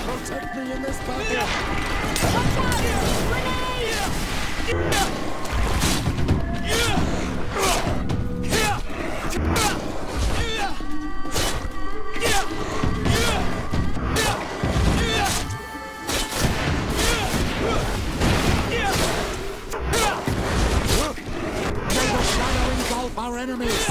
Protect me in this battle! Watch out! Grenade! May the shadow engulf our enemies!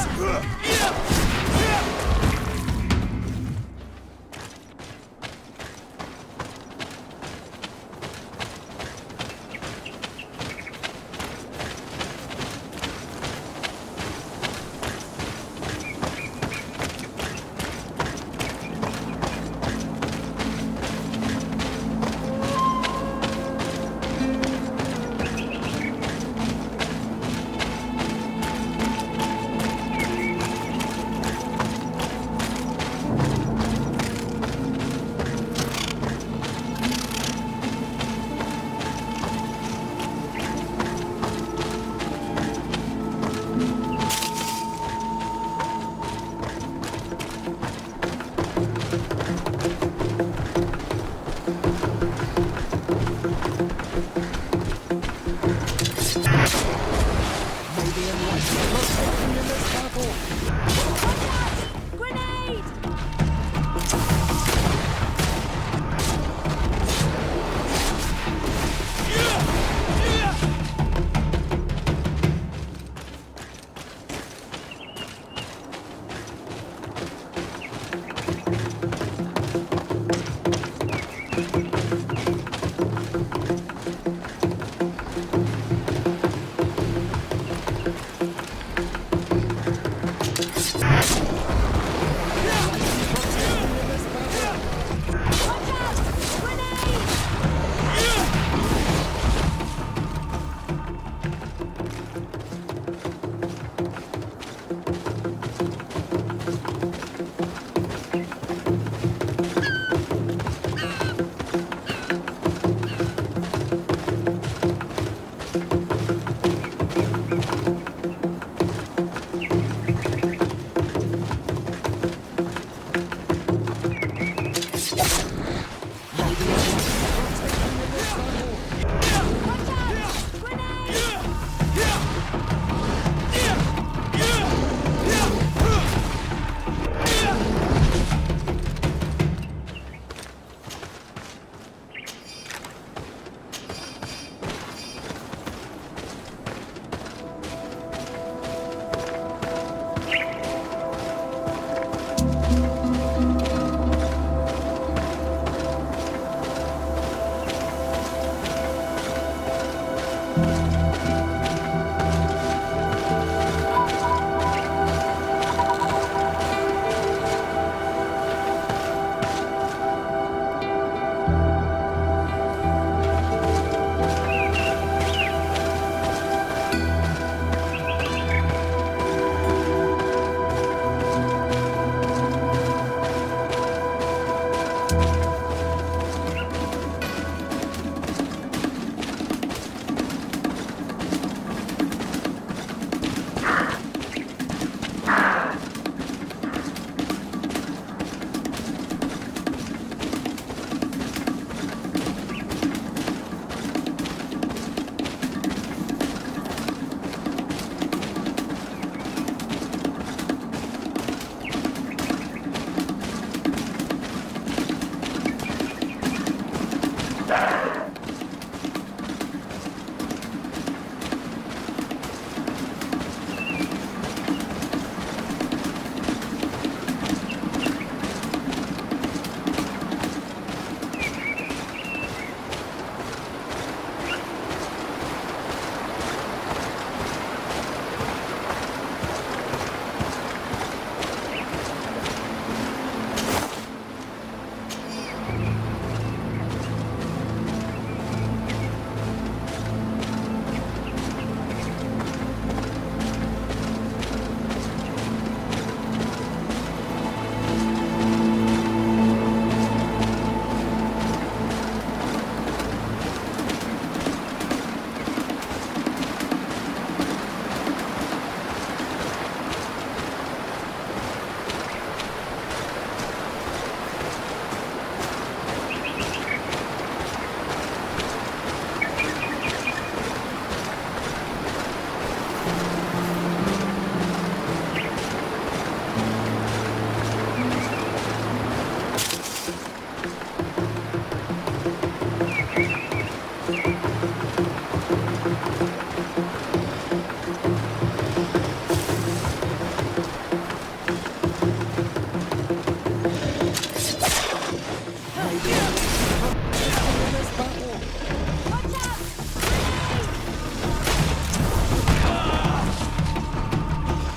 battle. Watch out!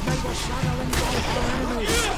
May the shadow engulf our enemies.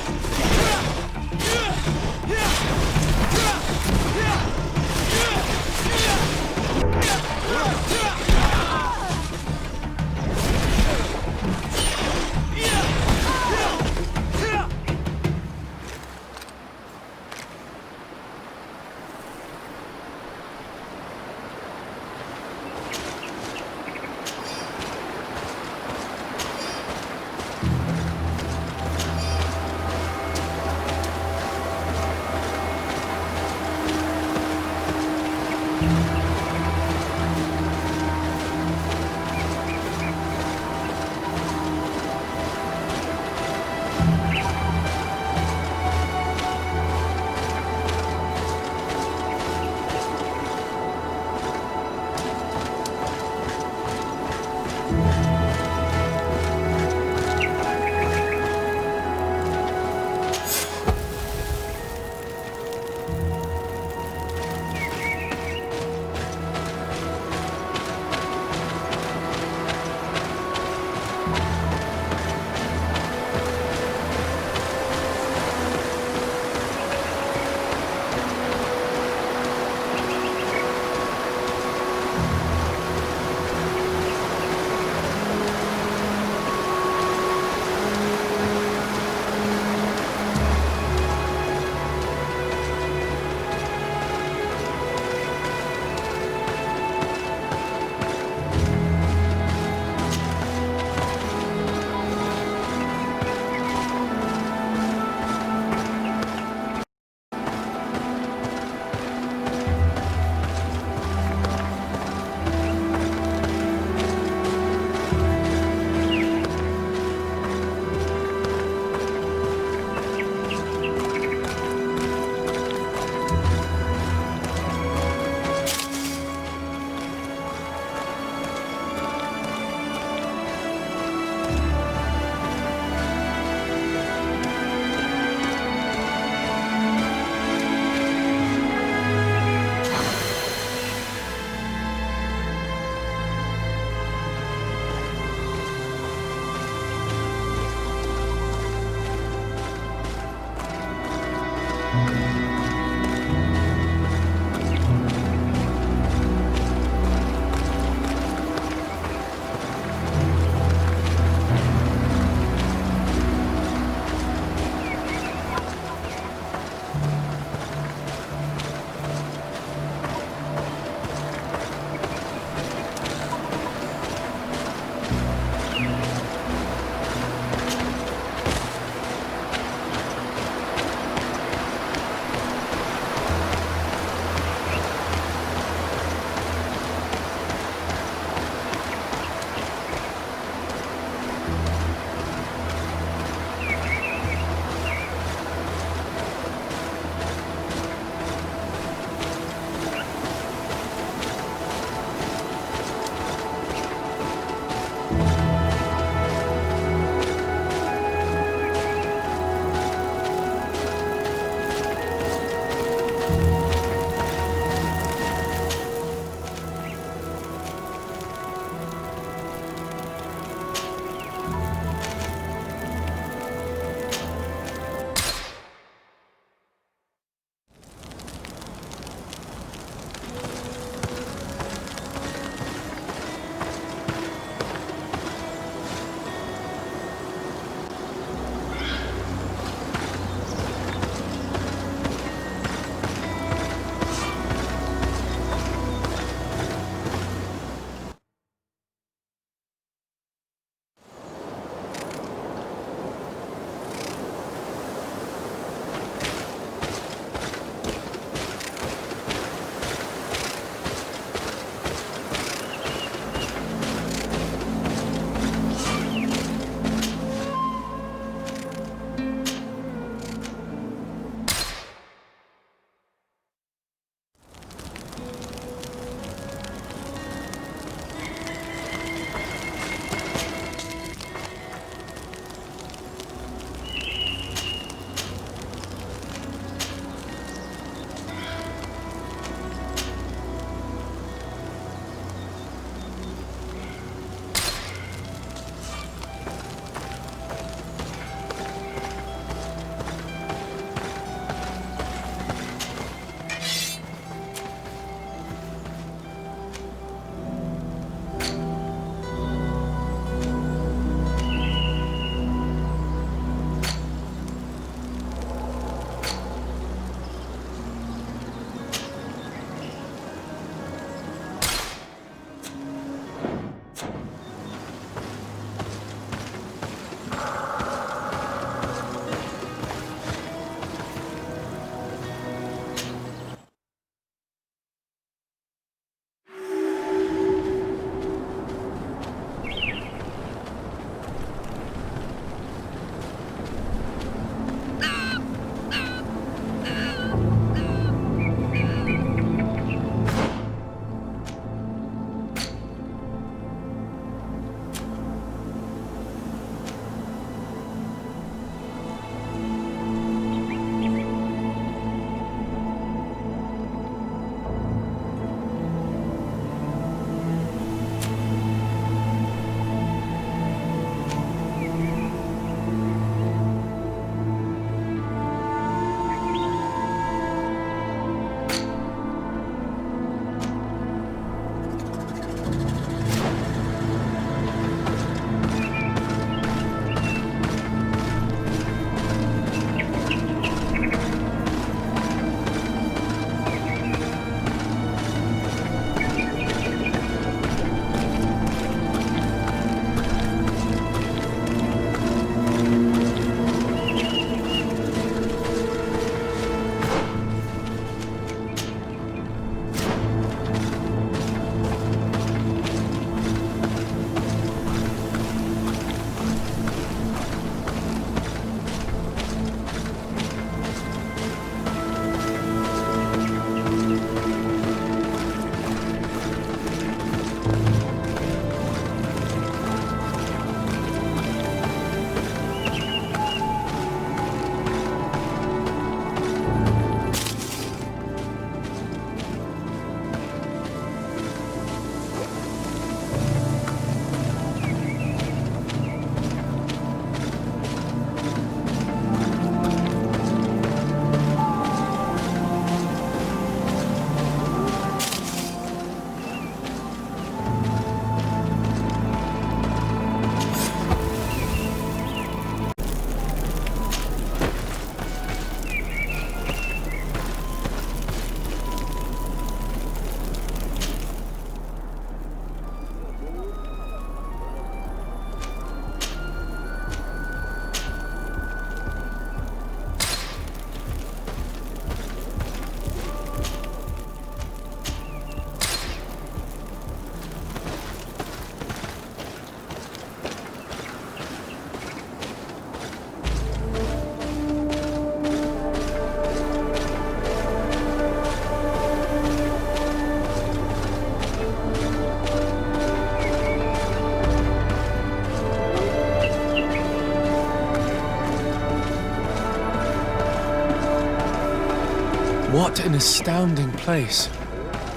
What an astounding place.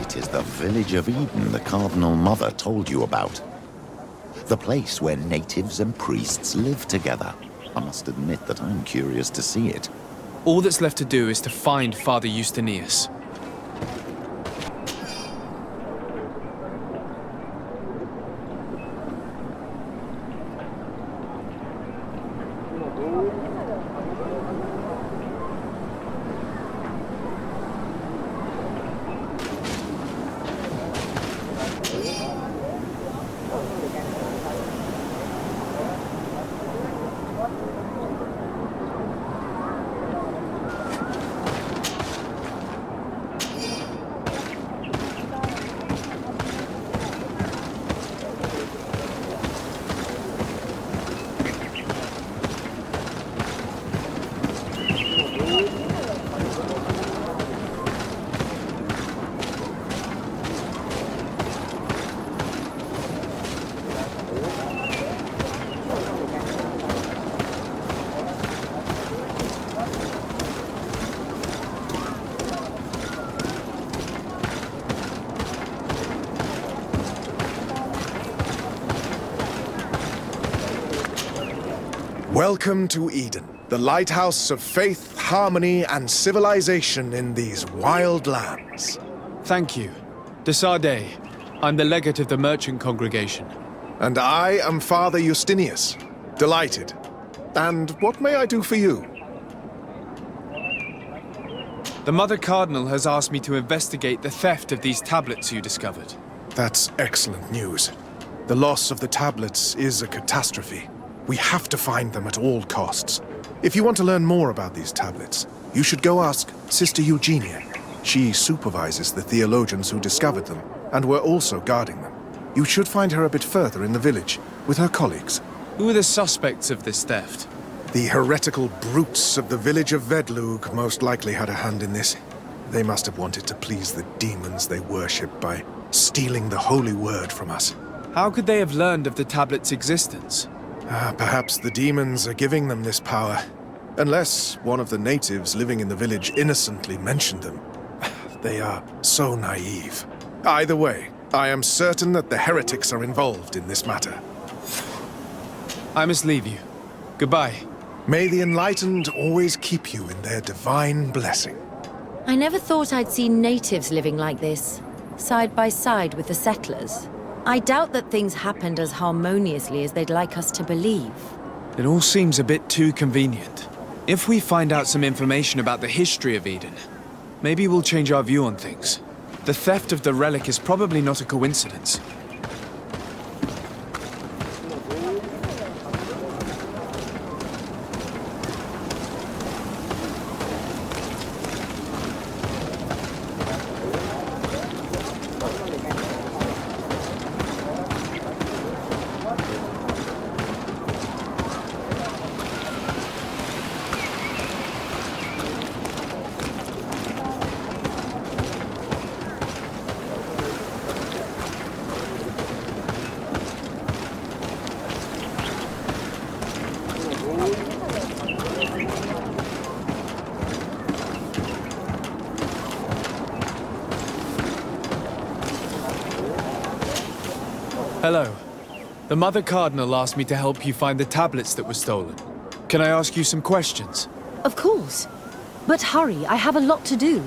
It is the village of Eden the Cardinal Mother told you about. The place where natives and priests live together. I must admit that I'm curious to see it. All that's left to do is to find Father Justinius. Welcome to Eden, the lighthouse of faith, harmony, and civilization in these wild lands. Thank you. De Sardet. I'm the legate of the merchant congregation. And I am Father Justinius. Delighted. And what may I do for you? The Mother Cardinal has asked me to investigate the theft of these tablets you discovered. That's excellent news. The loss of the tablets is a catastrophe. We have to find them at all costs. If you want to learn more about these tablets, you should go ask Sister Eugenia. She supervises the theologians who discovered them, and were also guarding them. You should find her a bit further in the village, with her colleagues. Who are the suspects of this theft? The heretical brutes of the village of Vedlug most likely had a hand in this. They must have wanted to please the demons they worship by stealing the holy word from us. How could they have learned of the tablet's existence? Perhaps the demons are giving them this power. Unless one of the natives living in the village innocently mentioned them. They are so naive. Either way, I am certain that the heretics are involved in this matter. I must leave you. Goodbye. May the enlightened always keep you in their divine blessing. I never thought I'd see natives living like this, side by side with the settlers. I doubt that things happened as harmoniously as they'd like us to believe. It all seems a bit too convenient. If we find out some information about the history of Eden, maybe we'll change our view on things. The theft of the relic is probably not a coincidence. Hello. The Mother Cardinal asked me to help you find the tablets that were stolen. Can I ask you some questions? Of course. But hurry, I have a lot to do.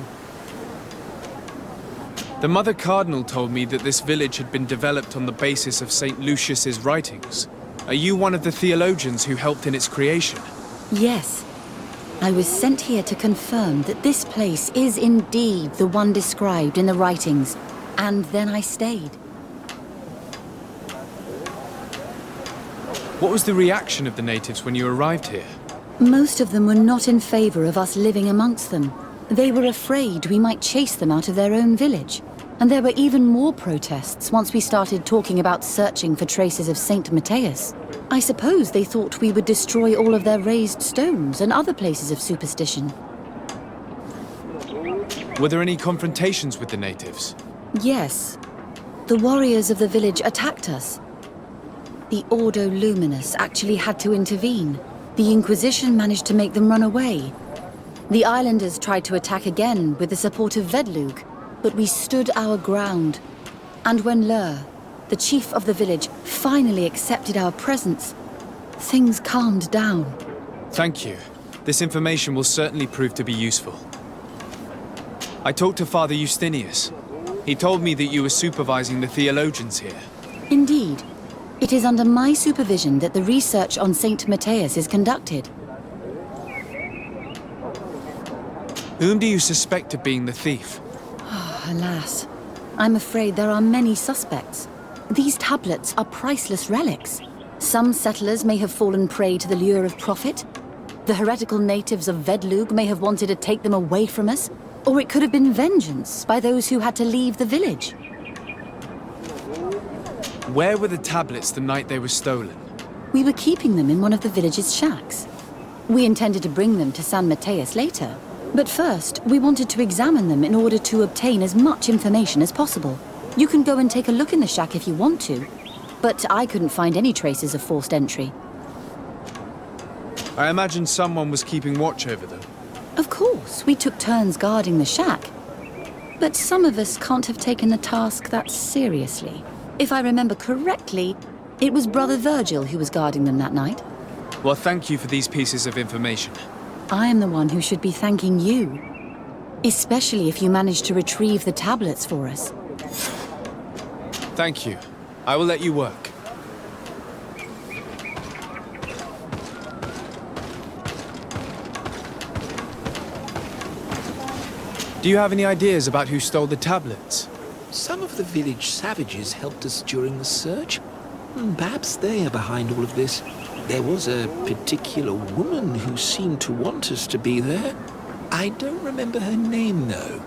The Mother Cardinal told me that this village had been developed on the basis of St. Lucius's writings. Are you one of the theologians who helped in its creation? Yes. I was sent here to confirm that this place is indeed the one described in the writings, and then I stayed. What was the reaction of the natives when you arrived here? Most of them were not in favor of us living amongst them. They were afraid we might chase them out of their own village. And there were even more protests once we started talking about searching for traces of Saint Matthias. I suppose they thought we would destroy all of their raised stones and other places of superstition. Were there any confrontations with the natives? Yes. The warriors of the village attacked us. The Ordo Luminus actually had to intervene. The Inquisition managed to make them run away. The islanders tried to attack again with the support of Vedlug, but we stood our ground. And when Lur, the chief of the village, finally accepted our presence, things calmed down. Thank you. This information will certainly prove to be useful. I talked to Father Justinius. He told me that you were supervising the theologians here. Indeed. It is under my supervision that the research on Saint Matthias is conducted. Whom do you suspect of being the thief? Alas, I'm afraid there are many suspects. These tablets are priceless relics. Some settlers may have fallen prey to the lure of profit. The heretical natives of Vedlug may have wanted to take them away from us, or it could have been vengeance by those who had to leave the village. Where were the tablets the night they were stolen? We were keeping them in one of the village's shacks. We intended to bring them to San Matthias later, but first we wanted to examine them in order to obtain as much information as possible. You can go and take a look in the shack if you want to, but I couldn't find any traces of forced entry. I imagine someone was keeping watch over them. Of course, we took turns guarding the shack. But some of us can't have taken the task that seriously. If I remember correctly, it was Brother Virgil who was guarding them that night. Well, thank you for these pieces of information. I am the one who should be thanking you. Especially if you managed to retrieve the tablets for us. Thank you. I will let you work. Do you have any ideas about who stole the tablets? Some of the village savages helped us during the search. Perhaps they are behind all of this. There was a particular woman who seemed to want us to be there. I don't remember her name, though.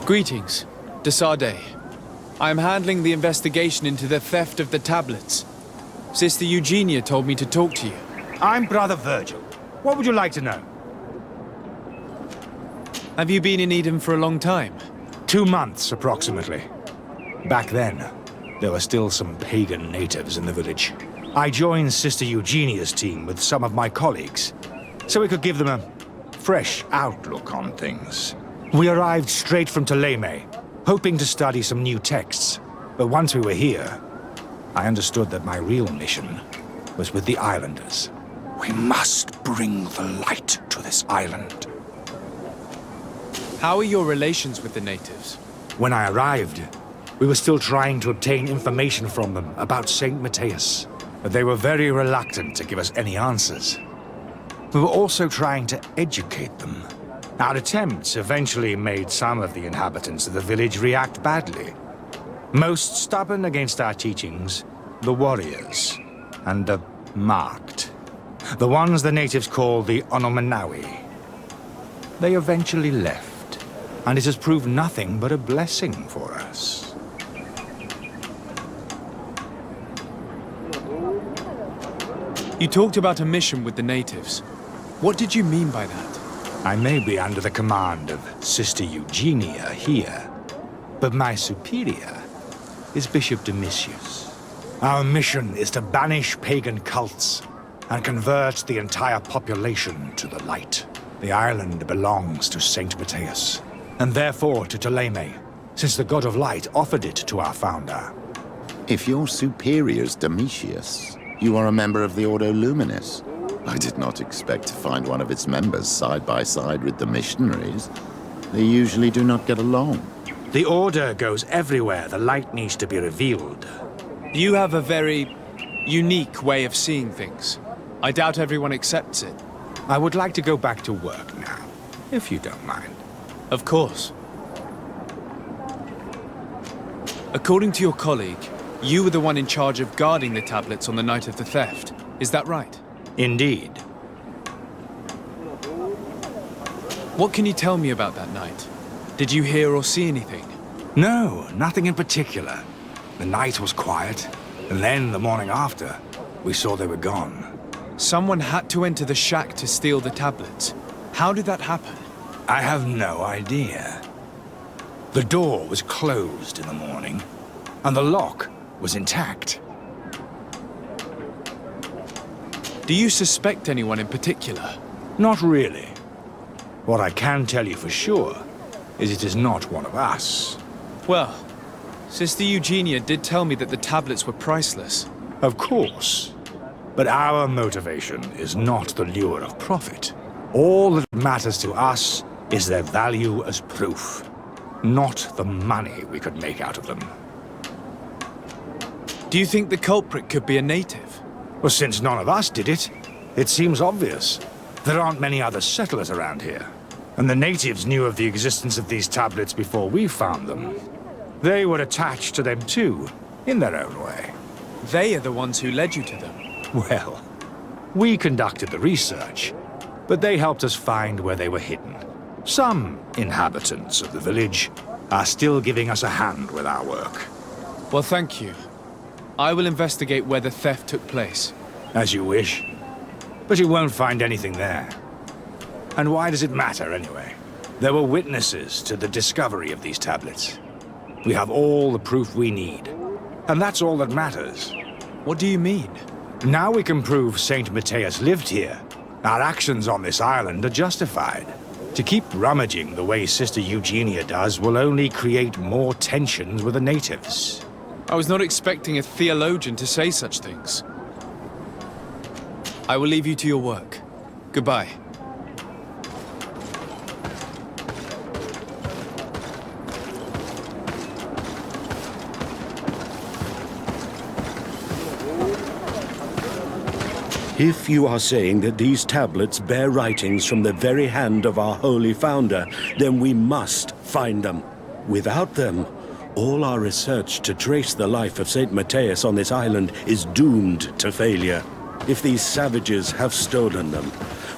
Greetings. Desarde. I am handling the investigation into the theft of the tablets. Sister Eugenia told me to talk to you. I'm Brother Virgil. What would you like to know? Have you been in Eden for a long time? 2 months, approximately. Back then, there were still some pagan natives in the village. I joined Sister Eugenia's team with some of my colleagues, so we could give them a fresh outlook on things. We arrived straight from Ptolemy, hoping to study some new texts. But once we were here, I understood that my real mission was with the islanders. We must bring the light to this island. How are your relations with the natives? When I arrived, we were still trying to obtain information from them about Saint Matthias, but they were very reluctant to give us any answers. We were also trying to educate them. Our attempts eventually made some of the inhabitants of the village react badly. Most stubborn against our teachings, the warriors, and the marked. The ones the natives call the Onomanawi. They eventually left, and it has proved nothing but a blessing for us. You talked about a mission with the natives. What did you mean by that? I may be under the command of Sister Eugenia here, but my superior is Bishop Domitius. Our mission is to banish pagan cults and convert the entire population to the light. The island belongs to Saint Matthias, and therefore to Ptolemy, since the god of light offered it to our founder. If your superior's Domitius, you are a member of the Ordo Luminis. I did not expect to find one of its members side by side with the missionaries. They usually do not get along. The Order goes everywhere the light needs to be revealed. You have a very unique way of seeing things. I doubt everyone accepts it. I would like to go back to work now, if you don't mind. Of course. According to your colleague, you were the one in charge of guarding the tablets on the night of the theft. Is that right? Indeed. What can you tell me about that night? Did you hear or see anything? No, nothing in particular. The night was quiet, and then the morning after, we saw they were gone. Someone had to enter the shack to steal the tablets. How did that happen? I have no idea. The door was closed in the morning, and the lock was intact. Do you suspect anyone in particular? Not really. What I can tell you for sure is it is not one of us. Well, Sister Eugenia did tell me that the tablets were priceless. Of course. But our motivation is not the lure of profit. All that matters to us is their value as proof, not the money we could make out of them. Do you think the culprit could be a native? Well, since none of us did it, it seems obvious. There aren't many other settlers around here, and the natives knew of the existence of these tablets before we found them. They were attached to them too, in their own way. They are the ones who led you to them. Well, we conducted the research, but they helped us find where they were hidden. Some inhabitants of the village are still giving us a hand with our work. Well, thank you. I will investigate where the theft took place. As you wish. But you won't find anything there. And why does it matter, anyway? There were witnesses to the discovery of these tablets. We have all the proof we need. And that's all that matters. What do you mean? Now we can prove Saint Matthias lived here. Our actions on this island are justified. To keep rummaging the way Sister Eugenia does will only create more tensions with the natives. I was not expecting a theologian to say such things. I will leave you to your work. Goodbye. If you are saying that these tablets bear writings from the very hand of our holy founder, then we must find them. Without them, all our research to trace the life of Saint Matthias on this island is doomed to failure. If these savages have stolen them,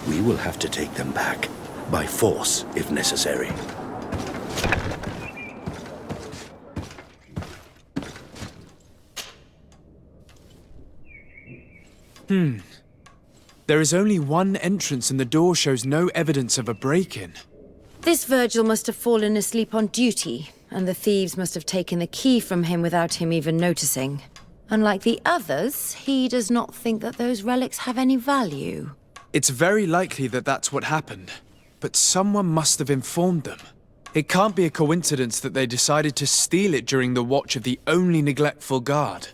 we will have to take them back, by force if necessary. There is only one entrance and the door shows no evidence of a break-in. This Virgil must have fallen asleep on duty, and the thieves must have taken the key from him without him even noticing. Unlike the others, he does not think that those relics have any value. It's very likely that that's what happened, but someone must have informed them. It can't be a coincidence that they decided to steal it during the watch of the only neglectful guard.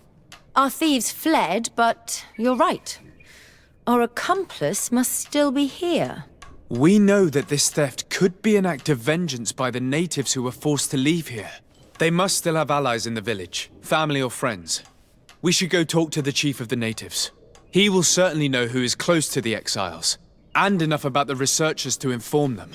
Our thieves fled, but you're right. Our accomplice must still be here. We know that this theft could be an act of vengeance by the natives who were forced to leave here. They must still have allies in the village, family or friends. We should go talk to the chief of the natives. He will certainly know who is close to the exiles, and enough about the researchers to inform them.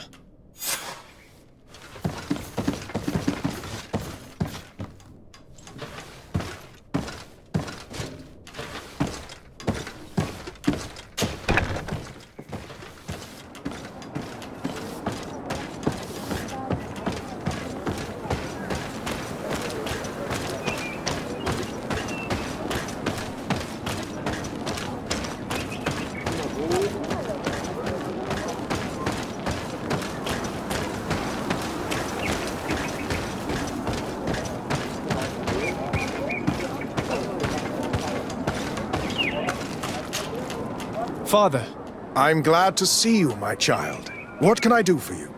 Father. I'm glad to see you, my child. What can I do for you?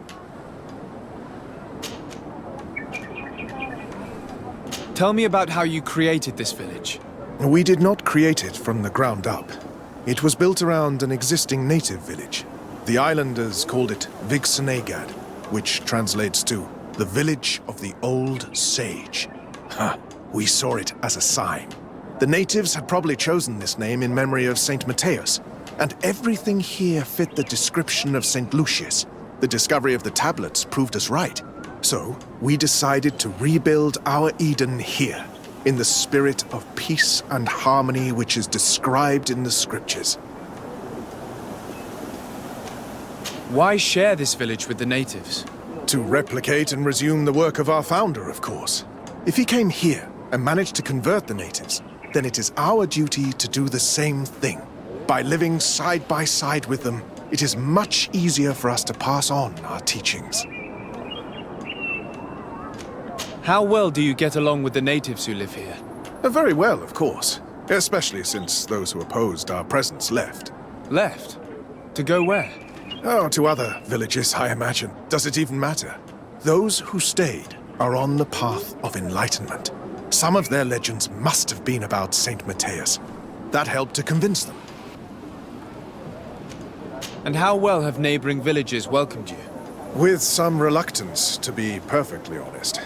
Tell me about how you created this village. We did not create it from the ground up. It was built around an existing native village. The islanders called it Vigsenegad, which translates to the village of the old sage. We saw it as a sign. The natives had probably chosen this name in memory of Saint Matthias, and everything here fit the description of St. Lucius. The discovery of the tablets proved us right. So, we decided to rebuild our Eden here, in the spirit of peace and harmony which is described in the scriptures. Why share this village with the natives? To replicate and resume the work of our founder, of course. If he came here and managed to convert the natives, then it is our duty to do the same thing. By living side by side with them, it is much easier for us to pass on our teachings. How well do you get along with the natives who live here? Very well, of course. Especially since those who opposed our presence left. Left? To go where? Oh, to other villages, I imagine. Does it even matter? Those who stayed are on the path of enlightenment. Some of their legends must have been about Saint Matthias. That helped to convince them. And how well have neighboring villages welcomed you? With some reluctance, to be perfectly honest.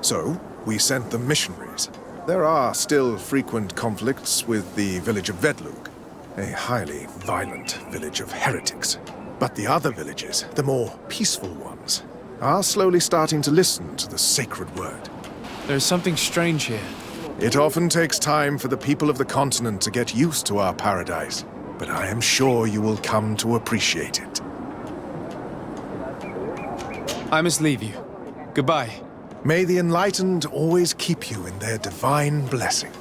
So, we sent them missionaries. There are still frequent conflicts with the village of Vedlug, a highly violent village of heretics. But the other villages, the more peaceful ones, are slowly starting to listen to the sacred word. There's something strange here. It often takes time for the people of the continent to get used to our paradise, but I am sure you will come to appreciate it. I must leave you. Goodbye. May the enlightened always keep you in their divine blessing.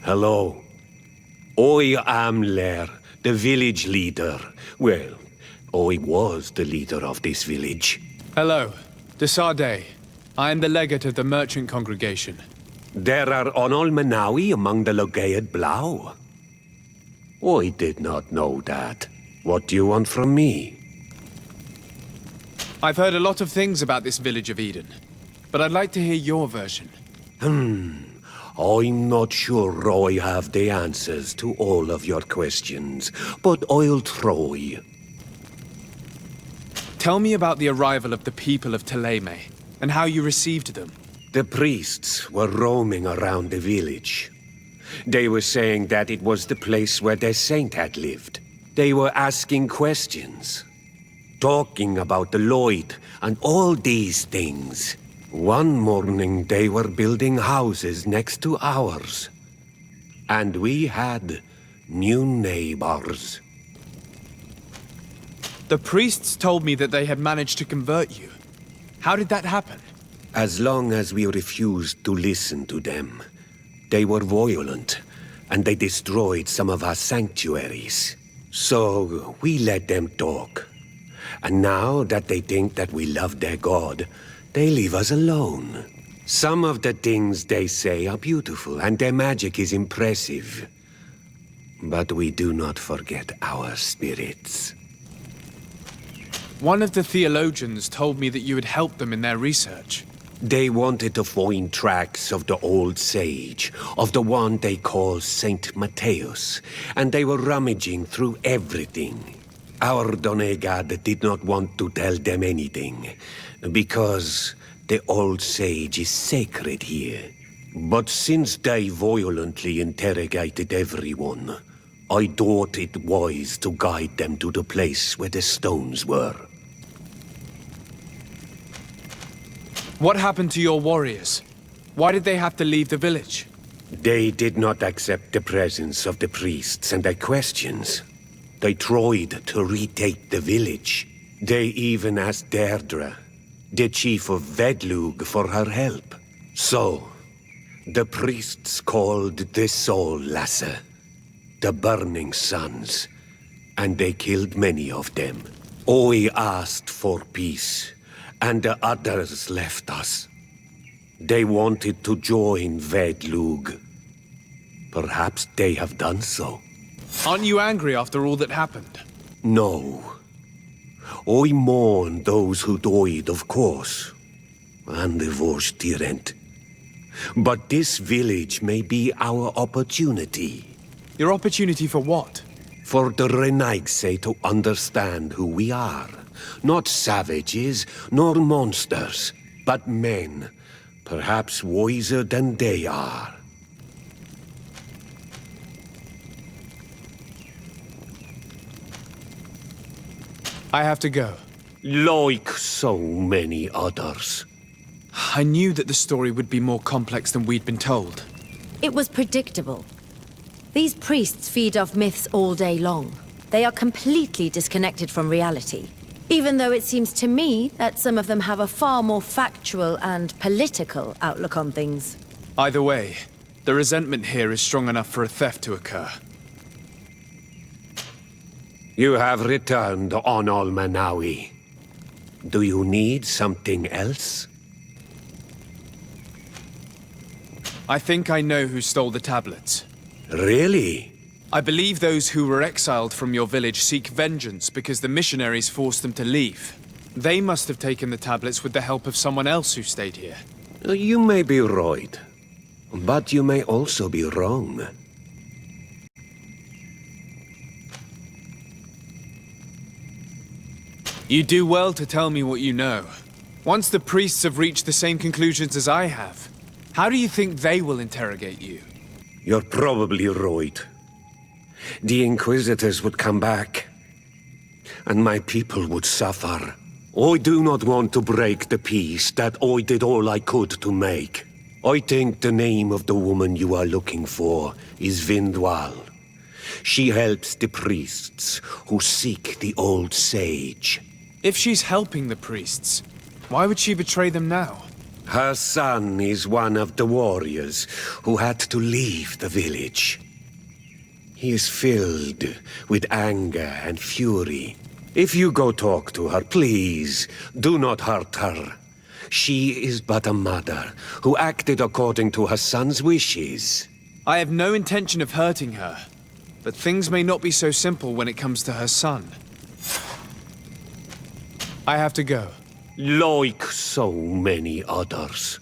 Hello. I am Lair, the village leader. Well, I was the leader of this village. Hello. Desade. I am the legate of the merchant congregation. There are Onol Manawi among the Logead Blau. I did not know that. What do you want from me? I've heard a lot of things about this village of Eden, but I'd like to hear your version. I'm not sure I have the answers to all of your questions, but I'll try. Tell me about the arrival of the people of Teleme, and how you received them. The priests were roaming around the village. They were saying that it was the place where their saint had lived. They were asking questions, talking about the Lloyd and all these things. One morning they were building houses next to ours. And we had new neighbors. The priests told me that they had managed to convert you. How did that happen? As long as we refused to listen to them, they were violent, and they destroyed some of our sanctuaries. So we let them talk. And now that they think that we love their god, they leave us alone. Some of the things they say are beautiful, and their magic is impressive. But we do not forget our spirits. One of the theologians told me that you had helped them in their research. They wanted to find tracks of the old sage, of the one they call Saint Matthias, and they were rummaging through everything. Our Donegad did not want to tell them anything, because the old sage is sacred here. But since they violently interrogated everyone, I thought it wise to guide them to the place where the stones were. What happened to your warriors? Why did they have to leave the village? They did not accept the presence of the priests and their questions. They tried to retake the village. They even asked Deirdre, the chief of Vedlug, for her help. So, the priests called the Soul Lasser, the Burning Suns, and they killed many of them. I asked for peace, and the others left us. They wanted to join Vedlug. Perhaps they have done so. Aren't you angry after all that happened? No. I mourn those who died, of course. And the Vorstyrent. But this village may be our opportunity. Your opportunity for what? For the Renaigse to understand who we are. Not savages, nor monsters, but men. Perhaps wiser than they are. I have to go. Like so many others. I knew that the story would be more complex than we'd been told. It was predictable. These priests feed off myths all day long. They are completely disconnected from reality. Even though it seems to me that some of them have a far more factual and political outlook on things. Either way, the resentment here is strong enough for a theft to occur. You have returned on Almanawi. Do you need something else? I think I know who stole the tablets. Really? I believe those who were exiled from your village seek vengeance because the missionaries forced them to leave. They must have taken the tablets with the help of someone else who stayed here. You may be right, but you may also be wrong. You do well to tell me what you know. Once the priests have reached the same conclusions as I have, how do you think they will interrogate you? You're probably right. The Inquisitors would come back, and my people would suffer. I do not want to break the peace that I did all I could to make. I think the name of the woman you are looking for is Vindwal. She helps the priests who seek the old sage. If she's helping the priests, why would she betray them now? Her son is one of the warriors who had to leave the village. He is filled with anger and fury. If you go talk to her, please, do not hurt her. She is but a mother who acted according to her son's wishes. I have no intention of hurting her, but things may not be so simple when it comes to her son. I have to go. Like so many others.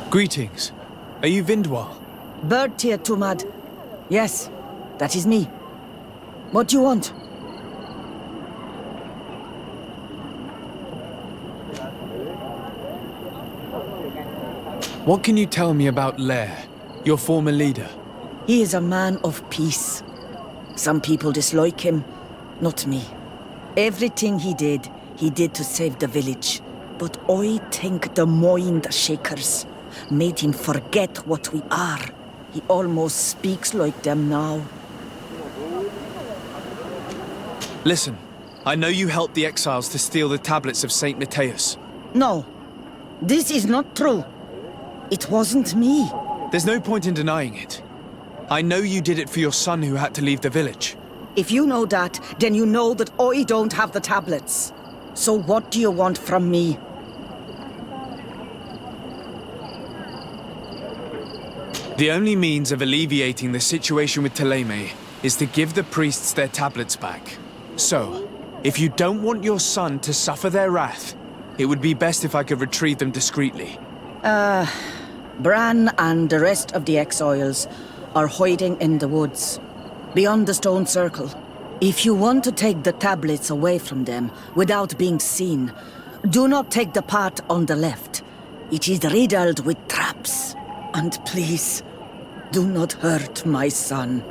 Greetings. Are you Vindwal? Bertia Tumad. Yes, that is me. What do you want? What can you tell me about Lair, your former leader? He is a man of peace. Some people dislike him, not me. Everything he did to save the village. But I think the Mind Shakers made him forget what we are. He almost speaks like them now. Listen, I know you helped the exiles to steal the tablets of Saint Matthias. No, this is not true. It wasn't me. There's no point in denying it. I know you did it for your son who had to leave the village. If you know that, then you know that I don't have the tablets. So what do you want from me? The only means of alleviating the situation with Thélème is to give the priests their tablets back. So, if you don't want your son to suffer their wrath, it would be best if I could retrieve them discreetly. Bran and the rest of the exiles are hiding in the woods, beyond the stone circle. If you want to take the tablets away from them without being seen, do not take the path on the left. It is riddled with traps. And please, do not hurt my son.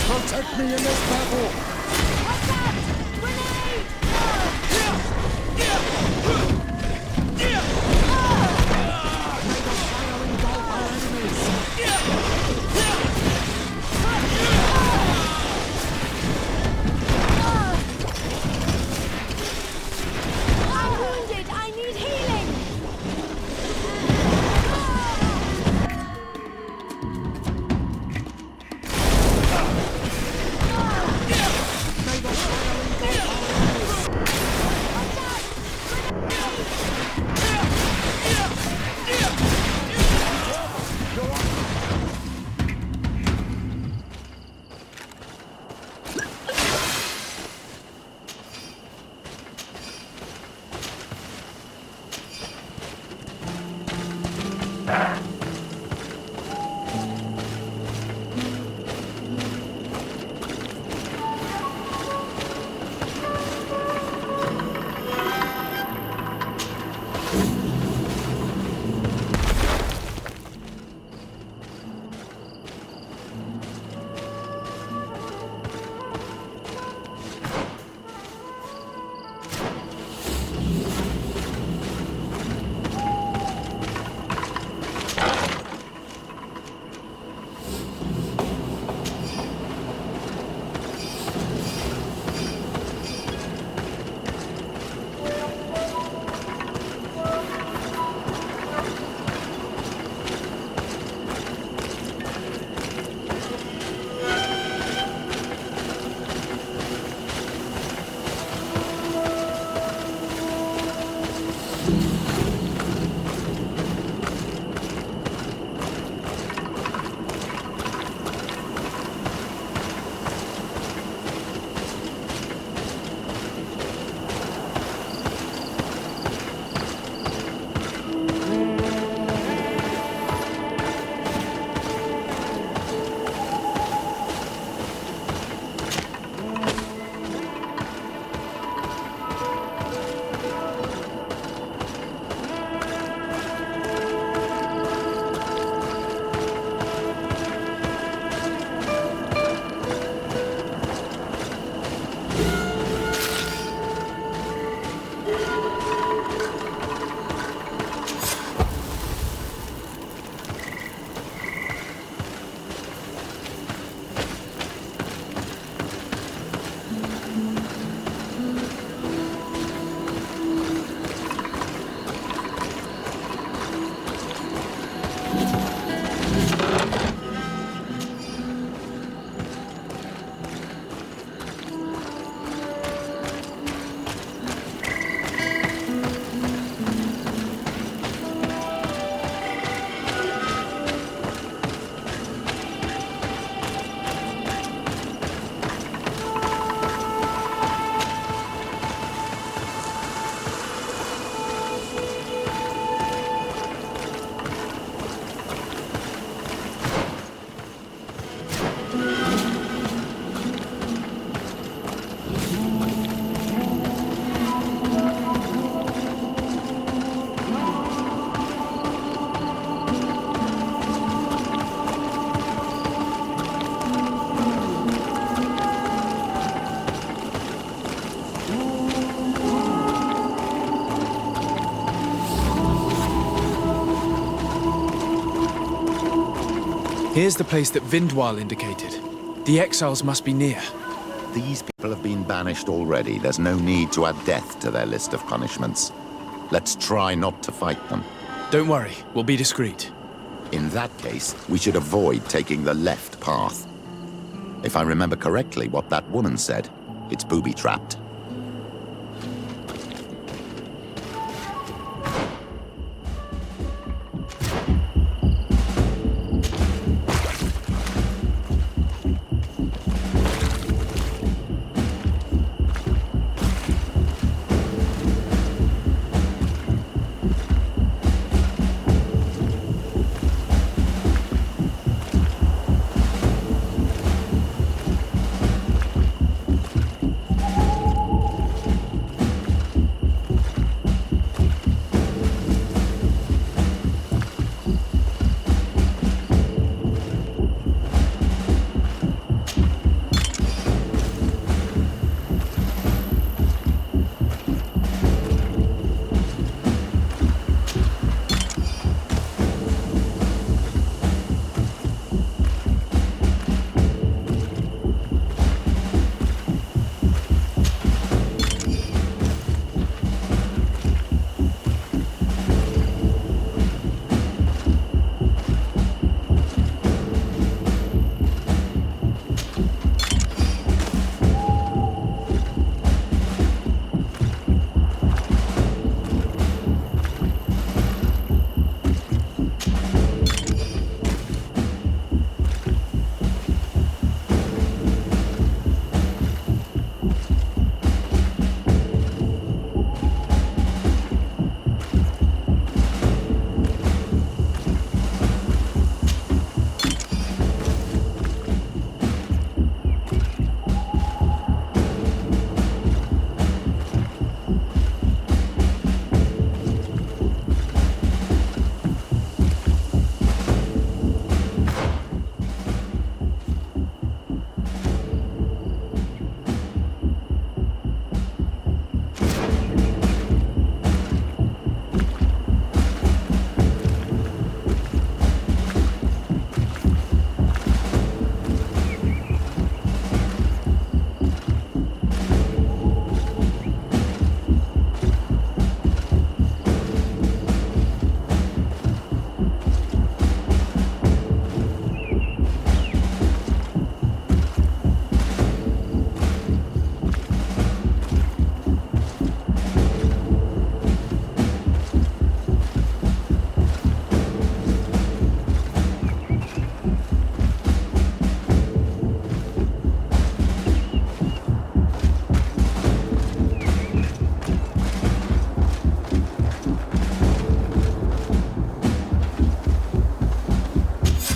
Protect me in this battle! Watch out! Grenade! May the fire engulf our enemies! I'm wounded! I need healing! May the fire engulf our enemies! Here's the place that Vindwal indicated. The exiles must be near. These people have been banished already. There's no need to add death to their list of punishments. Let's try not to fight them. Don't worry, we'll be discreet. In that case, we should avoid taking the left path. If I remember correctly what that woman said, it's booby-trapped.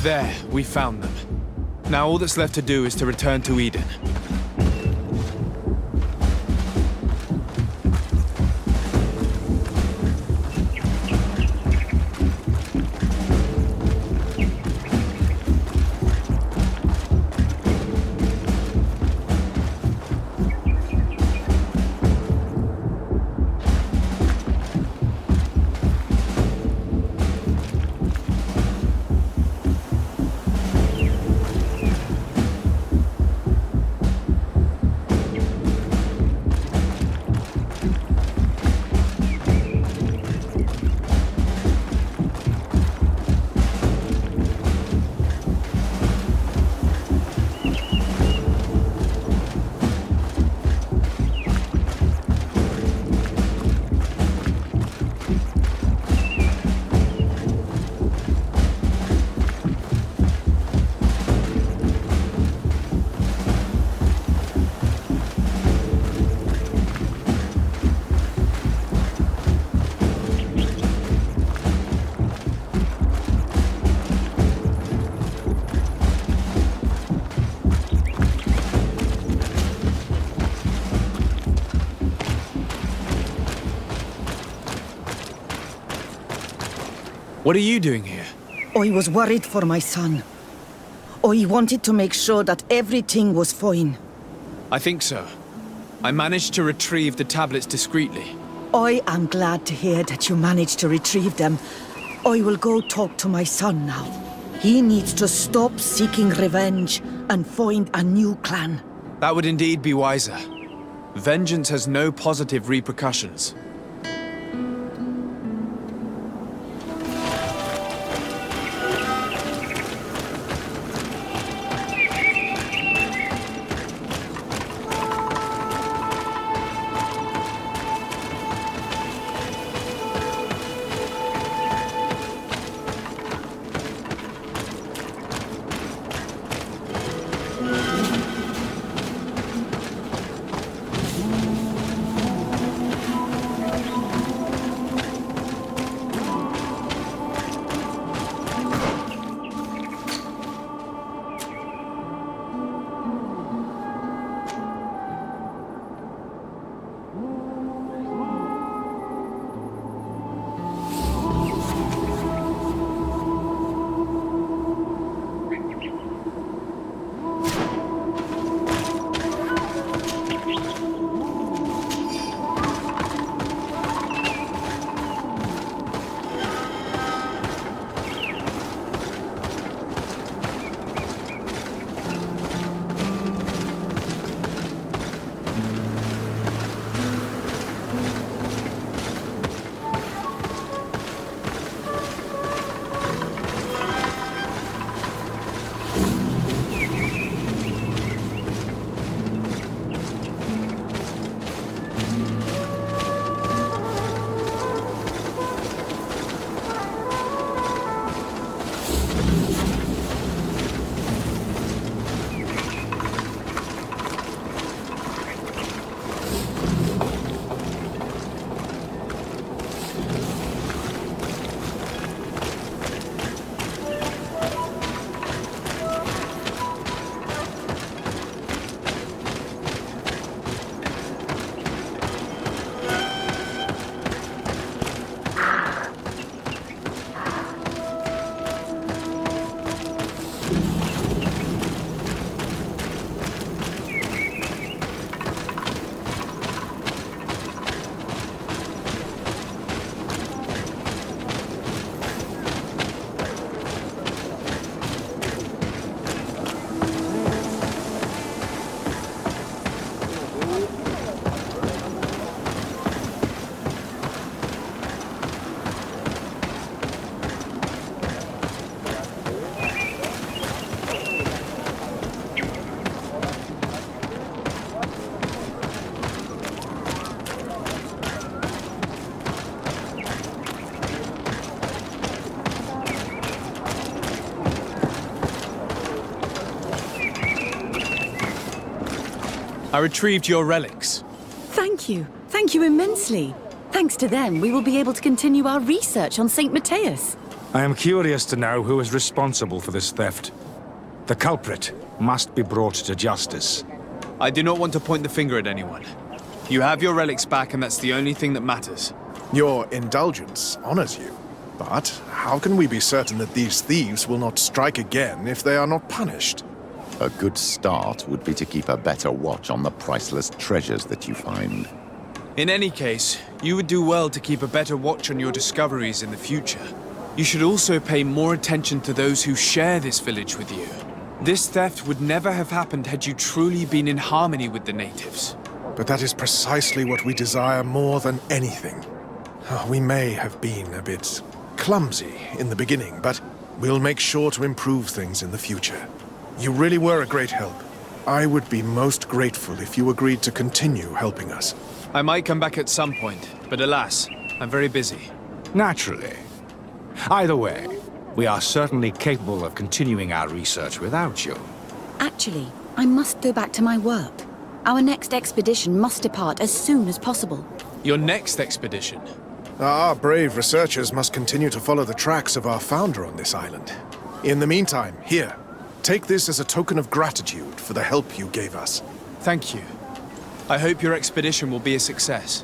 There, we found them. Now all that's left to do is to return to Eden. What are you doing here? I was worried for my son. I wanted to make sure that everything was fine. I think so. I managed to retrieve the tablets discreetly. I am glad to hear that you managed to retrieve them. I will go talk to my son now. He needs to stop seeking revenge and find a new clan. That would indeed be wiser. Vengeance has no positive repercussions. I retrieved your relics. Thank you. Thank you immensely. Thanks to them, we will be able to continue our research on St. Matthias. I am curious to know who is responsible for this theft. The culprit must be brought to justice. I do not want to point the finger at anyone. You have your relics back, and that's the only thing that matters. Your indulgence honors you. But how can we be certain that these thieves will not strike again if they are not punished? A good start would be to keep a better watch on the priceless treasures that you find. In any case, you would do well to keep a better watch on your discoveries in the future. You should also pay more attention to those who share this village with you. This theft would never have happened had you truly been in harmony with the natives. But that is precisely what we desire more than anything. We may have been a bit clumsy in the beginning, but we'll make sure to improve things in the future. You really were a great help. I would be most grateful if you agreed to continue helping us. I might come back at some point, but alas, I'm very busy. Naturally. Either way, we are certainly capable of continuing our research without you. Actually, I must go back to my work. Our next expedition must depart as soon as possible. Your next expedition? Our brave researchers must continue to follow the tracks of our founder on this island. In the meantime, here, take this as a token of gratitude for the help you gave us. Thank you. I hope your expedition will be a success.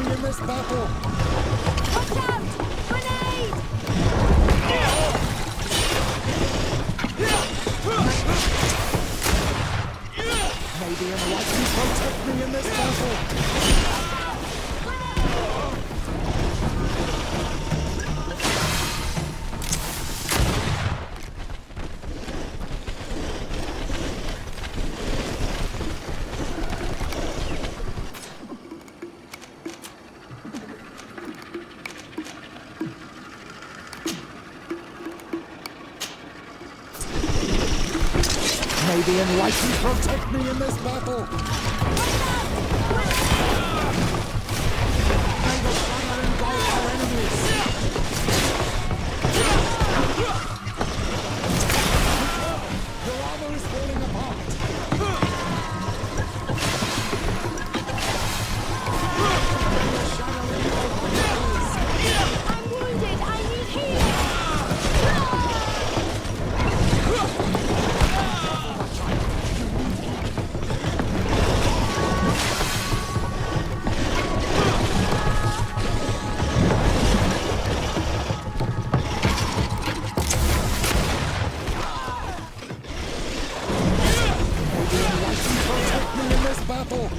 me in this battle! Watch out! Grenade! Maybe enlighten protect me in this battle! May the enlightened protect me in this battle! May the fire engulf our enemies! Your armor is falling apart! May the shadow engulf our enemies! I'm wounded! I need healing! Protect me in this battle!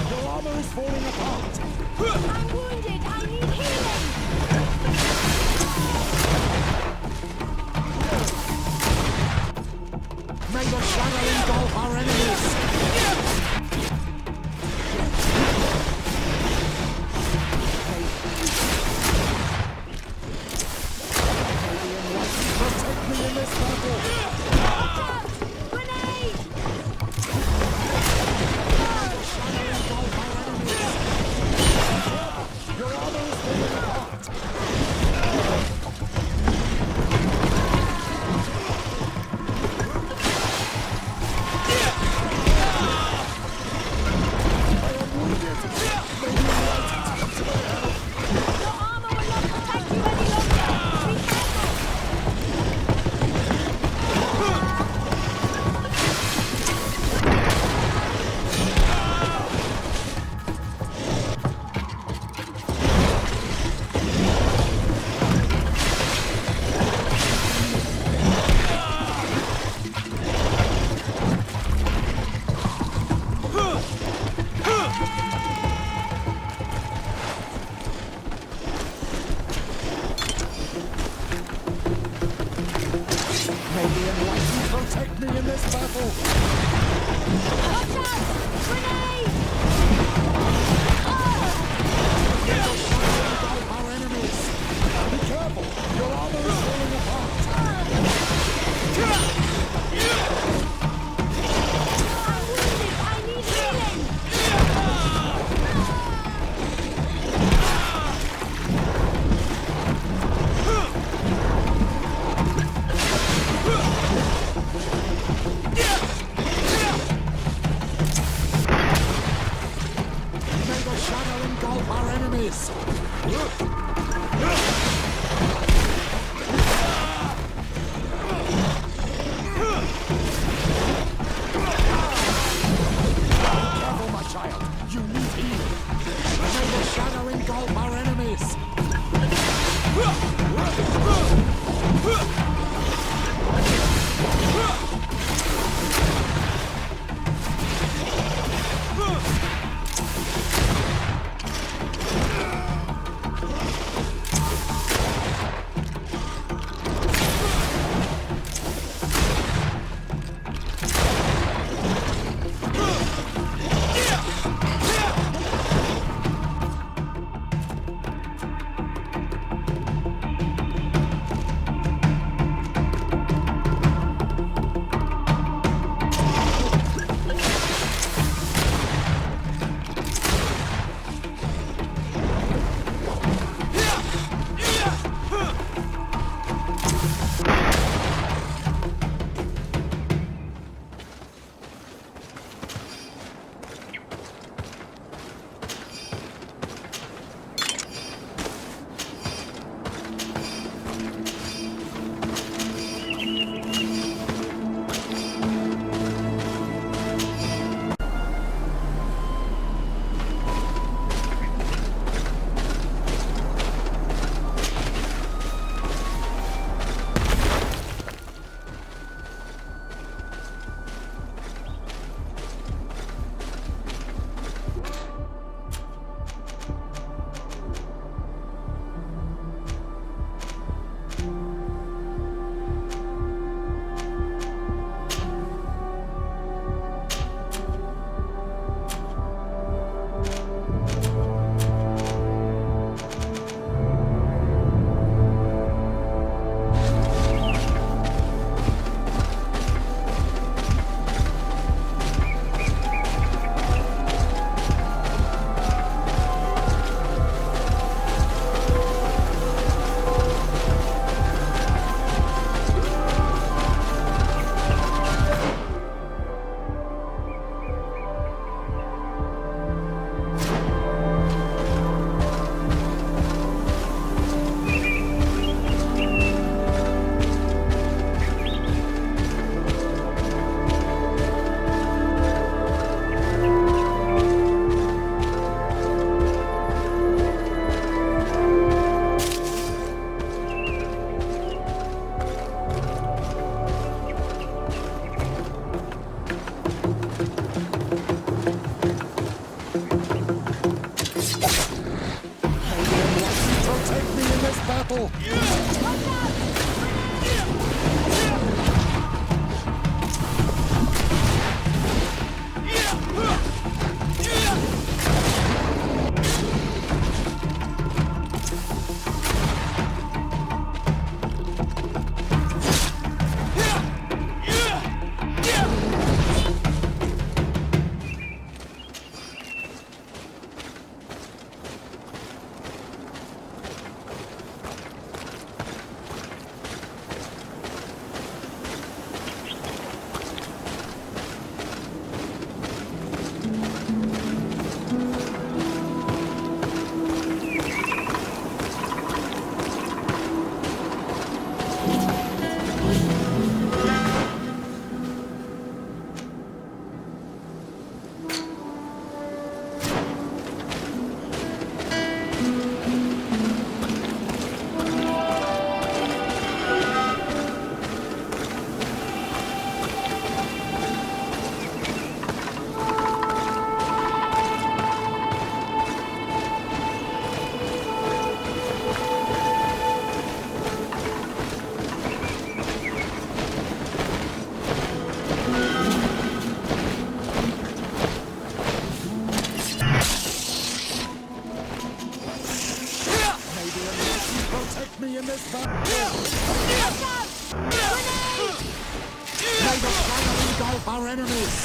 Your armor is falling apart! I'm wounded! I need healing! May the shadow engulf our enemies! Protect me in this battle! Grenade! Engulf our enemies! Your armor is falling apart! Your armor will not protect you any longer! Be careful! May the enlightened protect me in this battle! Watch out! Grenade! Engulf our enemies! Be careful! Your armor is falling apart! I'm wounded! I need healing! May the shadow engulf our enemies! Careful, my child! You need healing! May the shadow engulf our enemies! battle! Protect me in this battle! May the fire engulf our enemies!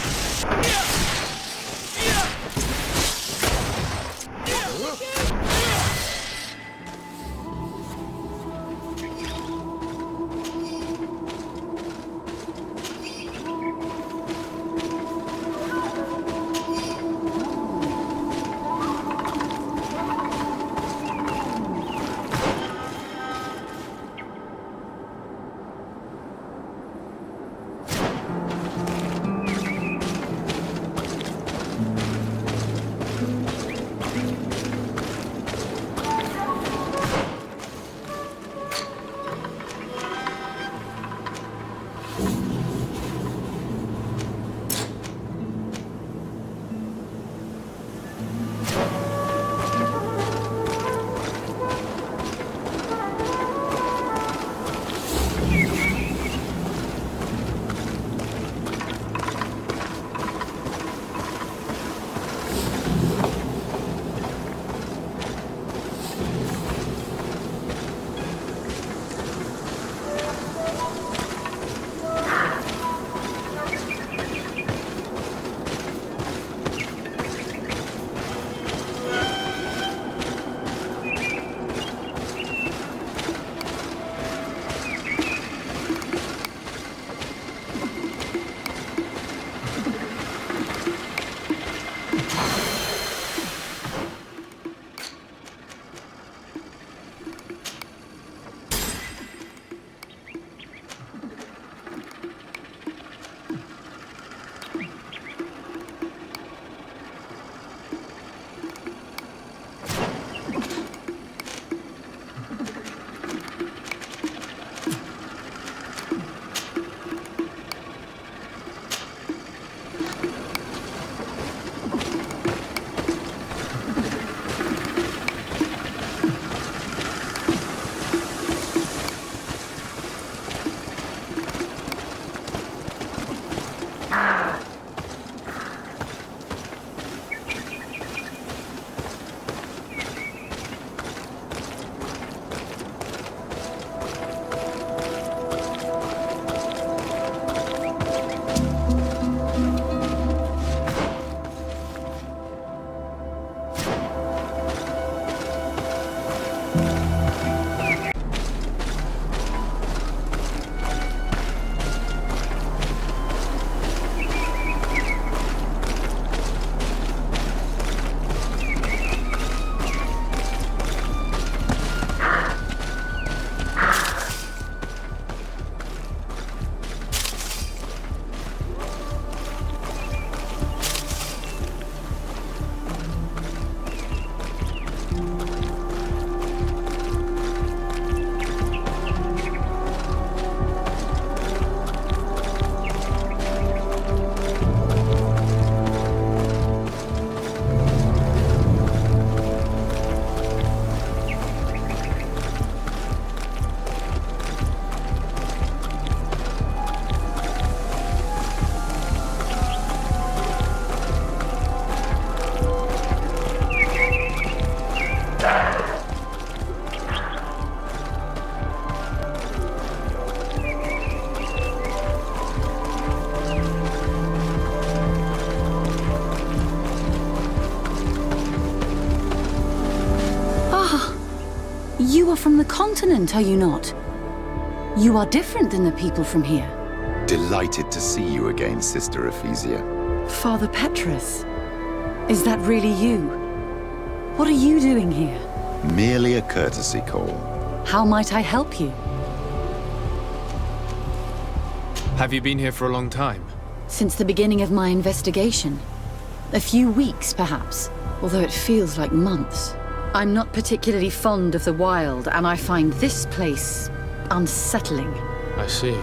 You are from the continent, are you not? You are different than the people from here. Delighted to see you again, Sister Ephesia. Father Petrus, is that really you? What are you doing here? Merely a courtesy call. How might I help you? Have you been here for a long time? Since the beginning of my investigation. A few weeks, perhaps, although it feels like months. I'm not particularly fond of the wild, and I find this place unsettling. I see.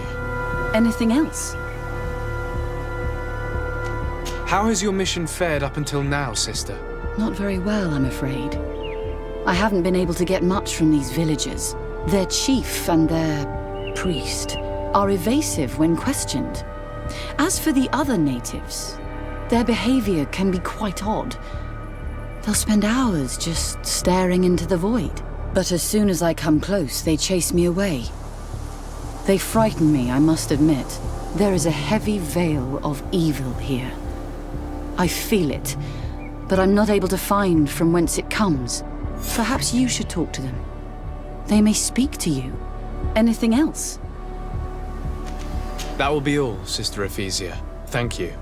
Anything else? How has your mission fared up until now, sister? Not very well, I'm afraid. I haven't been able to get much from these villagers. Their chief and their priest are evasive when questioned. As for the other natives, their behavior can be quite odd. They'll spend hours just staring into the void. But as soon as I come close, they chase me away. They frighten me, I must admit. There is a heavy veil of evil here. I feel it, but I'm not able to find from whence it comes. Perhaps you should talk to them. They may speak to you. Anything else? That will be all, Sister Ephesia. Thank you.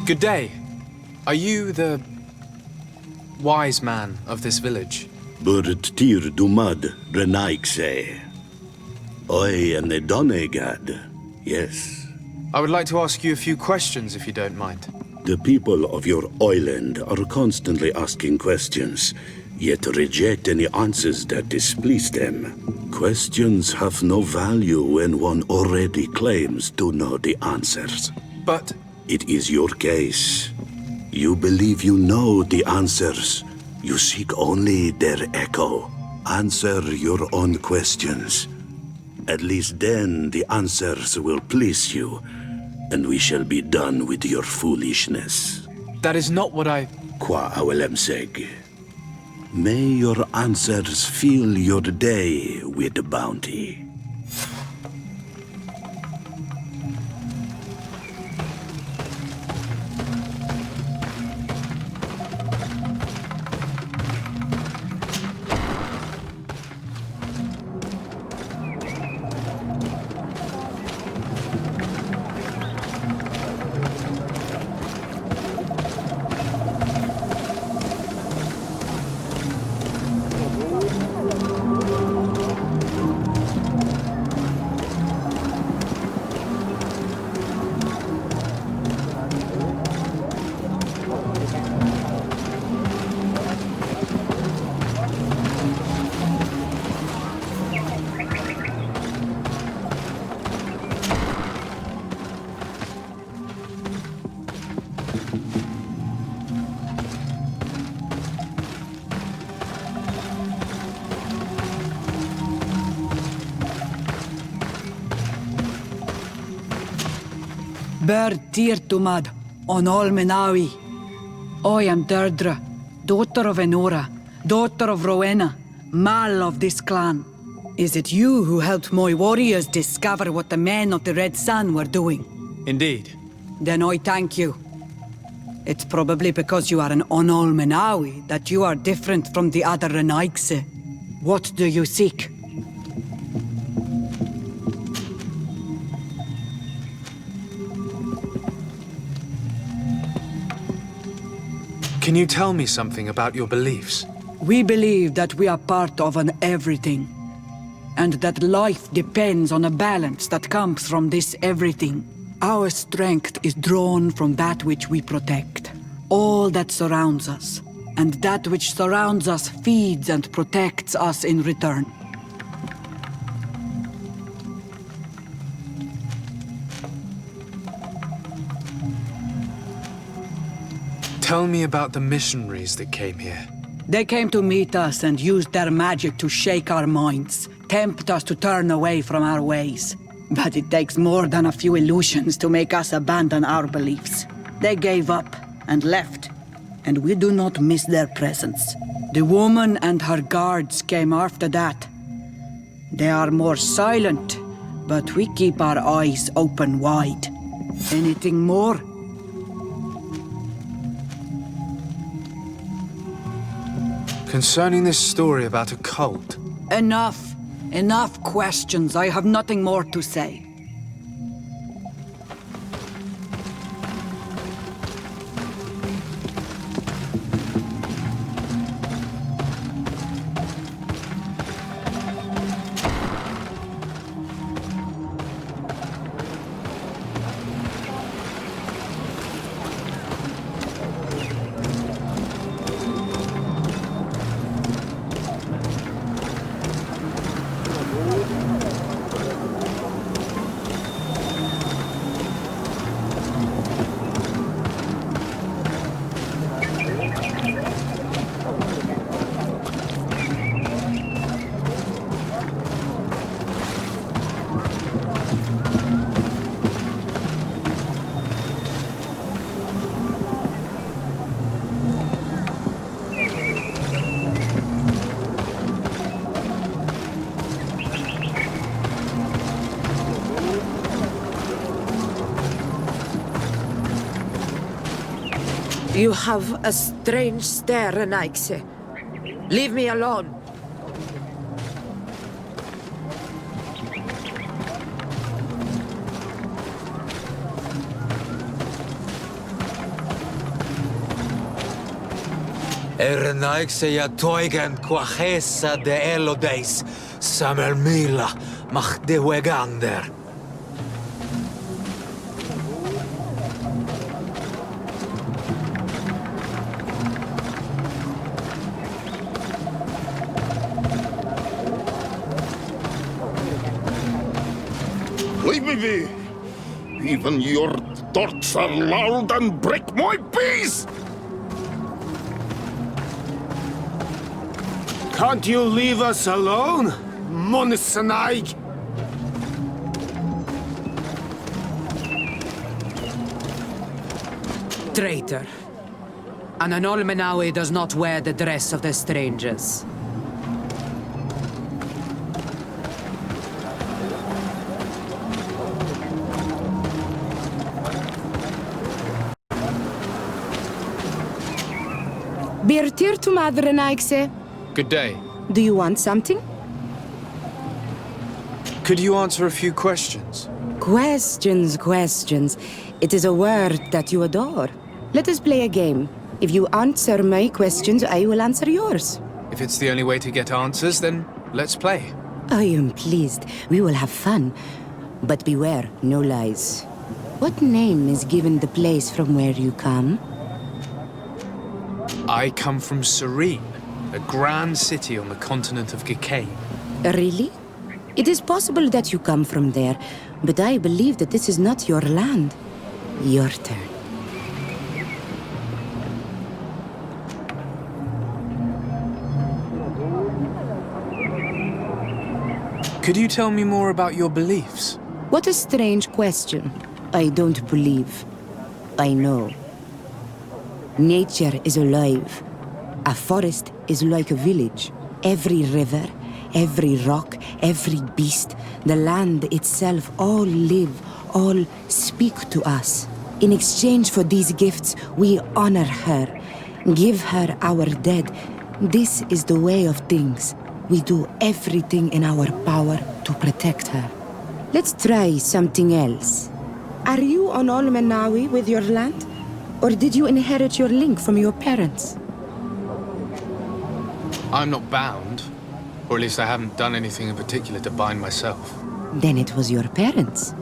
Good day. Are you the wise man of this village? Tir dumad renaikse. I am the Donegad. Yes. I would like to ask you a few questions, if you don't mind. The people of your island are constantly asking questions, yet reject any answers that displease them. Questions have no value when one already claims to know the answers. But it is your case. You believe you know the answers. You seek only their echo. Answer your own questions. At least then the answers will please you, and we shall be done with your foolishness. that is not what I... Qua awelemseg. May your answers fill your day with bounty. Ber Tirtumad, on Olmenawi. I am Deirdre, daughter of Enora, daughter of Rowena, Mal of this clan. Is it you who helped my warriors discover what the men of the Red Sun were doing? Indeed. Then I thank you. It's probably because you are an Onolmenawi that you are different from the other Renaigse. What do you seek? Can you tell me something about your beliefs? We believe that we are part of an everything, and that life depends on a balance that comes from this everything. Our strength is drawn from that which we protect, all that surrounds us, and that which surrounds us feeds and protects us in return. Tell me about the missionaries that came here. They came to meet us and used their magic to shake our minds, tempt us to turn away from our ways. But it takes more than a few illusions to make us abandon our beliefs. They gave up and left, and we do not miss their presence. The woman and her guards came after that. They are more silent, but we keep our eyes open wide. Anything more? Concerning this story about a cult. Enough. Enough questions. I have nothing more to say. You have a strange stare, Renaigse. Leave me alone. Renaigse ja toigen quachesa de elodeis, samer mila, mach de wegander. Leave me be! Even your thoughts are loud and break my peace! Can't you leave us alone, Monisanaig? Traitor. An Anolmenawi does not wear the dress of the strangers. Birtir to Madre Naikse. Good day. Do you want something? Could you answer a few questions? Questions. It is a word that you adore. Let us play a game. If you answer my questions, I will answer yours. If it's the only way to get answers, then let's play. I am pleased. We will have fun. But beware, no lies. What name is given the place from where you come? I come from Serene, a grand city on the continent of Gikane. Really? It is possible that you come from there, but I believe that this is not your land. Your turn. Could you tell me more about your beliefs? What a strange question. I don't believe. I know. Nature is alive. A forest is like a village. Every river, every rock, every beast, the land itself, all live, all speak to us. In exchange for these gifts, we honor her, give her our dead. This is the way of things. We do everything in our power to protect her. Let's try something else. Are you on Olmenawi with your land? Or did you inherit your link from your parents? I'm not bound. Or at least I haven't done anything in particular to bind myself. Then it was your parents.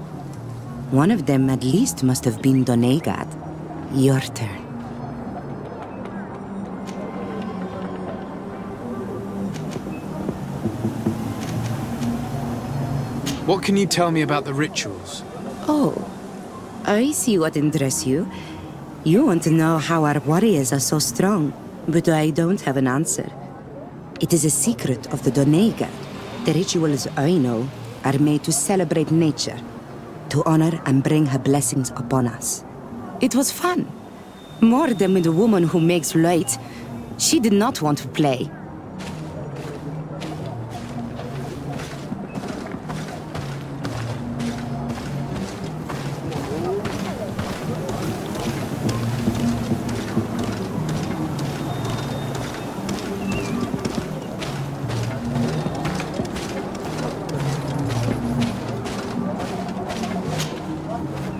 One of them at least must have been Donegad. Your turn. What can you tell me about the rituals? Oh, I see what interests you. You want to know how our warriors are so strong, but I don't have an answer. It is a secret of the Donegad. The rituals I know are made to celebrate nature, to honor and bring her blessings upon us. It was fun. More than with the woman who makes light. She did not want to play.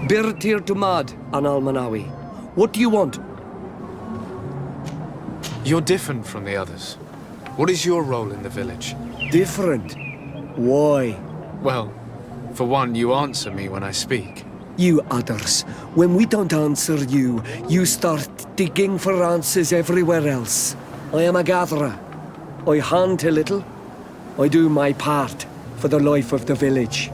Birtir Dumad, Al-Manawi. What do you want? You're different from the others. What is your role in the village? Different? Why? Well, for one, you answer me when I speak. You others, when we don't answer you, you start digging for answers everywhere else. I am a gatherer. I hunt a little. I do my part for the life of the village.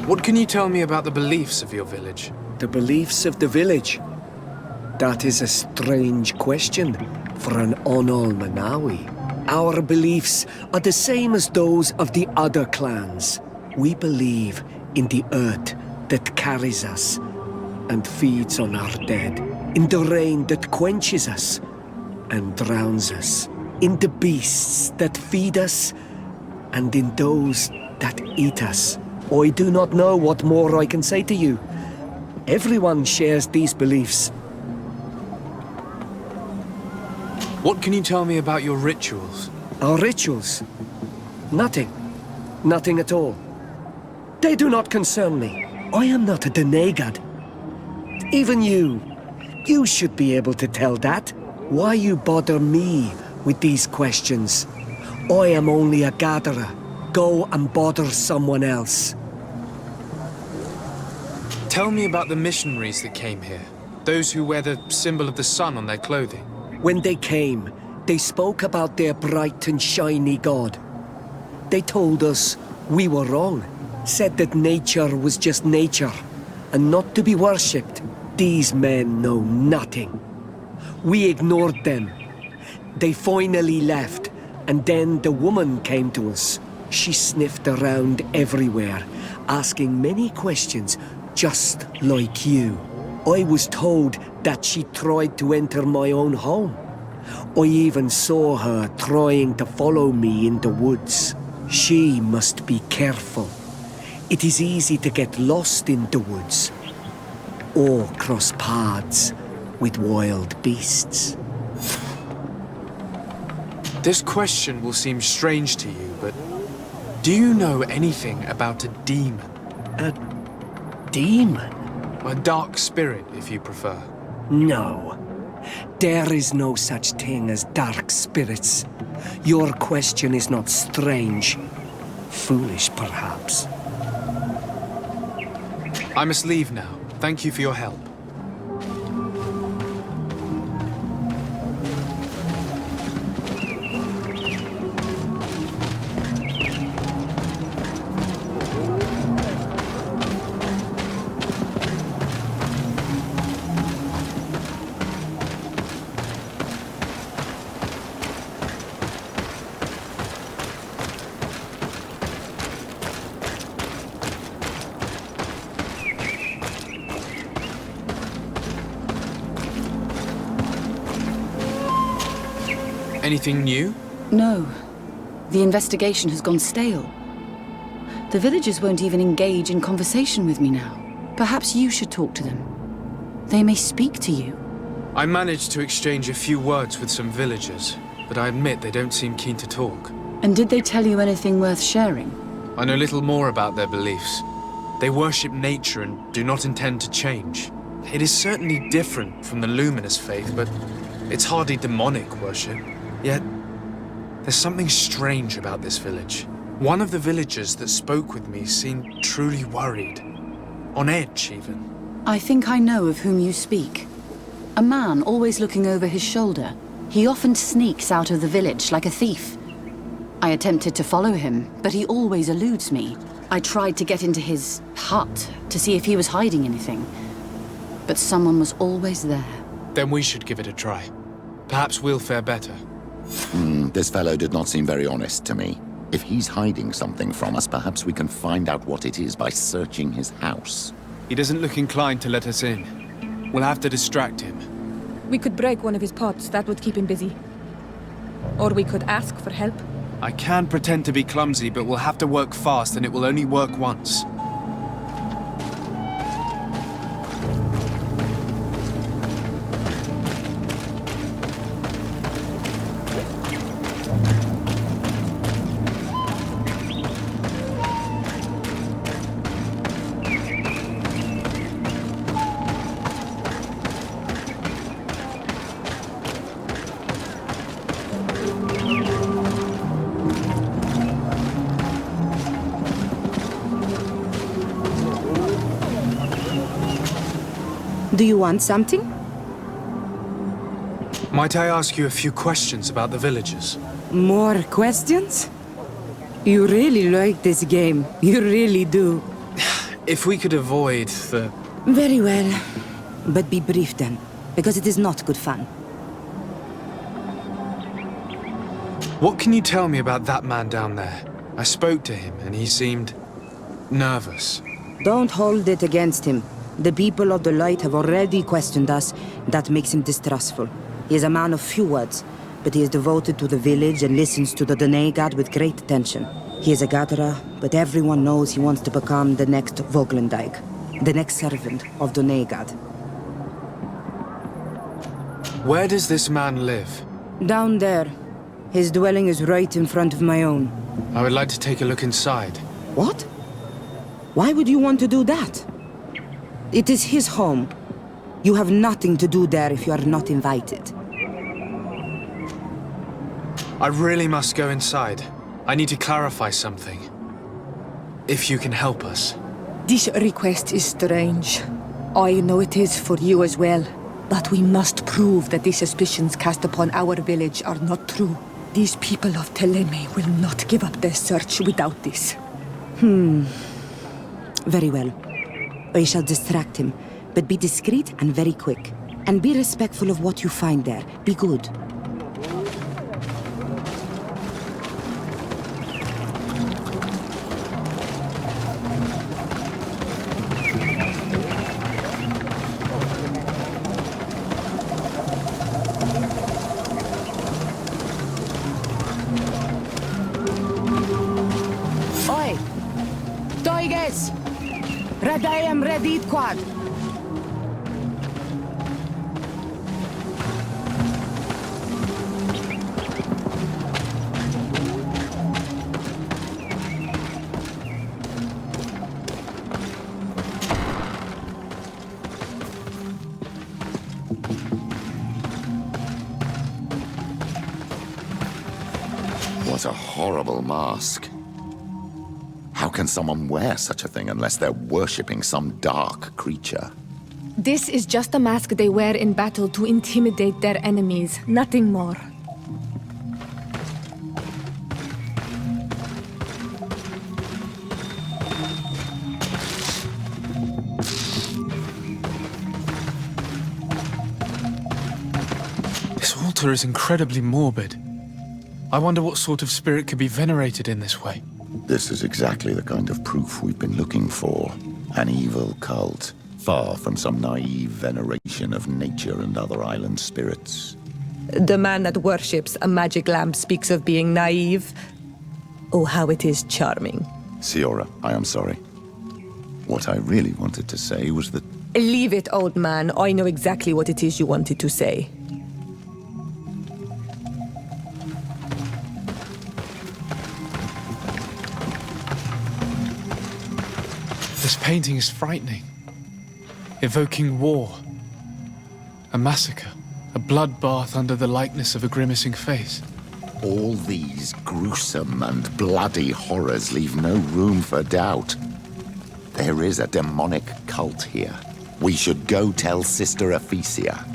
What can you tell me about the beliefs of your village? The beliefs of the village? That is a strange question for an Al-Manawi. Our beliefs are the same as those of the other clans. We believe in the earth that carries us and feeds on our dead, in the rain that quenches us and drowns us, in the beasts that feed us and in those that eat us. I do not know what more I can say to you. Everyone shares these beliefs. What can you tell me about your rituals? Our rituals? Nothing. Nothing at all. They do not concern me. I am not a Donegad. Even you should be able to tell that. Why you bother me with these questions? I am only a gatherer. Go and bother someone else. Tell me about the missionaries that came here. Those who wear the symbol of the sun on their clothing. When they came, they spoke about their bright and shiny god. They told us we were wrong, said that nature was just nature, and not to be worshipped. These men know nothing. We ignored them. They finally left, and then the woman came to us. She sniffed around everywhere, asking many questions, just like you. I was told that she tried to enter my own home. I even saw her trying to follow me in the woods. She must be careful. It is easy to get lost in the woods, or cross paths with wild beasts. This question will seem strange to you, but do you know anything about a demon? A demon? A dark spirit, if you prefer. No. There is no such thing as dark spirits. Your question is not strange. Foolish, perhaps. I must leave now. Thank you for your help. Anything new? No. The investigation has gone stale. The villagers won't even engage in conversation with me now. Perhaps you should talk to them. They may speak to you. I managed to exchange a few words with some villagers, but I admit they don't seem keen to talk. And did they tell you anything worth sharing? I know little more about their beliefs. They worship nature and do not intend to change. It is certainly different from the luminous faith, but it's hardly demonic worship. Yet, there's something strange about this village. One of the villagers that spoke with me seemed truly worried. On edge, even. I think I know of whom you speak. A man always looking over his shoulder. He often sneaks out of the village like a thief. I attempted to follow him, but he always eludes me. I tried to get into his hut to see if he was hiding anything. But someone was always there. Then we should give it a try. Perhaps we'll fare better. This fellow did not seem very honest to me. If he's hiding something from us, perhaps we can find out what it is by searching his house. He doesn't look inclined to let us in. We'll have to distract him. We could break one of his pots, that would keep him busy. Or we could ask for help. I can pretend to be clumsy, but we'll have to work fast and it will only work once. Do you want something? Might I ask you a few questions about the villagers? More questions? You really like this game. You really do. If we could avoid the... Very well. But be brief then, because it is not good fun. What can you tell me about that man down there? I spoke to him and he seemed... nervous. Don't hold it against him. The people of the light have already questioned us. That makes him distrustful. He is a man of few words, but he is devoted to the village and listens to the Dene god with great attention. He is a gatherer, but everyone knows he wants to become the next Voglendijk, the next servant of Dene god. Where does this man live? Down there. His dwelling is right in front of my own. I would like to take a look inside. What? Why would you want to do that? It is his home. You have nothing to do there if you are not invited. I really must go inside. I need to clarify something. If you can help us. This request is strange. I know it is for you as well. But we must prove that the suspicions cast upon our village are not true. These people of Teleme will not give up their search without this. Very well. I shall distract him, but be discreet and very quick. And be respectful of what you find there. Be good. Oi! Toiges! Radayam Redit Quad! What a horrible mask. How can someone wear such a thing unless they're worshipping some dark creature? This is just a mask they wear in battle to intimidate their enemies, nothing more. This altar is incredibly morbid. I wonder what sort of spirit could be venerated in this way. This is exactly the kind of proof we've been looking for. An evil cult, far from some naive veneration of nature and other island spirits. The man that worships a magic lamp speaks of being naive. Oh, how it is charming. Siora, I am sorry. What I really wanted to say was that... Leave it, old man. I know exactly what it is you wanted to say. This painting is frightening. Evoking war. A massacre. A bloodbath under the likeness of a grimacing face. All these gruesome and bloody horrors leave no room for doubt. There is a demonic cult here. We should go tell Sister Ephesia.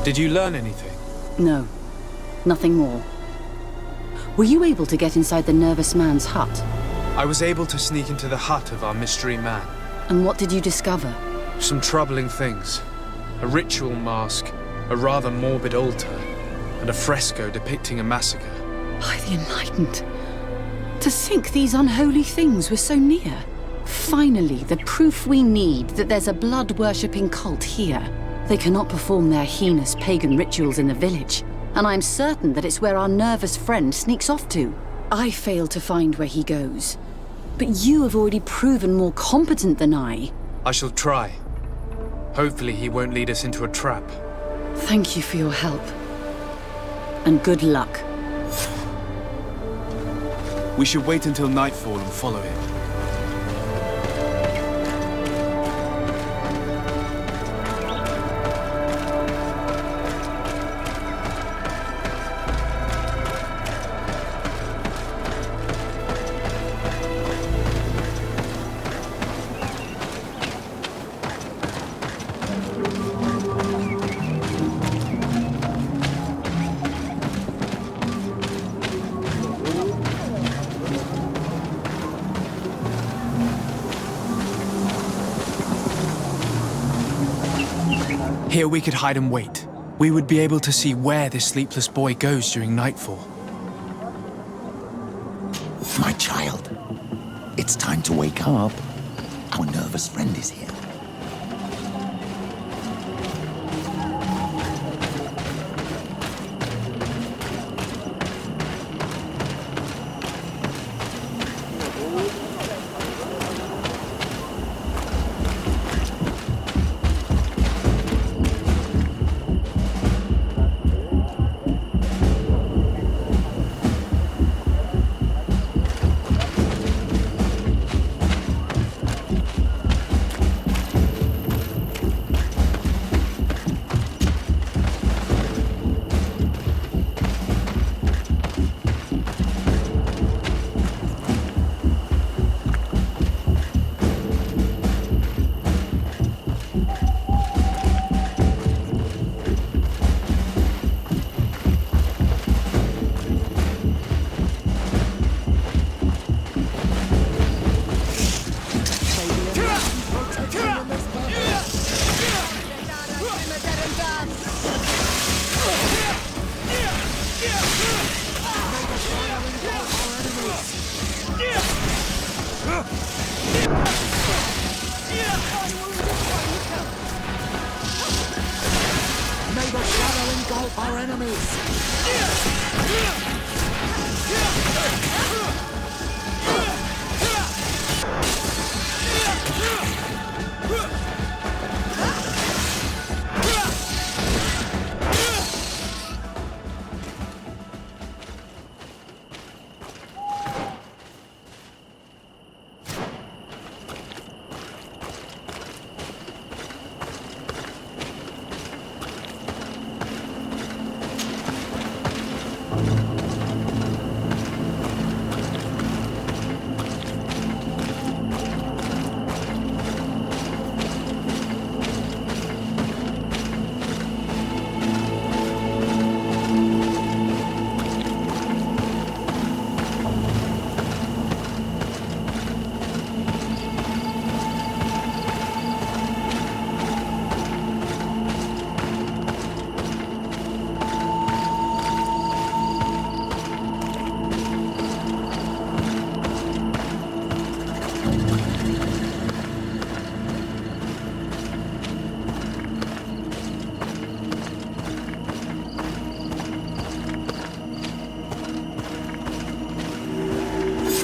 Did you learn anything? No. Nothing more. Were you able to get inside the nervous man's hut? I was able to sneak into the hut of our mystery man. And what did you discover? Some troubling things. A ritual mask, a rather morbid altar, and a fresco depicting a massacre. By the Enlightened. To think these unholy things were so near. Finally, the proof we need that there's a blood-worshipping cult here. They cannot perform their heinous pagan rituals in the village, and I'm certain that it's where our nervous friend sneaks off to. I failed to find where he goes, but you have already proven more competent than I. I shall try. Hopefully he won't lead us into a trap. Thank you for your help. And good luck. We should wait until nightfall and follow him. Here we could hide and wait. We would be able to see where this sleepless boy goes during nightfall. My child, it's time to wake up. Our nervous friend is here.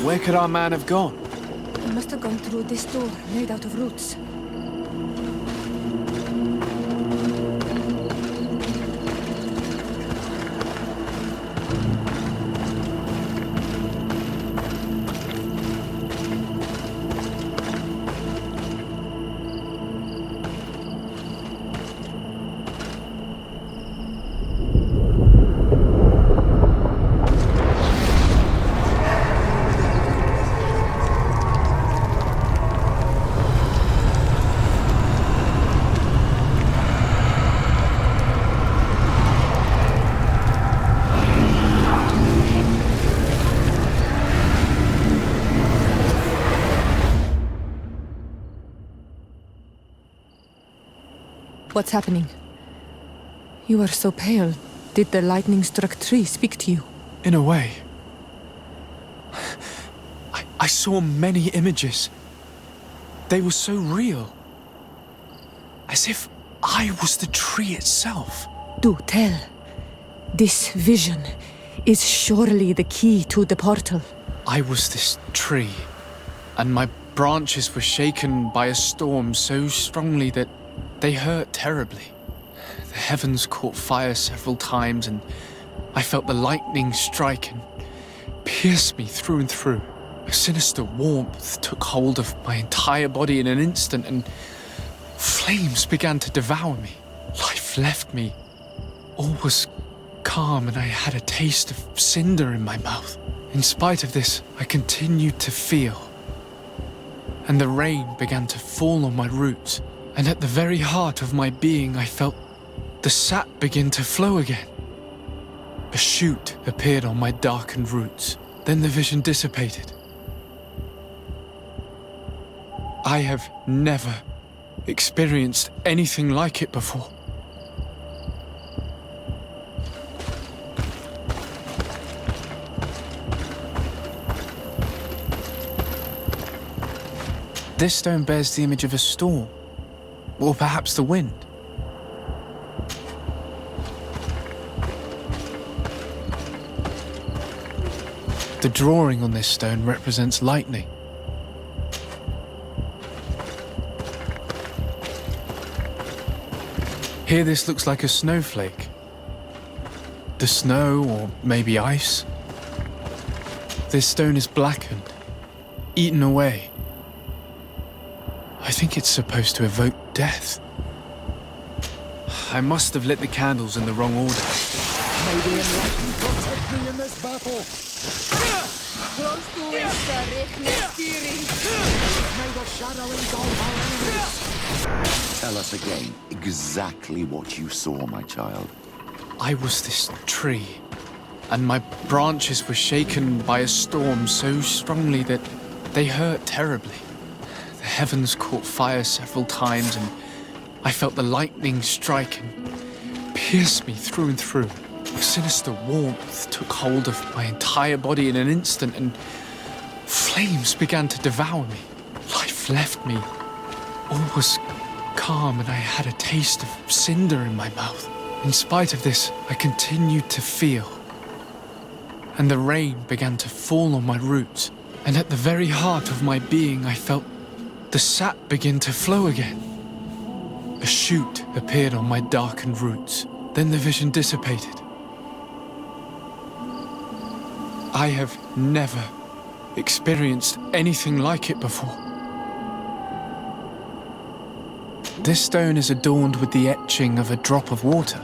Where could our man have gone? He must have gone through this door, made out of roots. What's happening? You are so pale. Did the lightning-struck tree speak to you? In a way. I saw many images. They were so real. As if I was the tree itself. Do tell. This vision is surely the key to the portal. I was this tree, and my branches were shaken by a storm so strongly that they hurt terribly. The heavens caught fire several times, and I felt the lightning strike and pierce me through and through. A sinister warmth took hold of my entire body in an instant, and flames began to devour me. Life left me. All was calm, and I had a taste of cinder in my mouth. In spite of this, I continued to feel. And the rain began to fall on my roots. And at the very heart of my being, I felt the sap begin to flow again. A shoot appeared on my darkened roots. Then the vision dissipated. I have never experienced anything like it before. This stone bears the image of a storm. Or perhaps the wind. The drawing on this stone represents lightning. Here this looks like a snowflake. The snow, or maybe ice. This stone is blackened, eaten away. I think it's supposed to evoke death. I must have lit the candles in the wrong order. May the enlightened protect me in this battle. May the shadow engulf our enemies. Tell us again exactly what you saw, my child. I was this tree, and my branches were shaken by a storm so strongly that they hurt terribly. The heavens caught fire several times, and I felt the lightning strike and pierce me through and through. A sinister warmth took hold of my entire body in an instant, and flames began to devour me. Life left me. All was calm, and I had a taste of cinder in my mouth. In spite of this, I continued to feel. And the rain began to fall on my roots, and at the very heart of my being, I felt the sap begin to flow again. A shoot appeared on my darkened roots. Then the vision dissipated. I have never experienced anything like it before. This stone is adorned with the etching of a drop of water.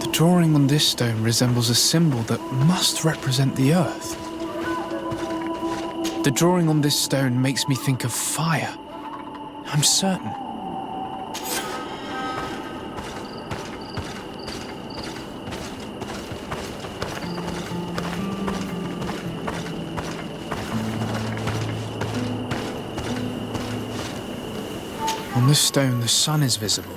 The drawing on this stone resembles a symbol that must represent the earth. The drawing on this stone makes me think of fire. I'm certain. On this stone, the sun is visible.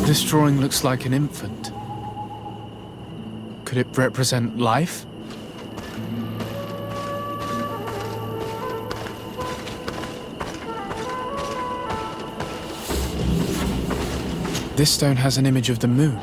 This drawing looks like an infant. Could it represent life? This stone has an image of the moon.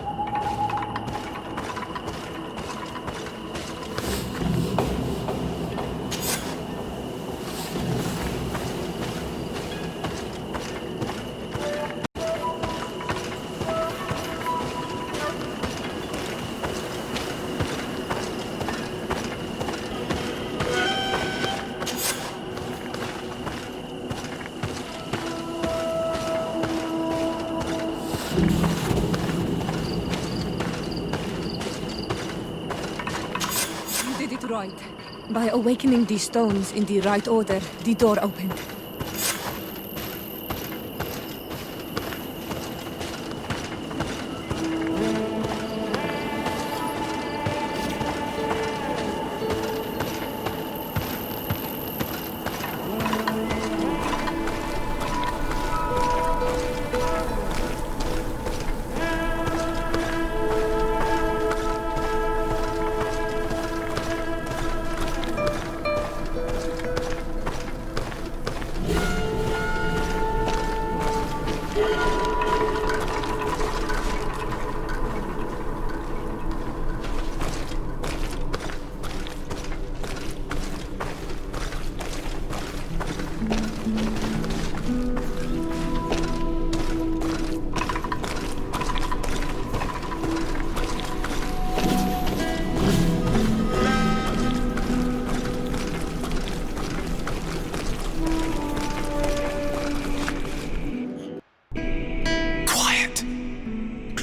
Right. By awakening these stones in the right order, the door opened.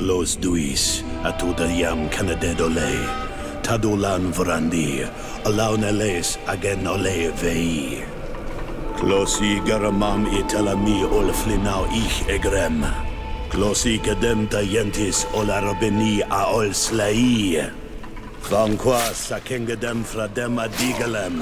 Close duis, atuda yam canadedole, tadulan vrandi, alaunales agen ole vei. Closi garamam italami olflinau ich egrem. Closi cadem tayentis olarabeni a ol slai. Vanqua sakengedem fradem adigalem.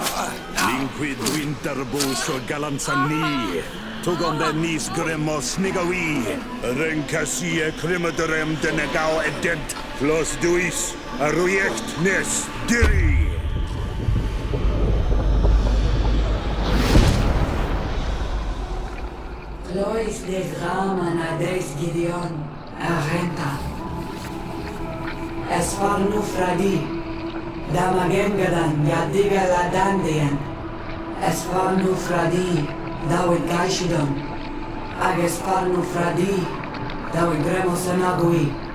Linquid winterbus o galansani. Tugombenis gremos nigawi. Renkasie krimaderem denegau edent. Clos duis aruject nes diri. Lois de Grama Nades Gideon Arenta Esfarnu Fradi Damagengadan Yadiga Ladandian Esfarnu Fradi Dawid Gaishidon Agesfarnu Fradi Dawid Gremosanagui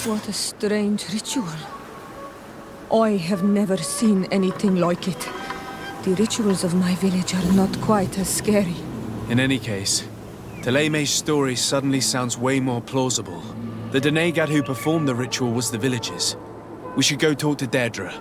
What a strange ritual. I have never seen anything like it. The rituals of my village are not quite as scary. In any case, Teleme's story suddenly sounds way more plausible. The Denegad who performed the ritual was the villagers. We should go talk to Deirdre.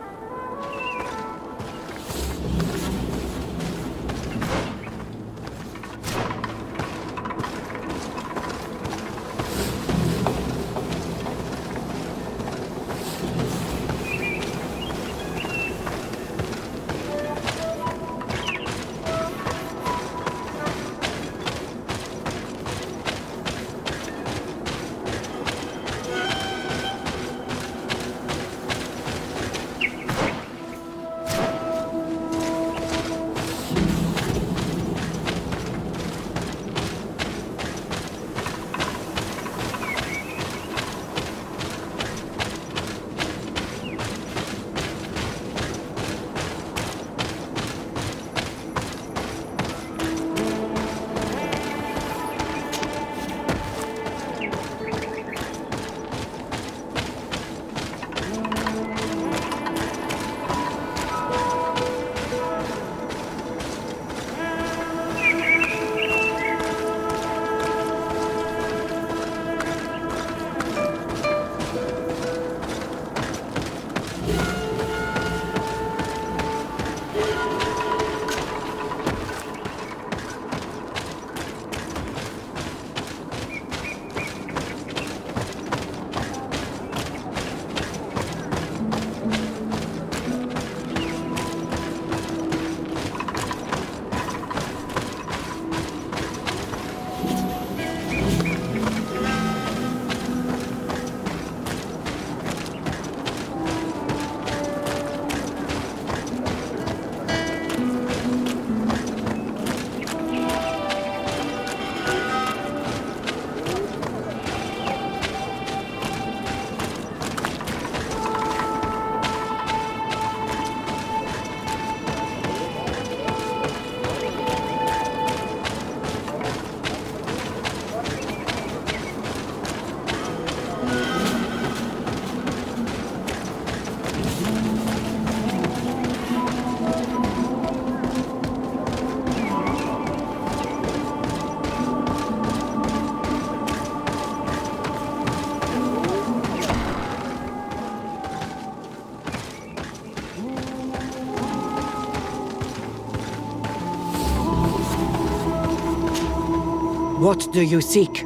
What do you seek?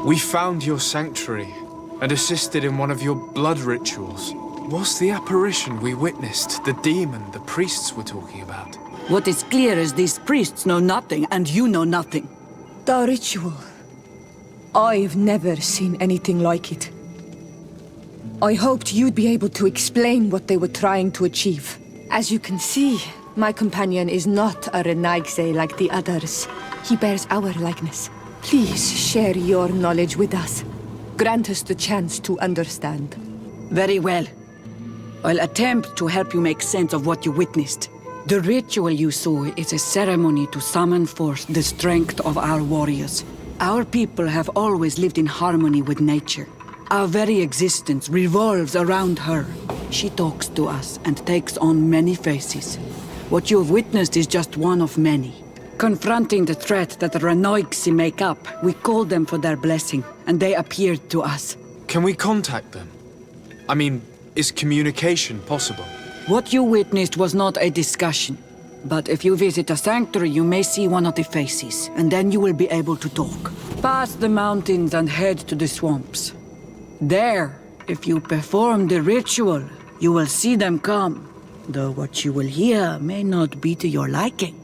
We found your sanctuary and assisted in one of your blood rituals. Was the apparition we witnessed the demon the priests were talking about? What is clear is these priests know nothing, and you know nothing. The ritual. I've never seen anything like it. I hoped you'd be able to explain what they were trying to achieve. As you can see, my companion is not a Tagnik'Zur like the others. He bears our likeness. Please share your knowledge with us. Grant us the chance to understand. Very well. I'll attempt to help you make sense of what you witnessed. The ritual you saw is a ceremony to summon forth the strength of our warriors. Our people have always lived in harmony with nature. Our very existence revolves around her. She talks to us and takes on many faces. What you have witnessed is just one of many. Confronting the threat that the Tagnik'Zur make up, we called them for their blessing, and they appeared to us. Can we contact them? I mean, is communication possible? What you witnessed was not a discussion. But if you visit a sanctuary, you may see one of the faces, and then you will be able to talk. Pass the mountains and head to the swamps. There, if you perform the ritual, you will see them come. Though what you will hear may not be to your liking.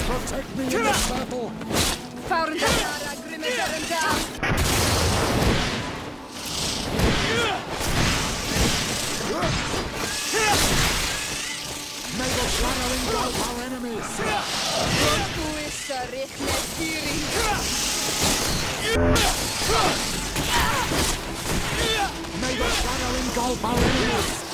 Protect me in this battle! May the shadow engulf our enemies! May the shadow engulf our enemies!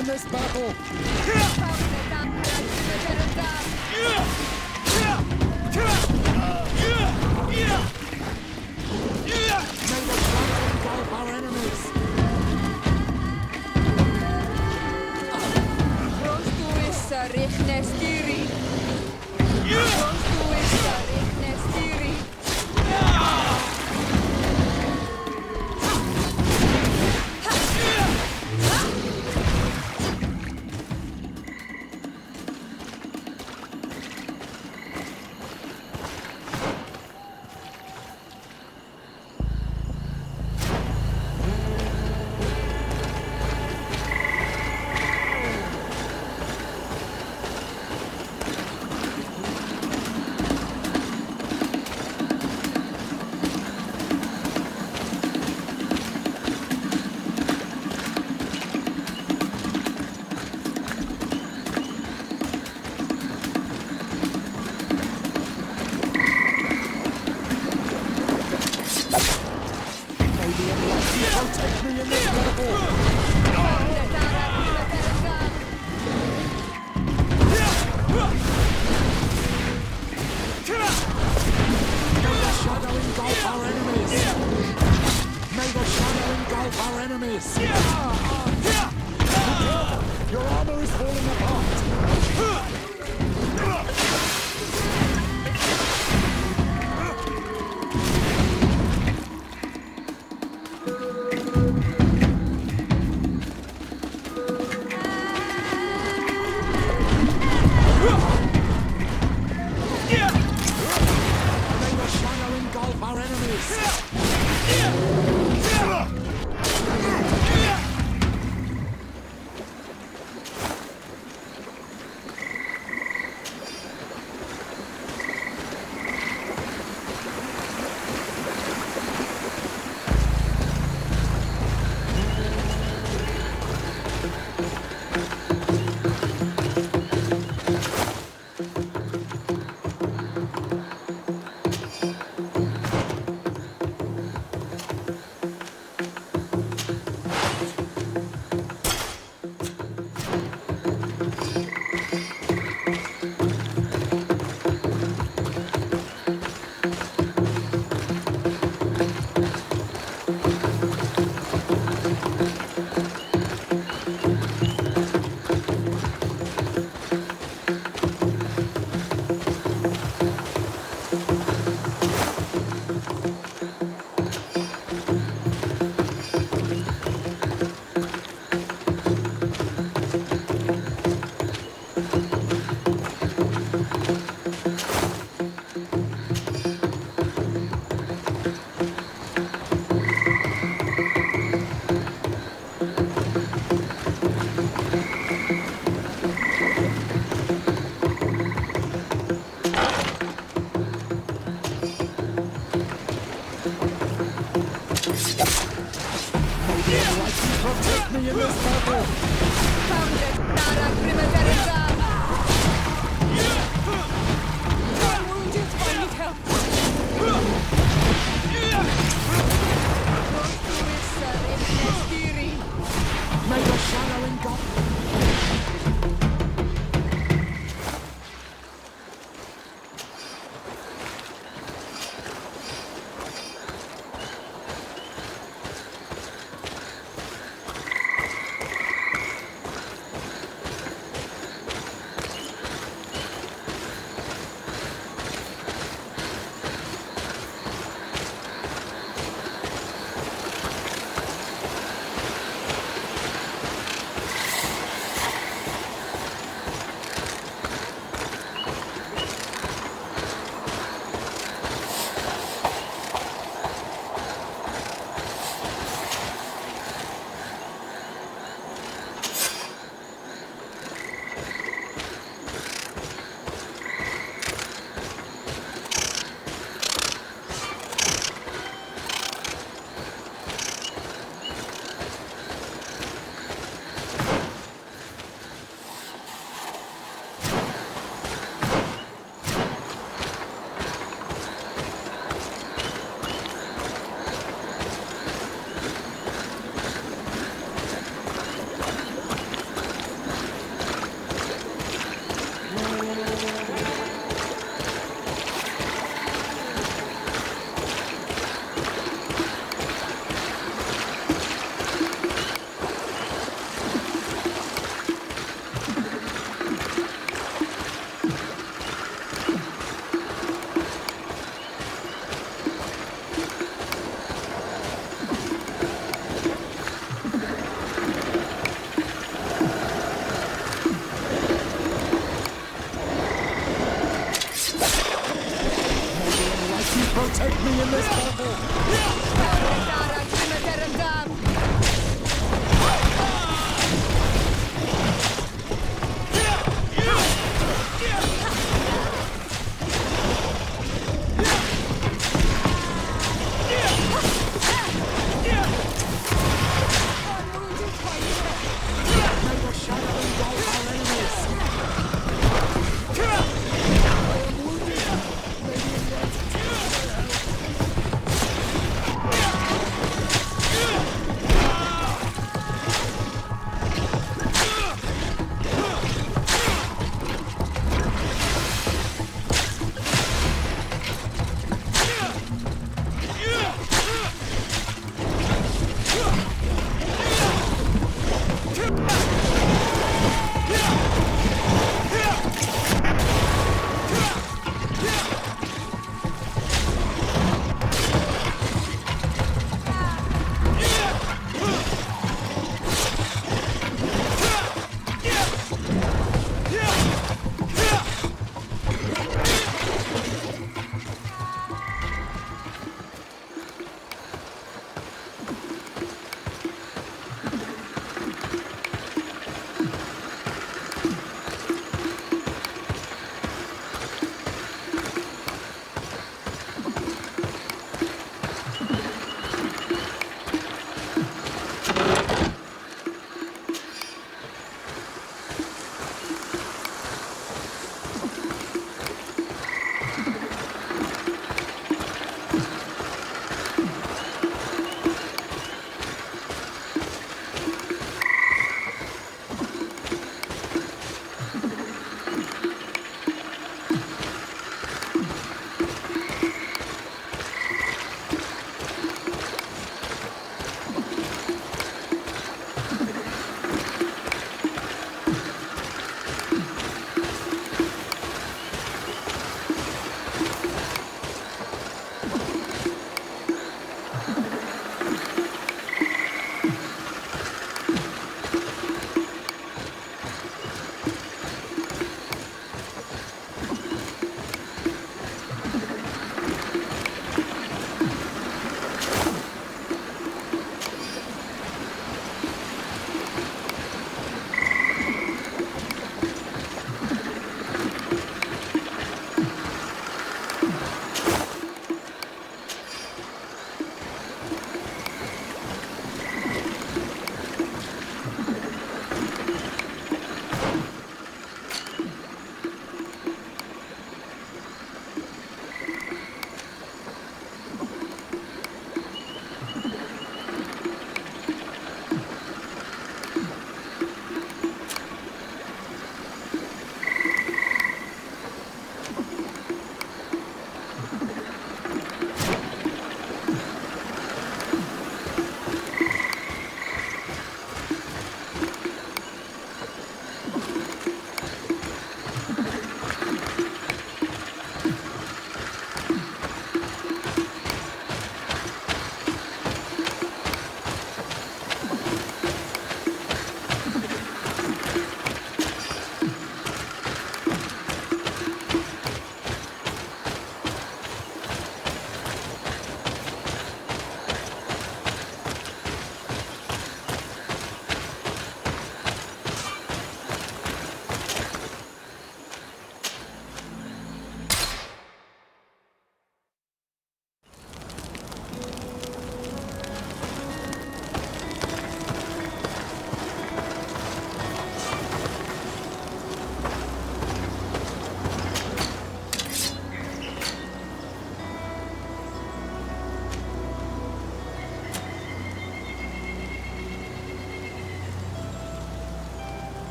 in this battle! May the shadow engulf our enemies! Protect me in this battle! May the shadow engulf our enemies! May the shadow engulf our enemies! Be careful! Your armor is falling apart! May the shadow engulf our enemies! Protect me in this battle! May the shadow engulf... Take me in this battle!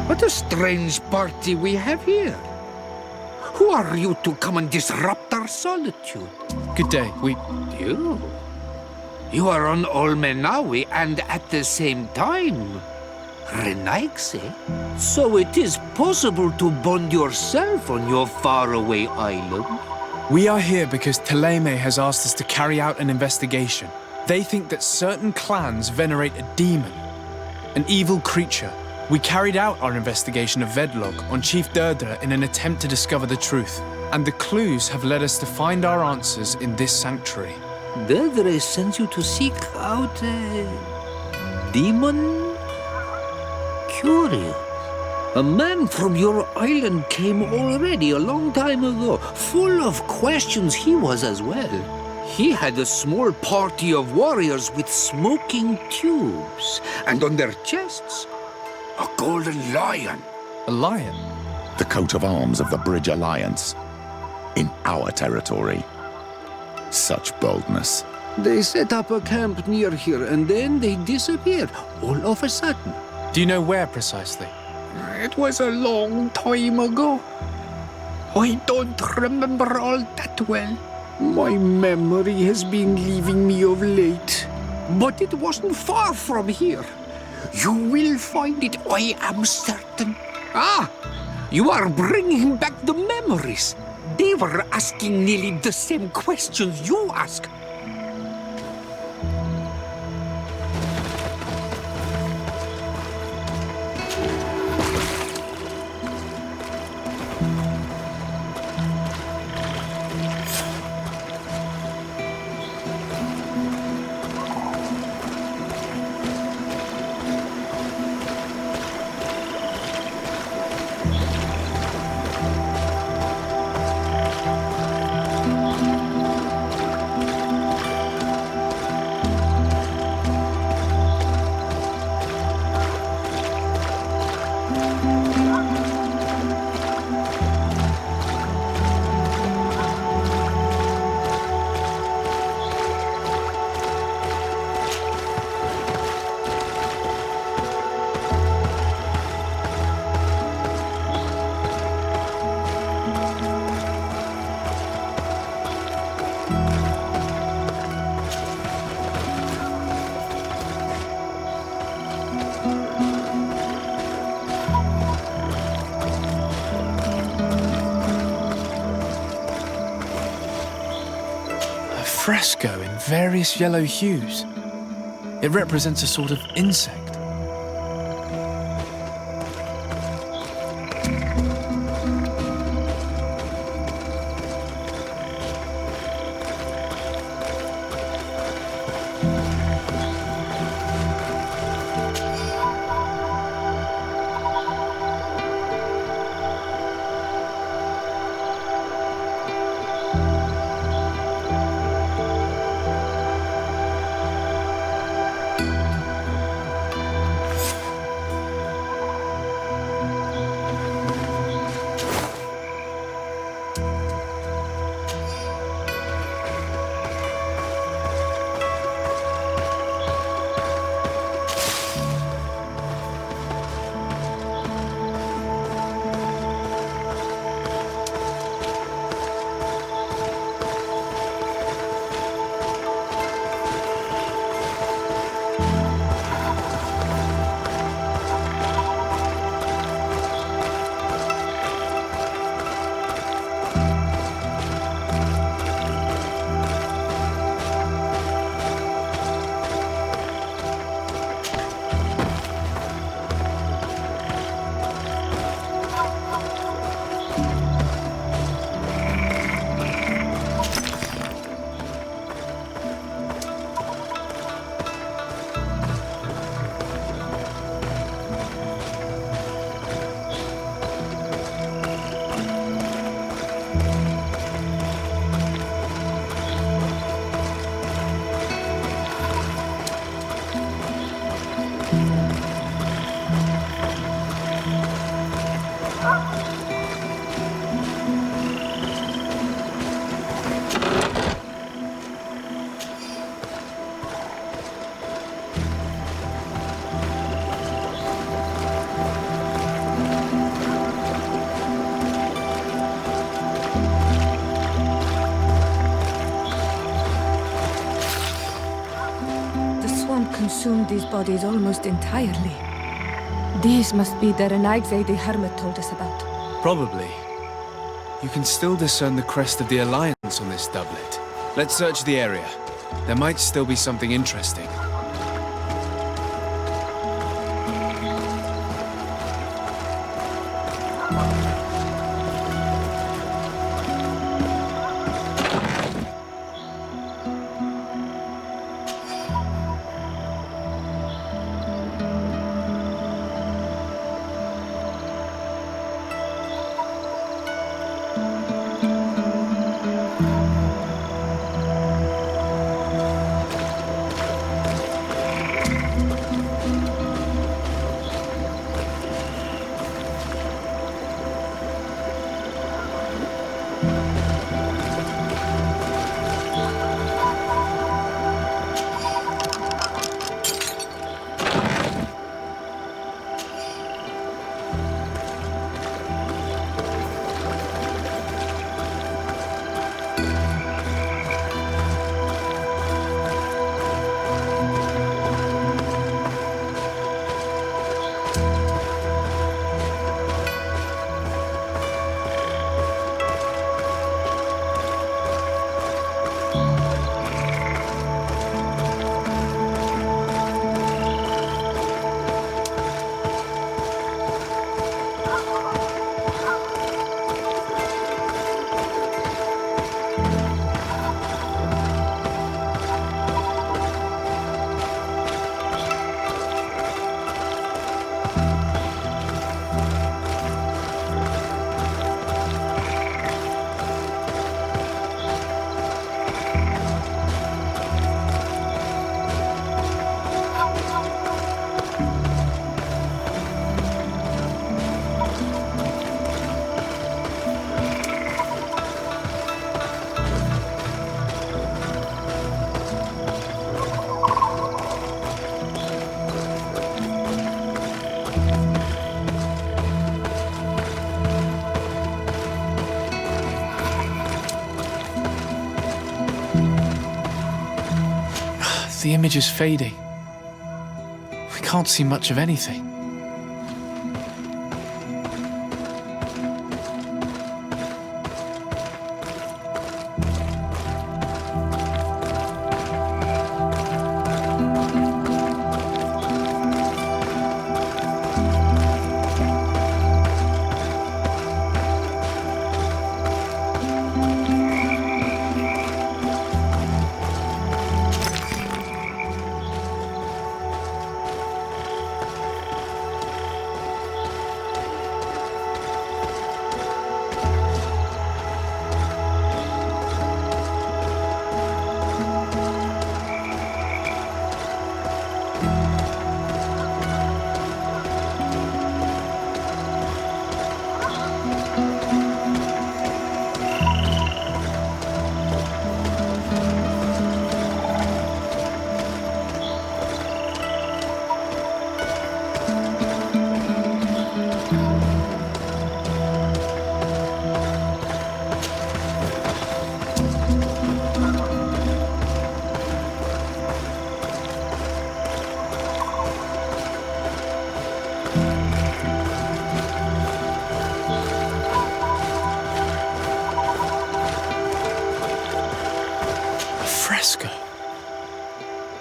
What a strange party we have here. Who are you to come and disrupt our solitude? Good day. You? You are on Olmenawi and at the same time Renaigse? So it is possible to bond yourself on your faraway island? We are here because Tagnik'Zur has asked us to carry out an investigation. They think that certain clans venerate a demon, an evil creature. We carried out our investigation of Vedlog on Chief Deirdre in an attempt to discover the truth, and the clues have led us to find our answers in this sanctuary. Deirdre sends you to seek out a demon? Curious. A man from your island came already a long time ago. Full of questions he was as well. He had a small party of warriors with smoking tubes, and on their chests, a golden lion. A lion? The coat of arms of the Bridge Alliance. In our territory. Such boldness. They set up a camp near here, and then they disappeared, all of a sudden. Do you know where precisely? It was a long time ago. I don't remember all that well. My memory has been leaving me of late. But it wasn't far from here. You will find it, I am certain. Ah, you are bringing back the memories. They were asking nearly the same questions you ask. Fresco in various yellow hues. It represents a sort of insect. Consumed these bodies almost entirely. These must be the Tagnik'Zur the hermit told us about. Probably. You can still discern the crest of the Alliance on this doublet. Let's search the area. There might still be something interesting. The image is fading. We can't see much of anything.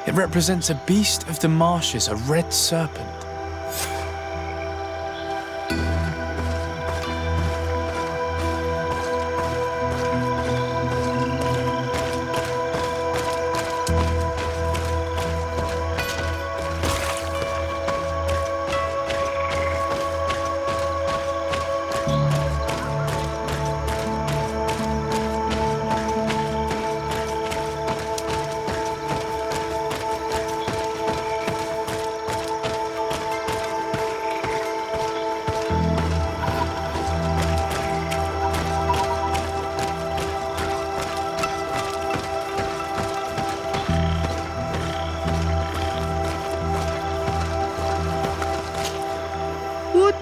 It represents a beast of the marshes, a red serpent.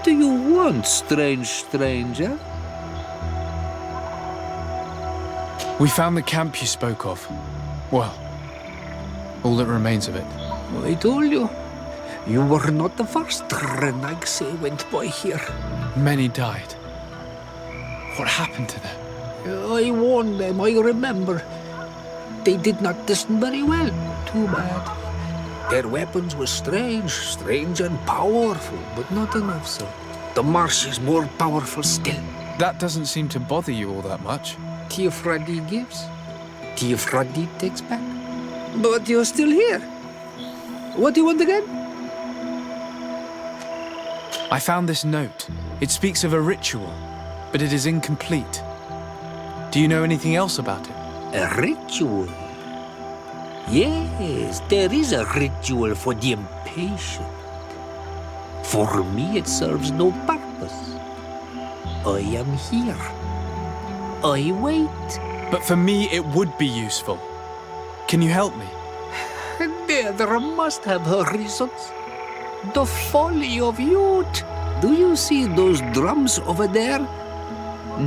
do you want, strange stranger? We found the camp you spoke of. Well, all that remains of it. I told you. You were not the first Renaigse went by here. Many died. What happened to them? I warned them, I remember. They did not listen very well. Too bad. Their weapons were strange and powerful, but not enough so. The marsh is more powerful still. That doesn't seem to bother you all that much. Teofradi gives, Teofradi takes back. But you're still here. What do you want again? I found this note. It speaks of a ritual, but it is incomplete. Do you know anything else about it? A ritual? Yes, there is a ritual for the impatient. For me, it serves no purpose. I am here. I wait. But for me, it would be useful. Can you help me? There must have her reasons. The folly of youth. Do you see those drums over there?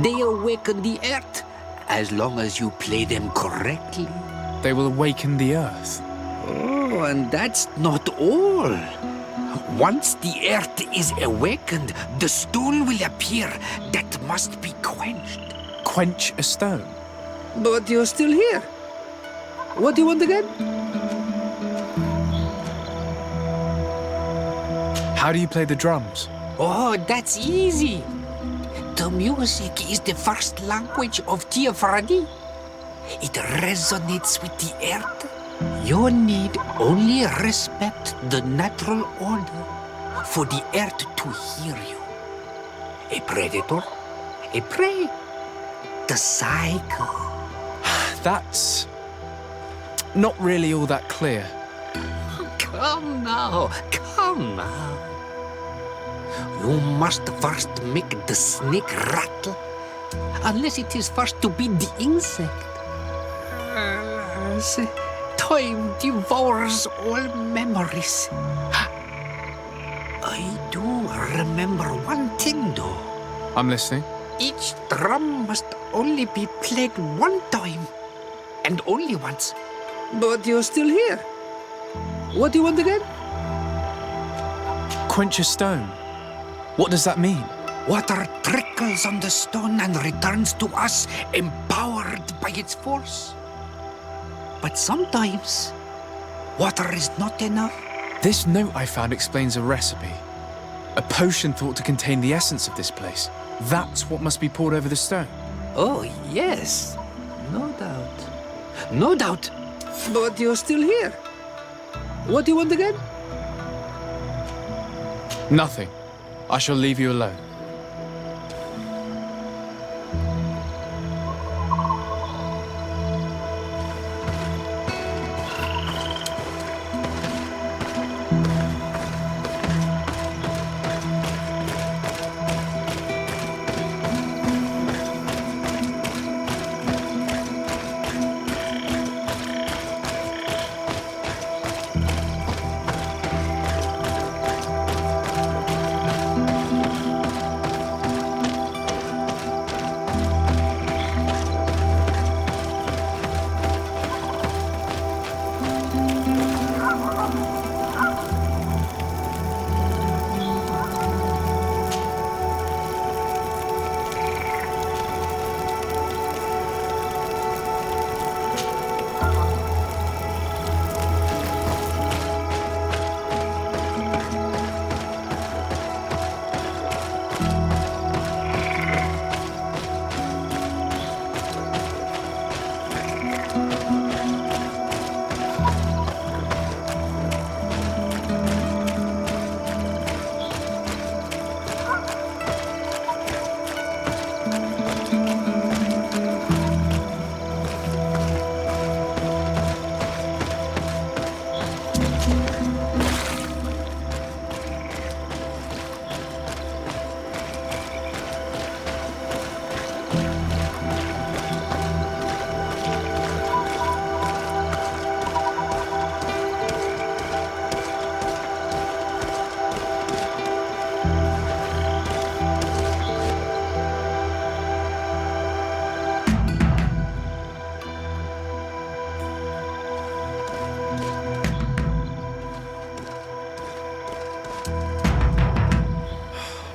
They awaken the earth, as long as you play them correctly. They will awaken the earth. Oh, and that's not all. Once the earth is awakened, the stone will appear that must be quenched. Quench a stone? But you're still here. What do you want again? How do you play the drums? Oh, that's easy. The music is the first language of Teofradi. It resonates with the earth. You need only respect the natural order for the earth to hear you. A predator, a prey, the cycle. That's not really all that clear. Come now, come now. You must first make the snake rattle, unless it is first to be the insect. Time devours all memories. I do remember one thing, though. I'm listening. Each drum must only be played one time, and only once. But you're still here. What do you want again? Quench a stone. What does that mean? Water trickles on the stone and returns to us, empowered by its force. But sometimes, water is not enough. This note I found explains a recipe. A potion thought to contain the essence of this place. That's what must be poured over the stone. Oh, yes. No doubt. No doubt. But you're still here. What do you want again? Nothing. I shall leave you alone.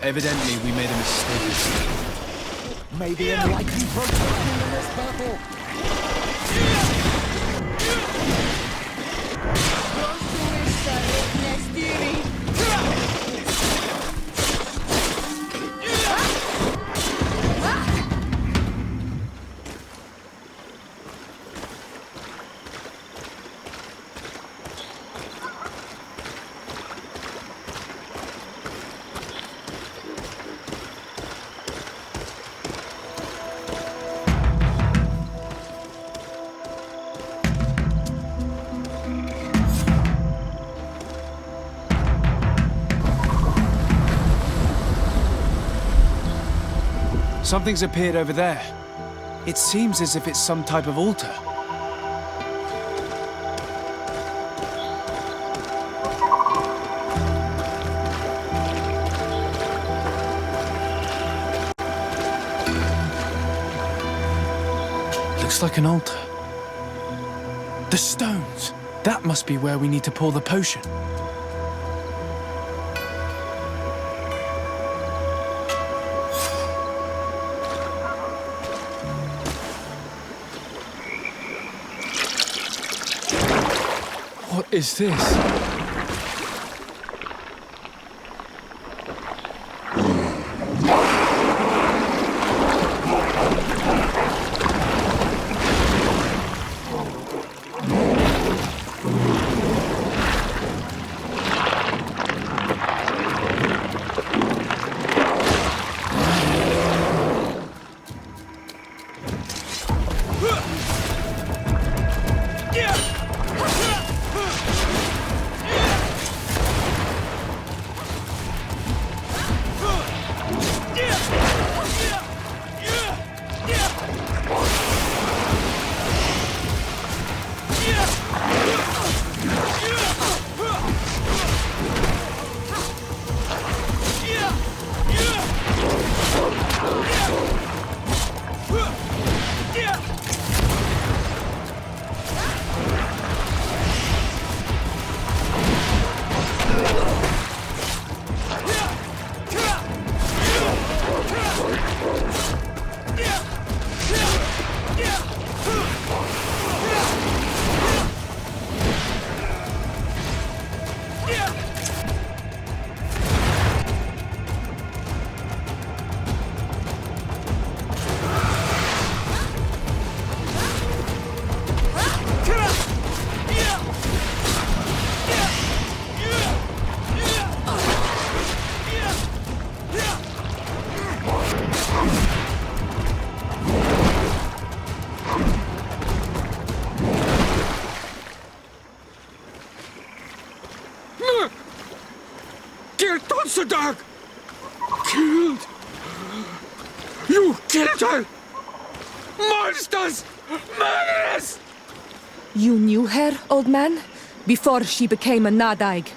Evidently, we made a mistake. May the enlightened protect you in this battle. Something's appeared over there. It seems as if it's some type of altar. Looks like an altar. The stones! That must be where we need to pour the potion. What is this? Dog! Killed! You killed her! Monsters! Murderers! You knew her, old man? Before she became a Nadaig?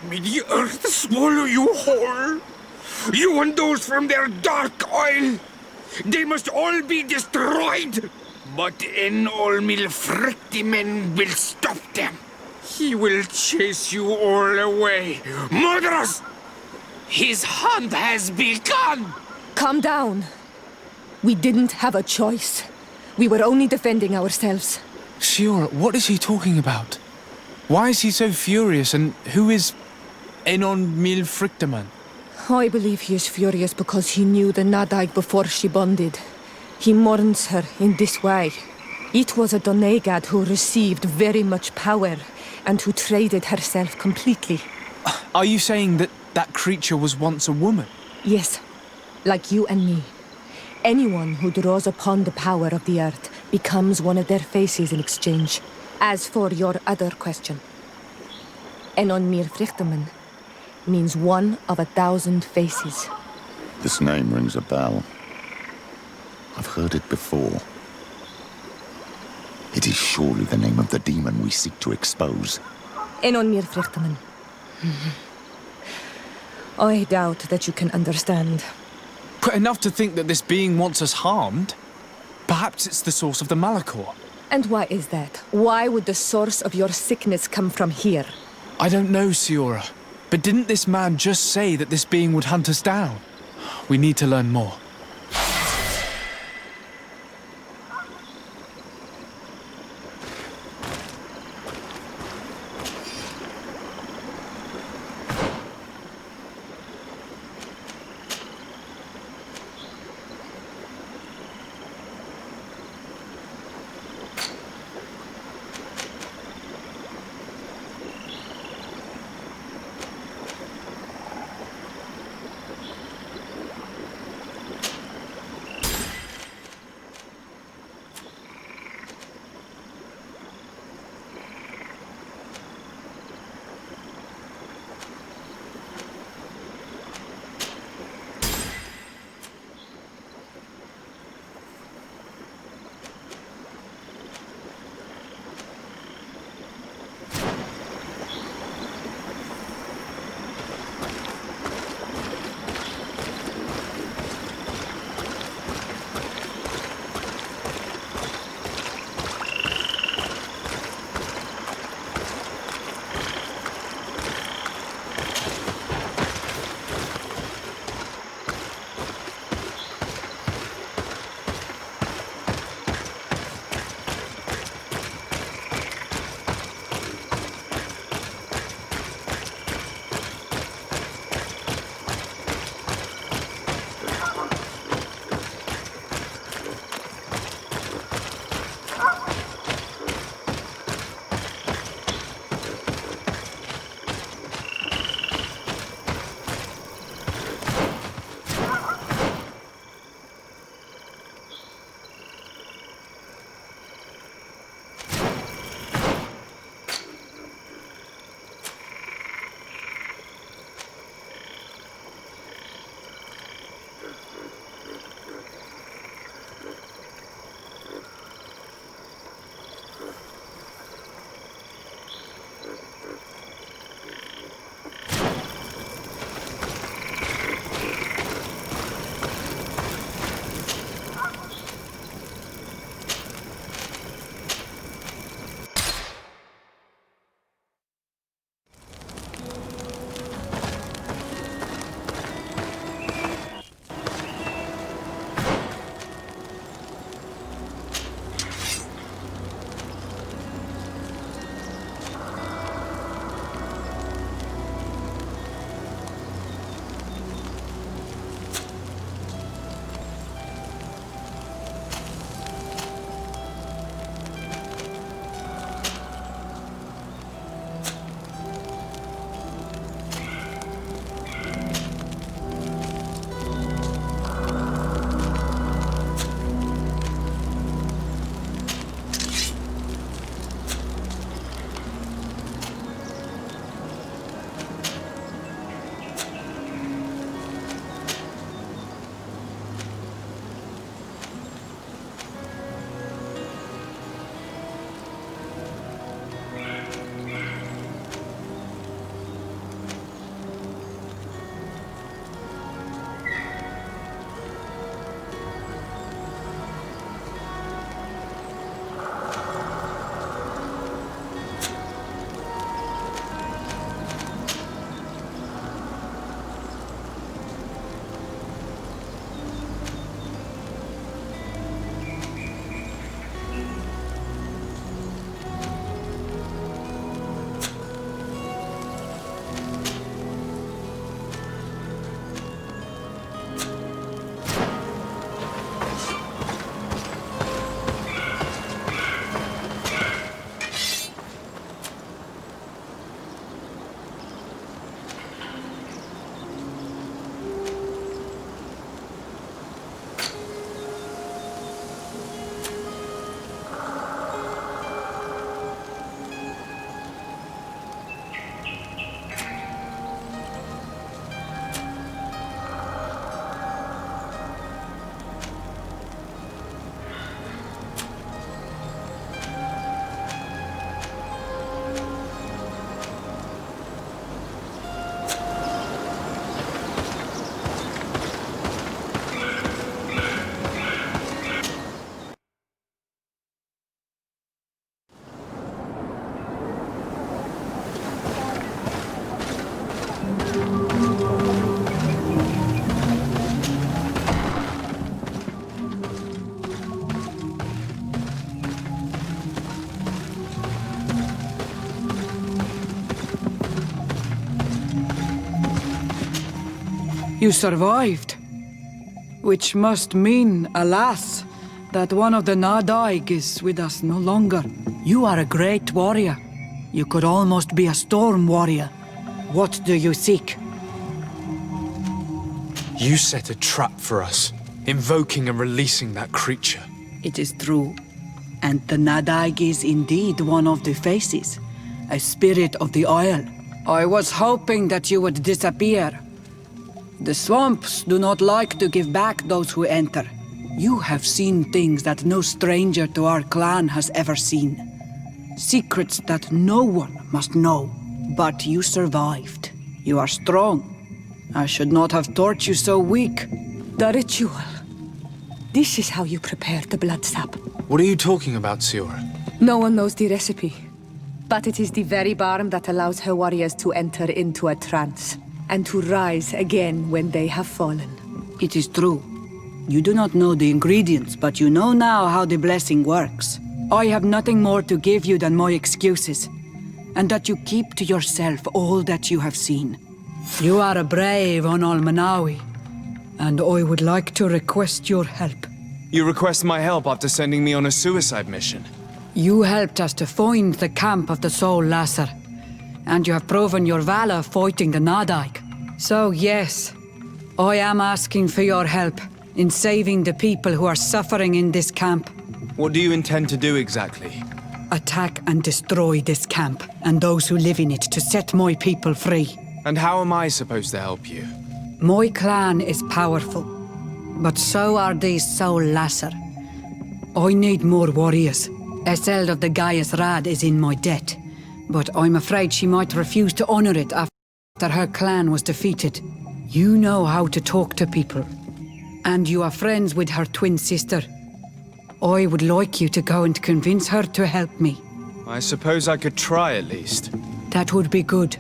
May the earth swallow you whole! You and those from their dark oil! They must all be destroyed! But Enolmil Frictimen will stop them! He will chase you all away! Murderers! His hunt has begun! Calm down. We didn't have a choice. We were only defending ourselves. Shiora, what is he talking about? Why is he so furious, and who is Enon Mil Frictaman? I believe he is furious because he knew the Nadaig before she bonded. He mourns her in this way. It was a Doneigad who received very much power, and who traded herself completely. Are you saying that that creature was once a woman? Yes, like you and me. Anyone who draws upon the power of the earth becomes one of their faces in exchange. As for your other question, Enon Mir Frichteman means one of 1,000 faces. This name rings a bell. I've heard it before. It is surely the name of the demon we seek to expose. Enon Mir Frichteman. I doubt that you can understand. But enough to think that this being wants us harmed? Perhaps it's the source of the Malachor. And why is that? Why would the source of your sickness come from here? I don't know, Shiora. But didn't this man just say that this being would hunt us down? We need to learn more. You survived. Which must mean, alas, that one of the Nadaig is with us no longer. You are a great warrior. You could almost be a storm warrior. What do you seek? You set a trap for us, invoking and releasing that creature. It is true. And the Nadaig is indeed one of the faces, a spirit of the Isle. I was hoping that you would disappear. The swamps do not like to give back those who enter. You have seen things that no stranger to our clan has ever seen. Secrets that no one must know. But you survived. You are strong. I should not have thought you so weak. The ritual. This is how you prepare the blood sap. What are you talking about, Siora? No one knows the recipe. But it is the very barm that allows her warriors to enter into a trance, and to rise again when they have fallen. It is true. You do not know the ingredients, but you know now how the blessing works. I have nothing more to give you than my excuses, and that you keep to yourself all that you have seen. You are a brave Onol Manawi, and I would like to request your help. You request my help after sending me on a suicide mission? You helped us to find the camp of the Soul Lasser, and you have proven your valor fighting the Nadaig. So yes, I am asking for your help in saving the people who are suffering in this camp. What do you intend to do exactly? Attack and destroy this camp, and those who live in it, to set my people free. And how am I supposed to help you? My clan is powerful, but so are these Soul Lasser. I need more warriors. Eseld of the Gaius Rad is in my debt, but I'm afraid she might refuse to honor it after her clan was defeated. You know how to talk to people, and you are friends with her twin sister. I would like you to go and convince her to help me. I suppose I could try at least. That would be good.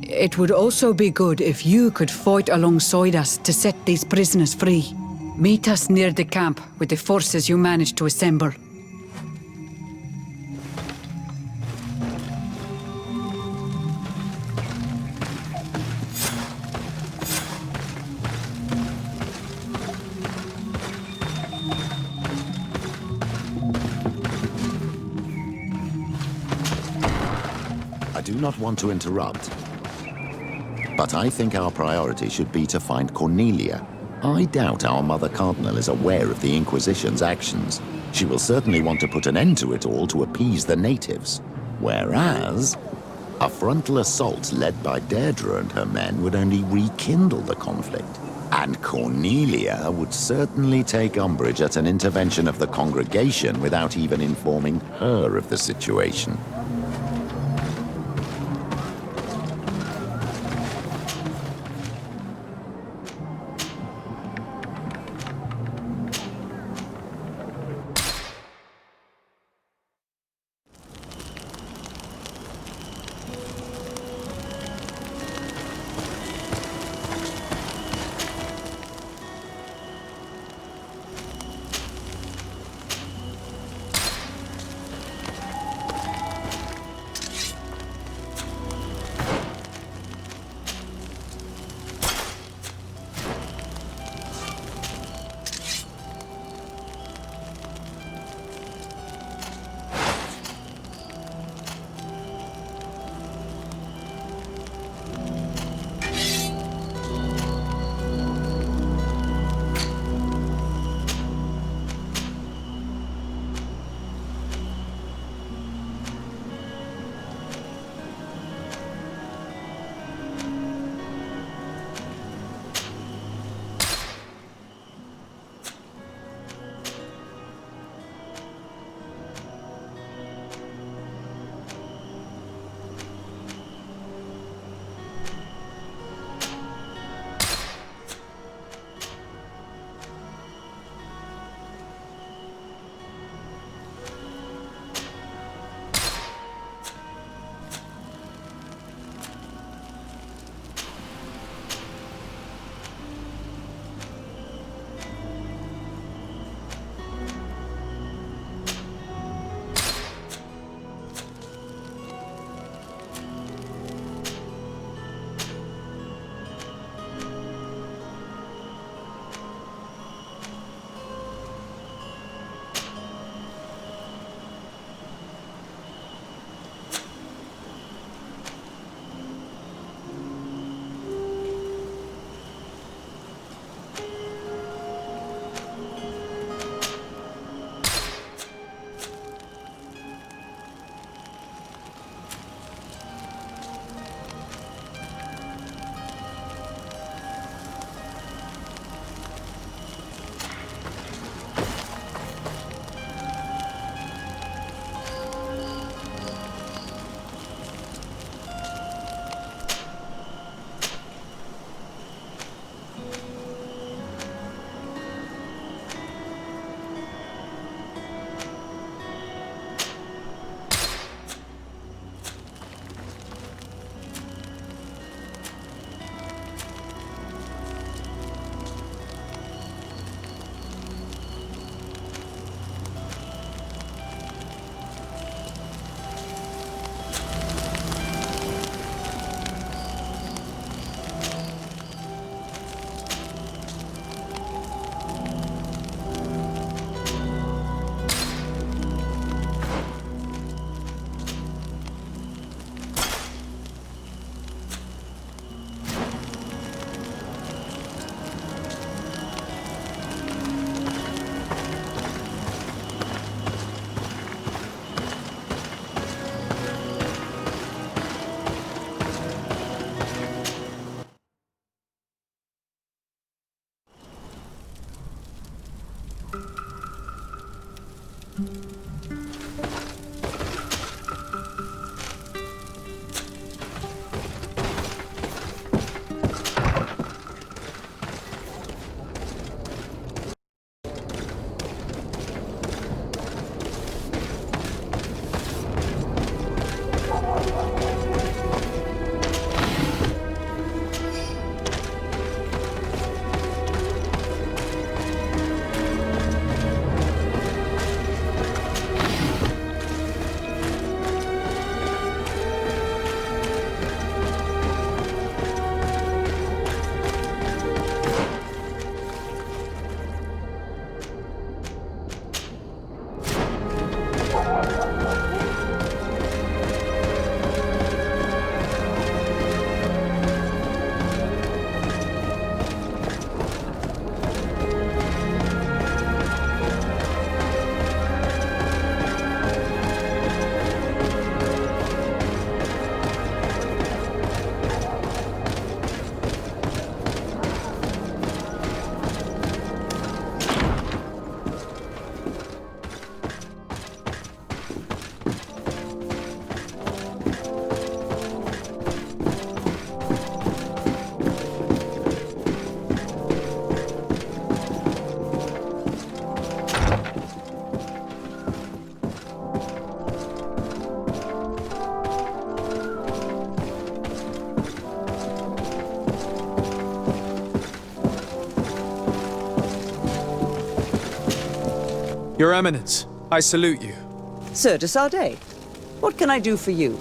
It would also be good if you could fight alongside us to set these prisoners free. Meet us near the camp with the forces you managed to assemble. I do not want to interrupt, but I think our priority should be to find Cornelia. I doubt our Mother Cardinal is aware of the Inquisition's actions. She will certainly want to put an end to it all to appease the natives. Whereas, a frontal assault led by Deirdre and her men would only rekindle the conflict. And Cornelia would certainly take umbrage at an intervention of the congregation without even informing her of the situation. Your Eminence, I salute you. Sir de Sardet, what can I do for you?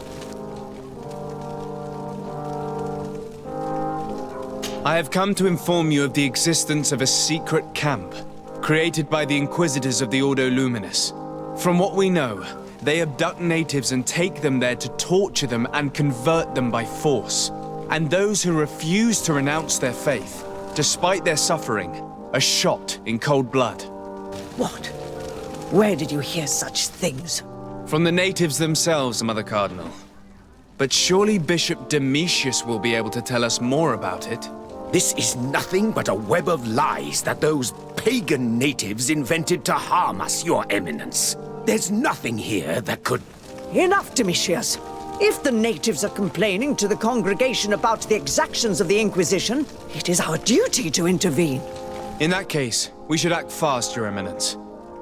I have come to inform you of the existence of a secret camp, created by the Inquisitors of the Ordo Luminis. From what we know, they abduct natives and take them there to torture them and convert them by force. And those who refuse to renounce their faith, despite their suffering, are shot in cold blood. What? Where did you hear such things? From the natives themselves, Mother Cardinal. But surely Bishop Domitius will be able to tell us more about it. This is nothing but a web of lies that those pagan natives invented to harm us, Your Eminence. There's nothing here that could... Enough, Domitius. If the natives are complaining to the congregation about the exactions of the Inquisition, it is our duty to intervene. In that case, we should act fast, Your Eminence.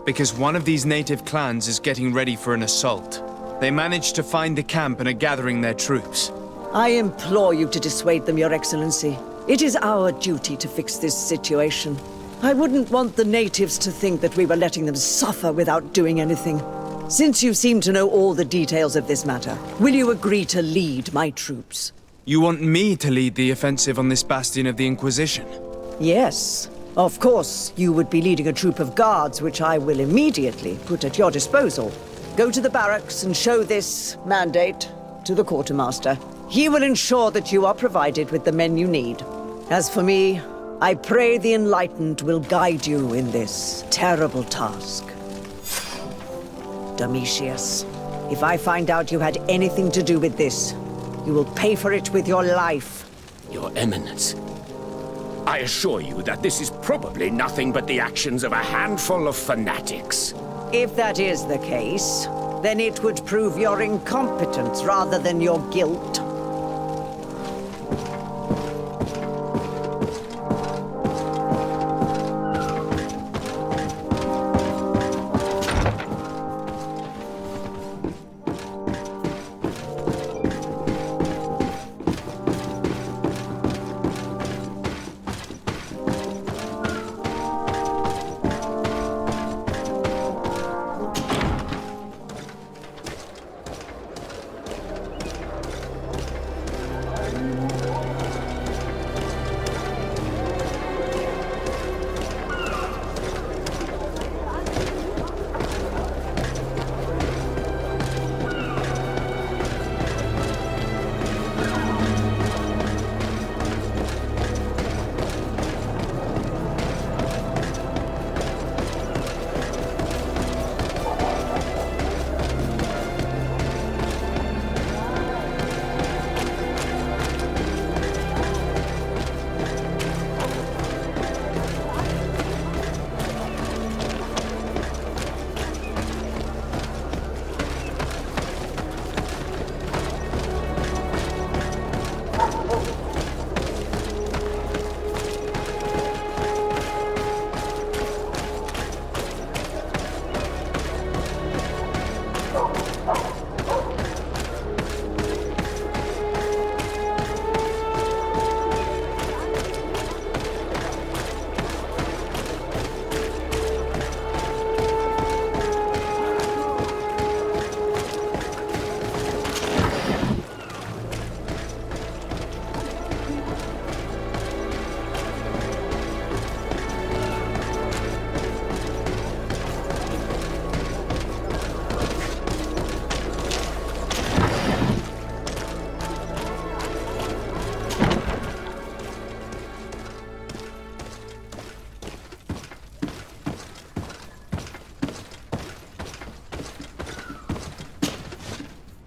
Because one of these native clans is getting ready for an assault. They managed to find the camp and are gathering their troops. I implore you to dissuade them, Your Excellency. It is our duty to fix this situation. I wouldn't want the natives to think that we were letting them suffer without doing anything. Since you seem to know all the details of this matter, will you agree to lead my troops? You want me to lead the offensive on this bastion of the Inquisition? Yes. Of course, you would be leading a troop of guards, which I will immediately put at your disposal. Go to the barracks and show this mandate to the quartermaster. He will ensure that you are provided with the men you need. As for me, I pray the Enlightened will guide you in this terrible task. Domitius, if I find out you had anything to do with this, you will pay for it with your life. Your Eminence, I assure you that this is probably nothing but the actions of a handful of fanatics. If that is the case, then it would prove your incompetence rather than your guilt.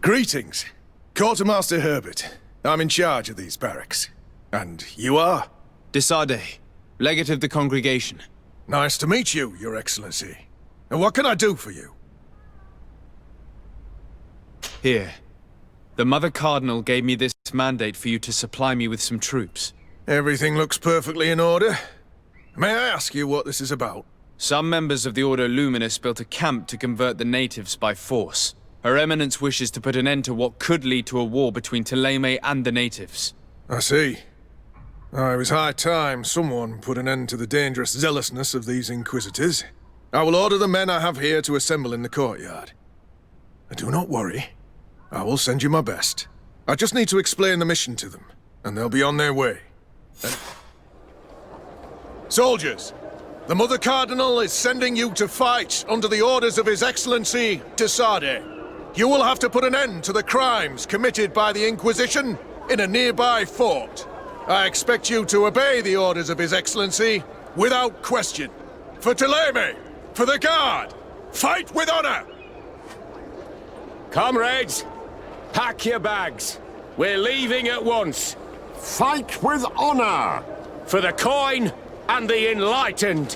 Greetings. Quartermaster Herbert. I'm in charge of these barracks. And you are? Desade, legate of the congregation. Nice to meet you, Your Excellency. And what can I do for you? Here. The Mother Cardinal gave me this mandate for you to supply me with some troops. Everything looks perfectly in order. May I ask you what this is about? Some members of the Ordo Luminus built a camp to convert the natives by force. Her Eminence wishes to put an end to what could lead to a war between Thélème and the natives. I see. It was high time someone put an end to the dangerous zealousness of these Inquisitors. I will order the men I have here to assemble in the courtyard. Do not worry. I will send you my best. I just need to explain the mission to them, and they'll be on their way. Soldiers! The Mother Cardinal is sending you to fight under the orders of His Excellency, Desade. You will have to put an end to the crimes committed by the Inquisition in a nearby fort. I expect you to obey the orders of His Excellency without question. For Thélème! For the Guard! Fight with honor! Comrades, pack your bags. We're leaving at once. Fight with honor! For the coin and the enlightened.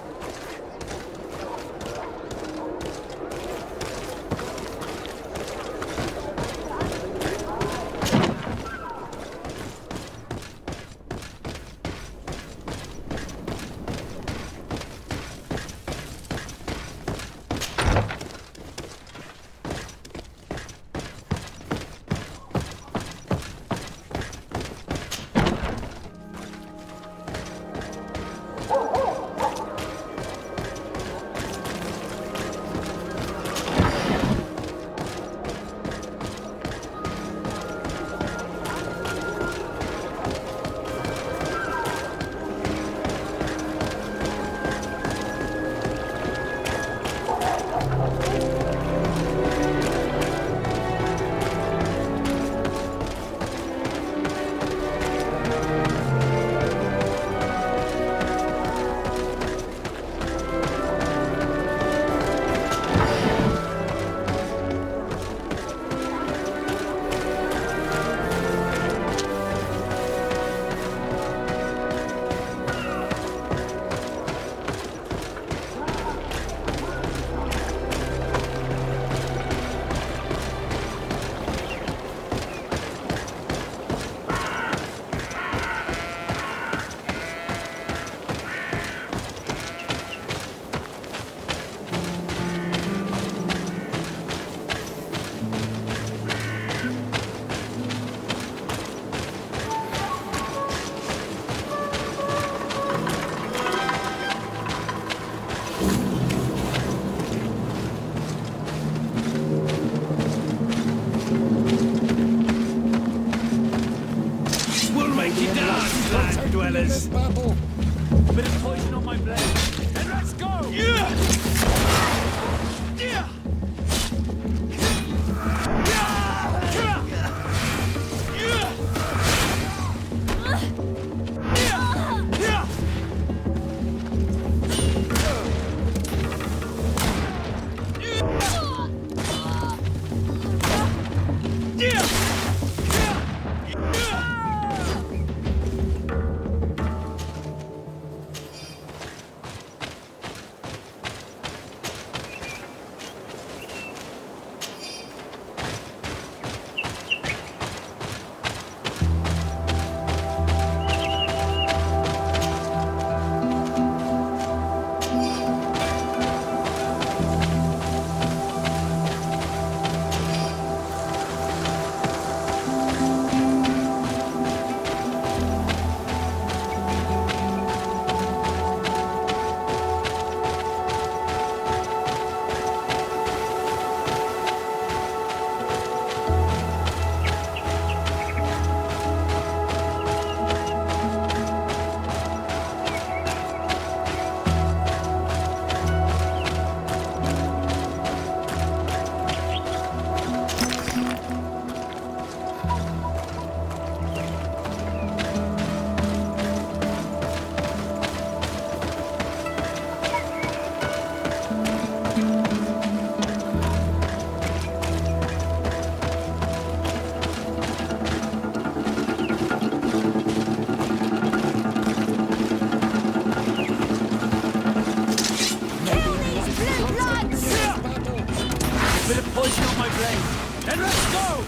Poison on my blade. And let's go!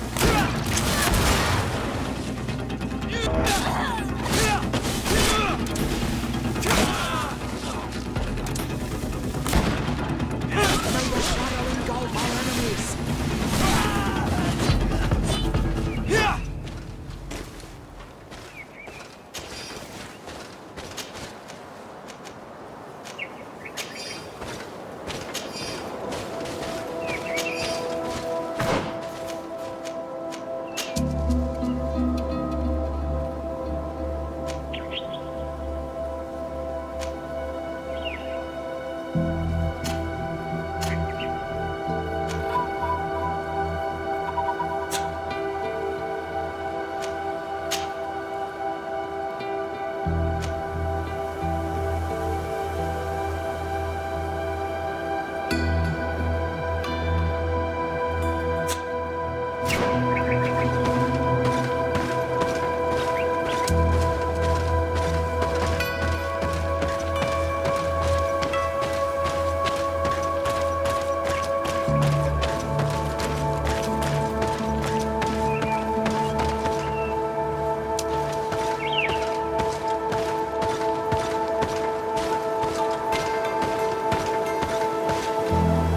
May the shadow engulf our enemies.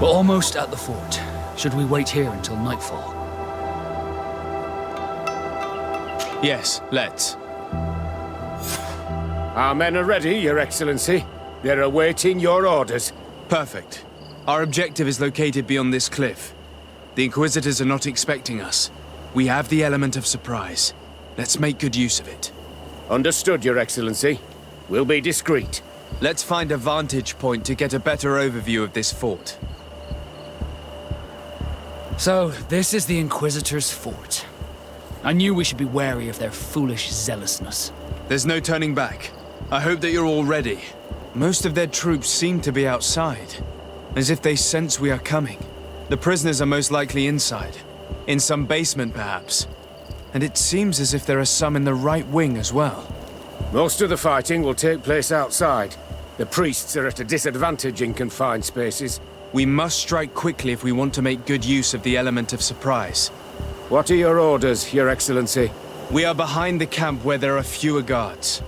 We're almost at the fort. Should we wait here until nightfall? Yes, let's. Our men are ready, Your Excellency. They're awaiting your orders. Perfect. Our objective is located beyond this cliff. The Inquisitors are not expecting us. We have the element of surprise. Let's make good use of it. Understood, Your Excellency. We'll be discreet. Let's find a vantage point to get a better overview of this fort. So, this is the Inquisitor's fort. I knew we should be wary of their foolish zealousness. There's no turning back. I hope that you're all ready. Most of their troops seem to be outside, as if they sense we are coming. The prisoners are most likely inside, in some basement perhaps. And it seems as if there are some in the right wing as well. Most of the fighting will take place outside. The priests are at a disadvantage in confined spaces. We must strike quickly if we want to make good use of the element of surprise. What are your orders, Your Excellency? We are behind the camp where there are fewer guards.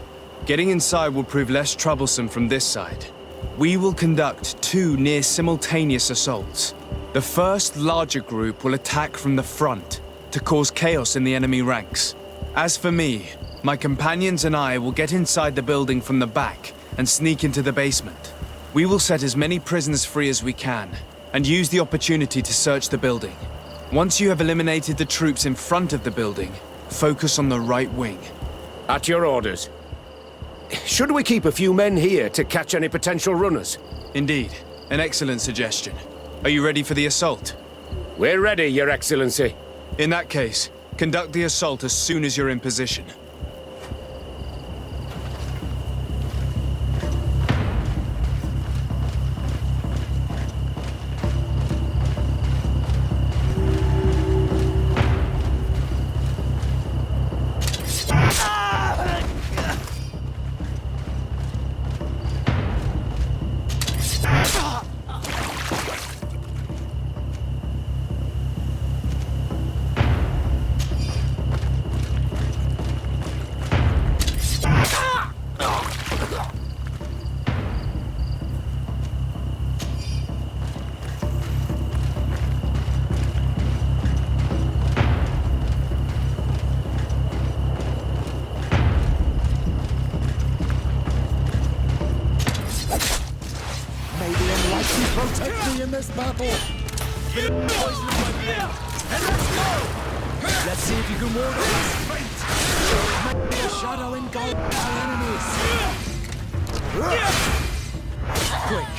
Getting inside will prove less troublesome from this side. We will conduct 2 near-simultaneous assaults. The first larger group will attack from the front to cause chaos in the enemy ranks. As for me, my companions and I will get inside the building from the back and sneak into the basement. We will set as many prisoners free as we can, and use the opportunity to search the building. Once you have eliminated the troops in front of the building, focus on the right wing. At your orders. Should we keep a few men here to catch any potential runners? Indeed. An excellent suggestion. Are you ready for the assault? We're ready, Your Excellency. In that case, conduct the assault as soon as you're in position. Protect me in this battle! Bit of poison in my blood. And let's go! Let's see if you can ward off this fate! May the shadow engulf our enemies! Quick!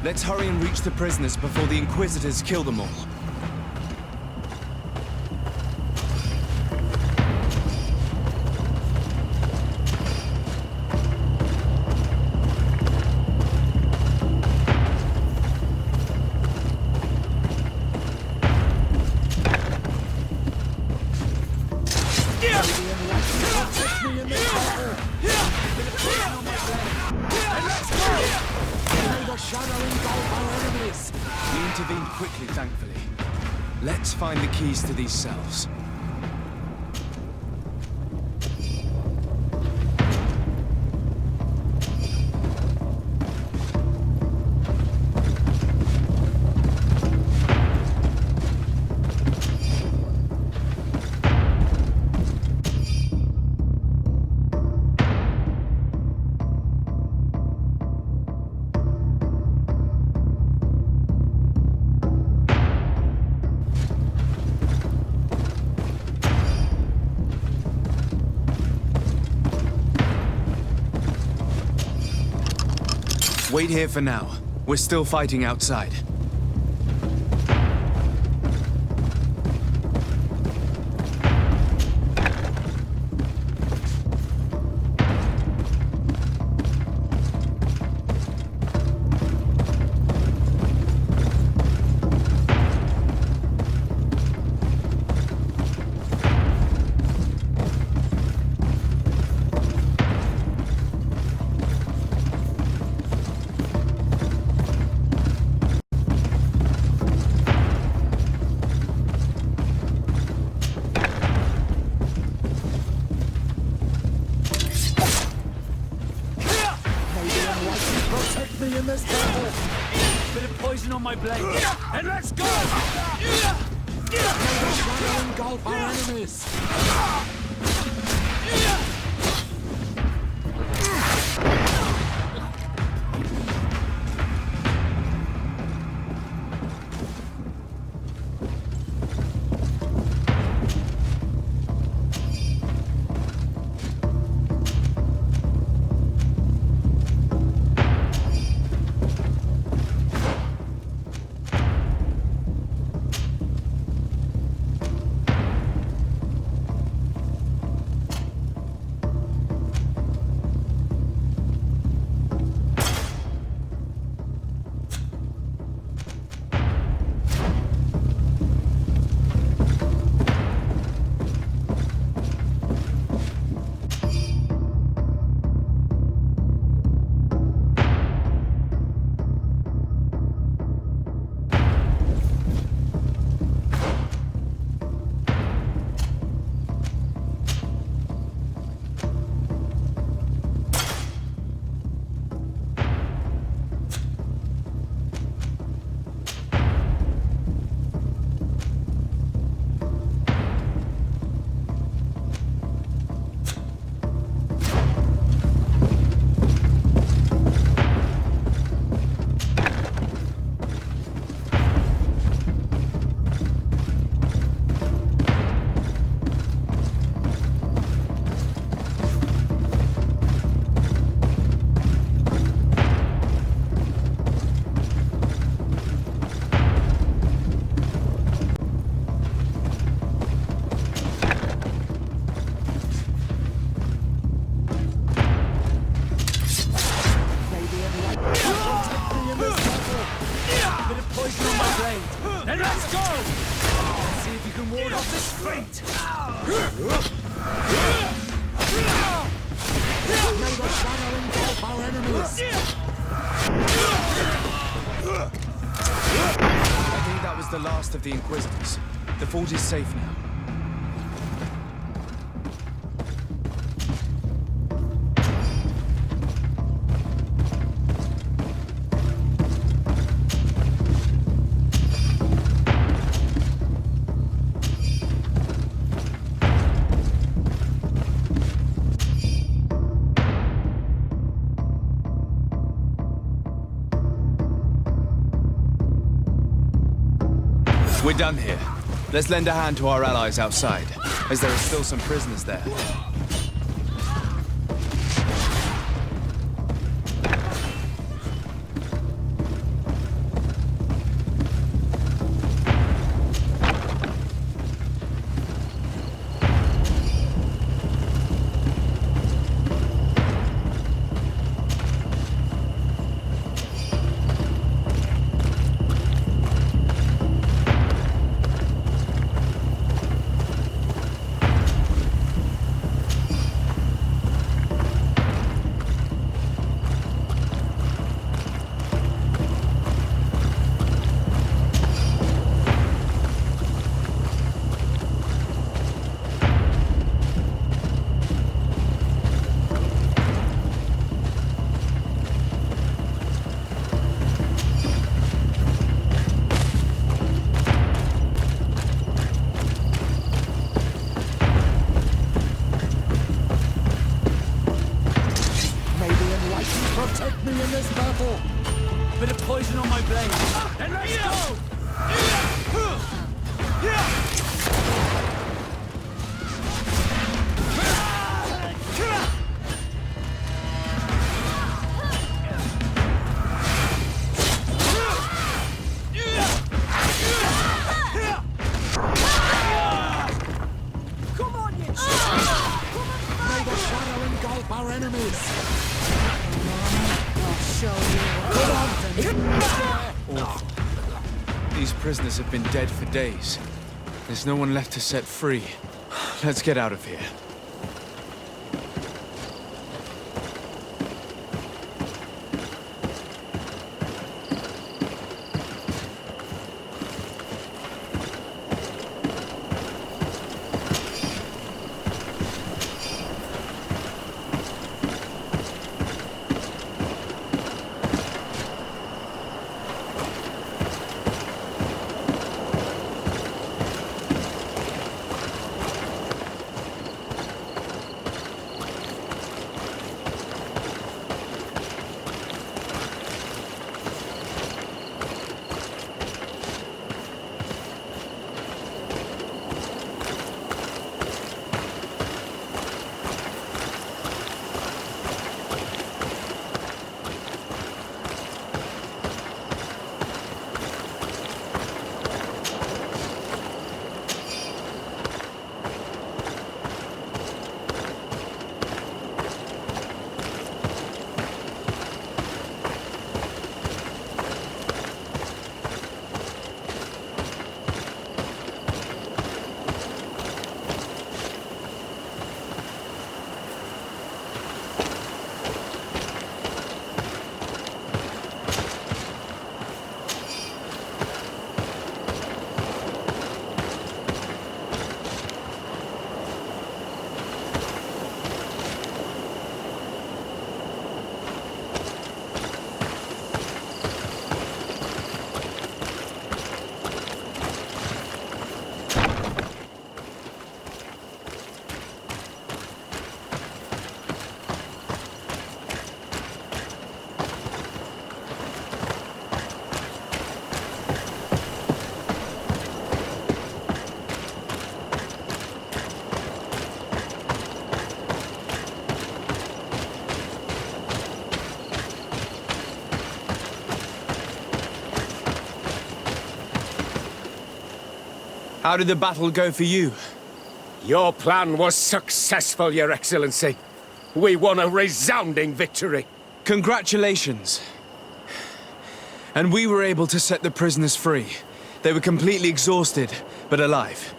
Let's hurry and reach the prisoners before the Inquisitors kill them all. We intervened quickly, thankfully. Let's find the keys to these cells. Wait here for now. We're still fighting outside. Protect me in this battle! Bit of poison on my blade, and let's go! May the shadow engulf our enemies! And let's go! Let's see if you can ward off this fate! May the shadow engulf our enemies! I think that was the last of the Inquisitors. The fort is safe now. We're done here. Let's lend a hand to our allies outside, as there are still some prisoners there. Bit of poison on my blade. And let's go! Come on, you! May the shadow engulf our enemies! I'll show you. Awful. These prisoners have been dead for days. There's no one left to set free. Let's get out of here. How did the battle go for you? Your plan was successful, Your Excellency. We won a resounding victory. Congratulations. And we were able to set the prisoners free. They were completely exhausted, but alive.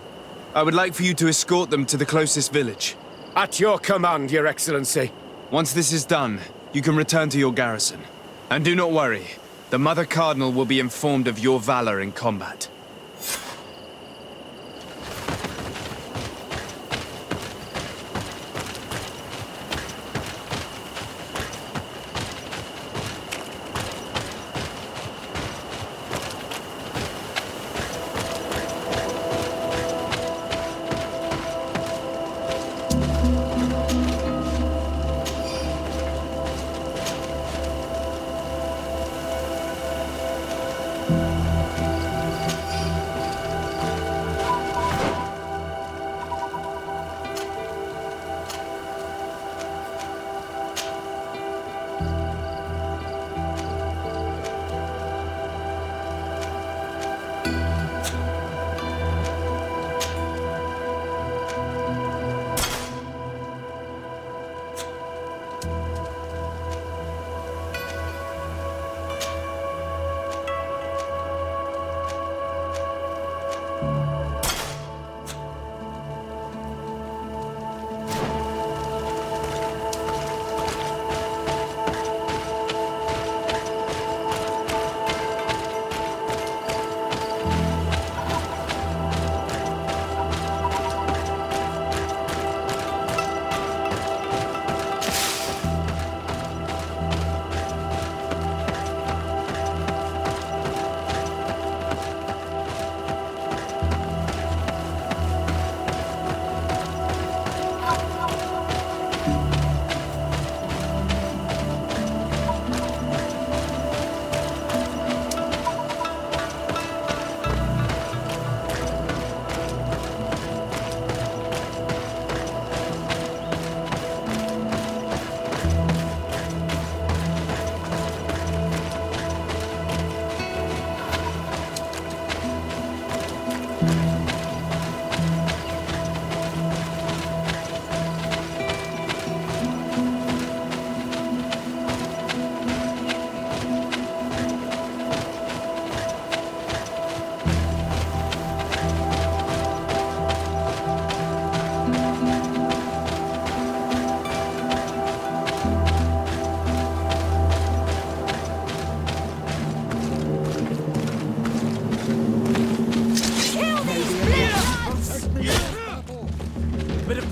I would like for you to escort them to the closest village. At your command, Your Excellency. Once this is done, you can return to your garrison. And do not worry, the Mother Cardinal will be informed of your valor in combat.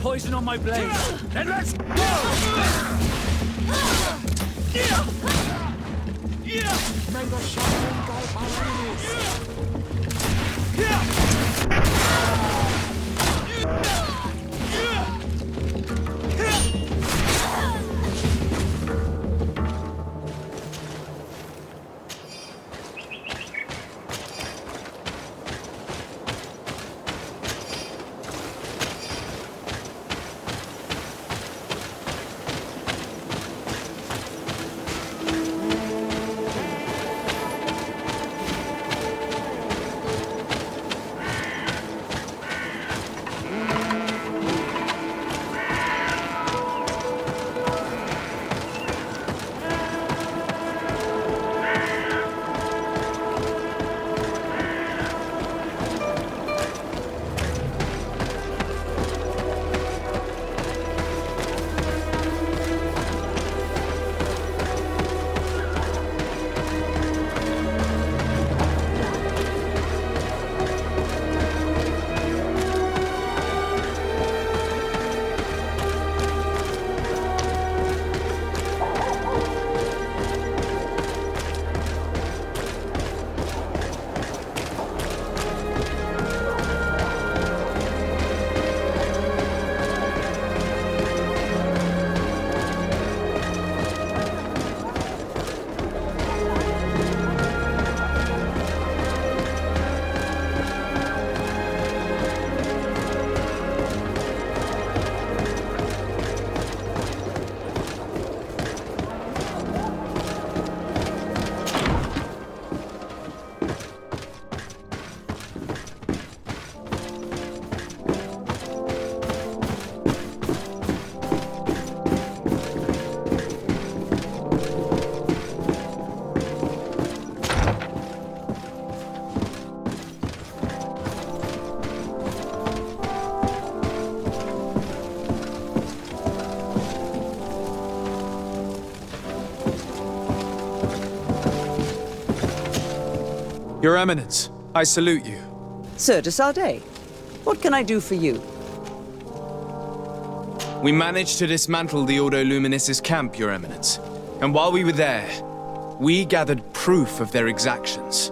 poison on my blade. Then let's go! May the shadow engulf our enemies. Your Eminence, I salute you. Sir de Sardet, what can I do for you? We managed to dismantle the Ordo Luminis' camp, Your Eminence. And while we were there, we gathered proof of their exactions.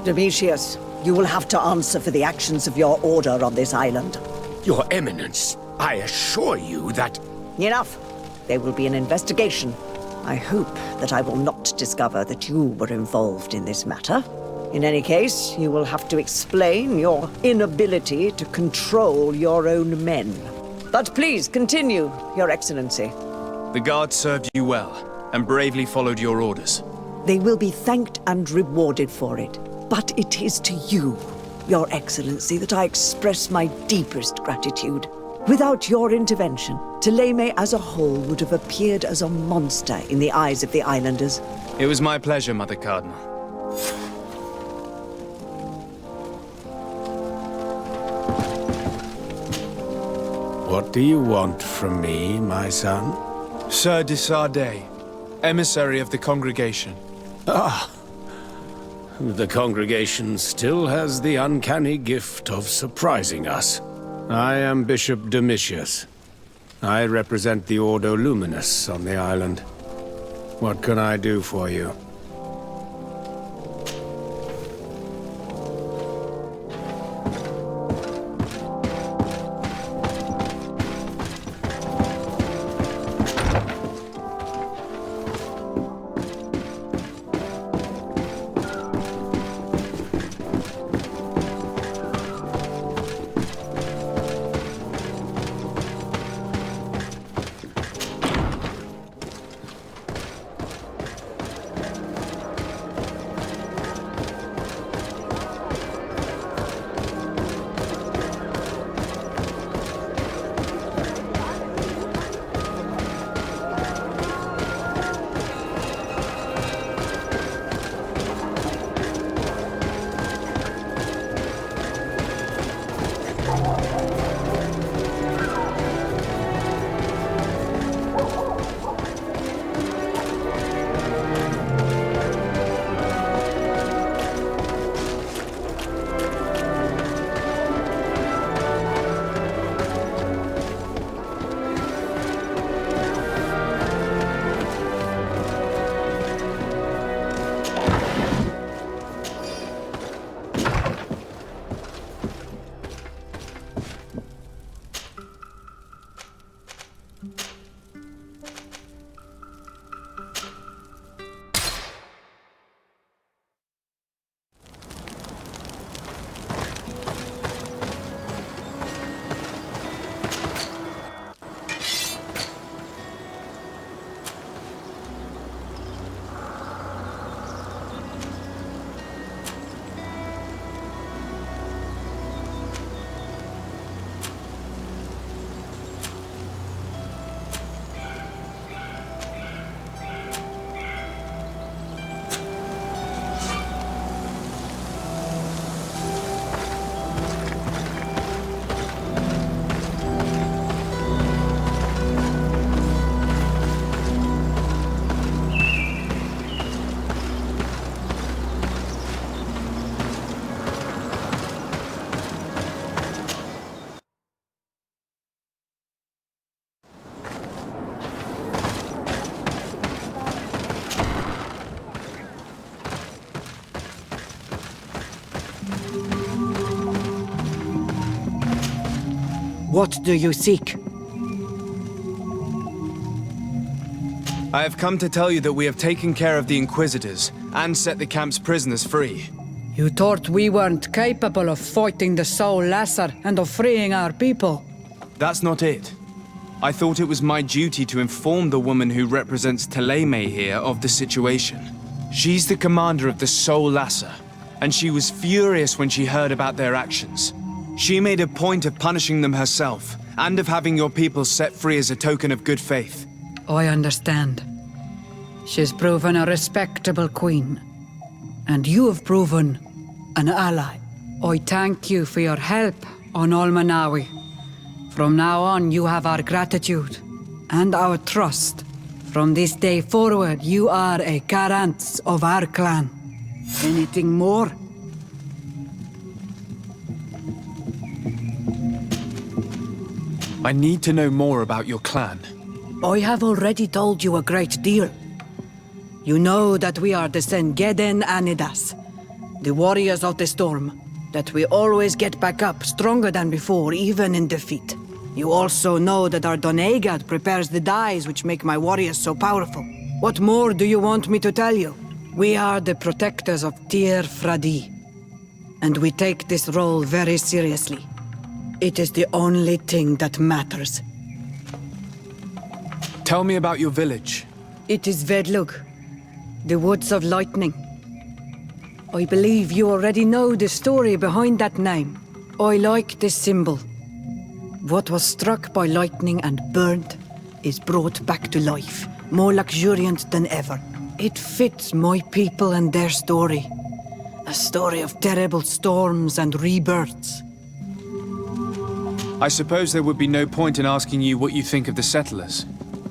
Domitius, you will have to answer for the actions of your order on this island. Your Eminence, I assure you that... Enough. There will be an investigation. I hope that I will not discover that you were involved in this matter. In any case, you will have to explain your inability to control your own men. But please continue, Your Excellency. The guards served you well, and bravely followed your orders. They will be thanked and rewarded for it. But it is to you, Your Excellency, that I express my deepest gratitude. Without your intervention, Tagnik'Zur as a whole would have appeared as a monster in the eyes of the islanders. It was my pleasure, Mother Cardinal. What do you want from me, my son? Sir de Sardet, emissary of the congregation. Ah, the congregation still has the uncanny gift of surprising us. I am Bishop Domitius. I represent the Ordo Luminis on the island. What can I do for you? What do you seek? I have come to tell you that we have taken care of the Inquisitors and set the camp's prisoners free. You thought we weren't capable of fighting the Soul Lasser and of freeing our people? That's not it. I thought it was my duty to inform the woman who represents Tagnik'Zur here of the situation. She's the commander of the Soul Lasser, and she was furious when she heard about their actions. She made a point of punishing them herself, and of having your people set free as a token of good faith. I understand. She's proven a respectable queen. And you have proven an ally. I thank you for your help on Olmanawi. From now on, you have our gratitude and our trust. From this day forward, you are a Garant of our clan. Anything more? I need to know more about your clan. I have already told you a great deal. You know that we are the Sengeden Anidas, the warriors of the storm, that we always get back up stronger than before, even in defeat. You also know that our Donegad prepares the dyes which make my warriors so powerful. What more do you want me to tell you? We are the protectors of Tir Fradi, and we take this role very seriously. It is the only thing that matters. Tell me about your village. It is Vedlug, the Woods of Lightning. I believe you already know the story behind that name. I like this symbol. What was struck by lightning and burned is brought back to life, more luxuriant than ever. It fits my people and their story. A story of terrible storms and rebirths. I suppose there would be no point in asking you what you think of the settlers.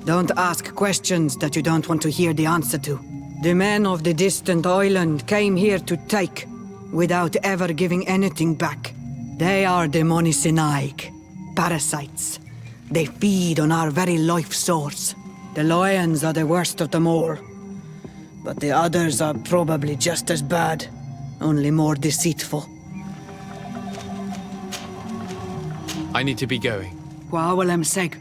Don't ask questions that you don't want to hear the answer to. The men of the distant island came here to take, without ever giving anything back. They are the Monisinaig, parasites. They feed on our very life source. The lions are the worst of them all. But the others are probably just as bad, only more deceitful. I need to be going. Wa'awalem seg.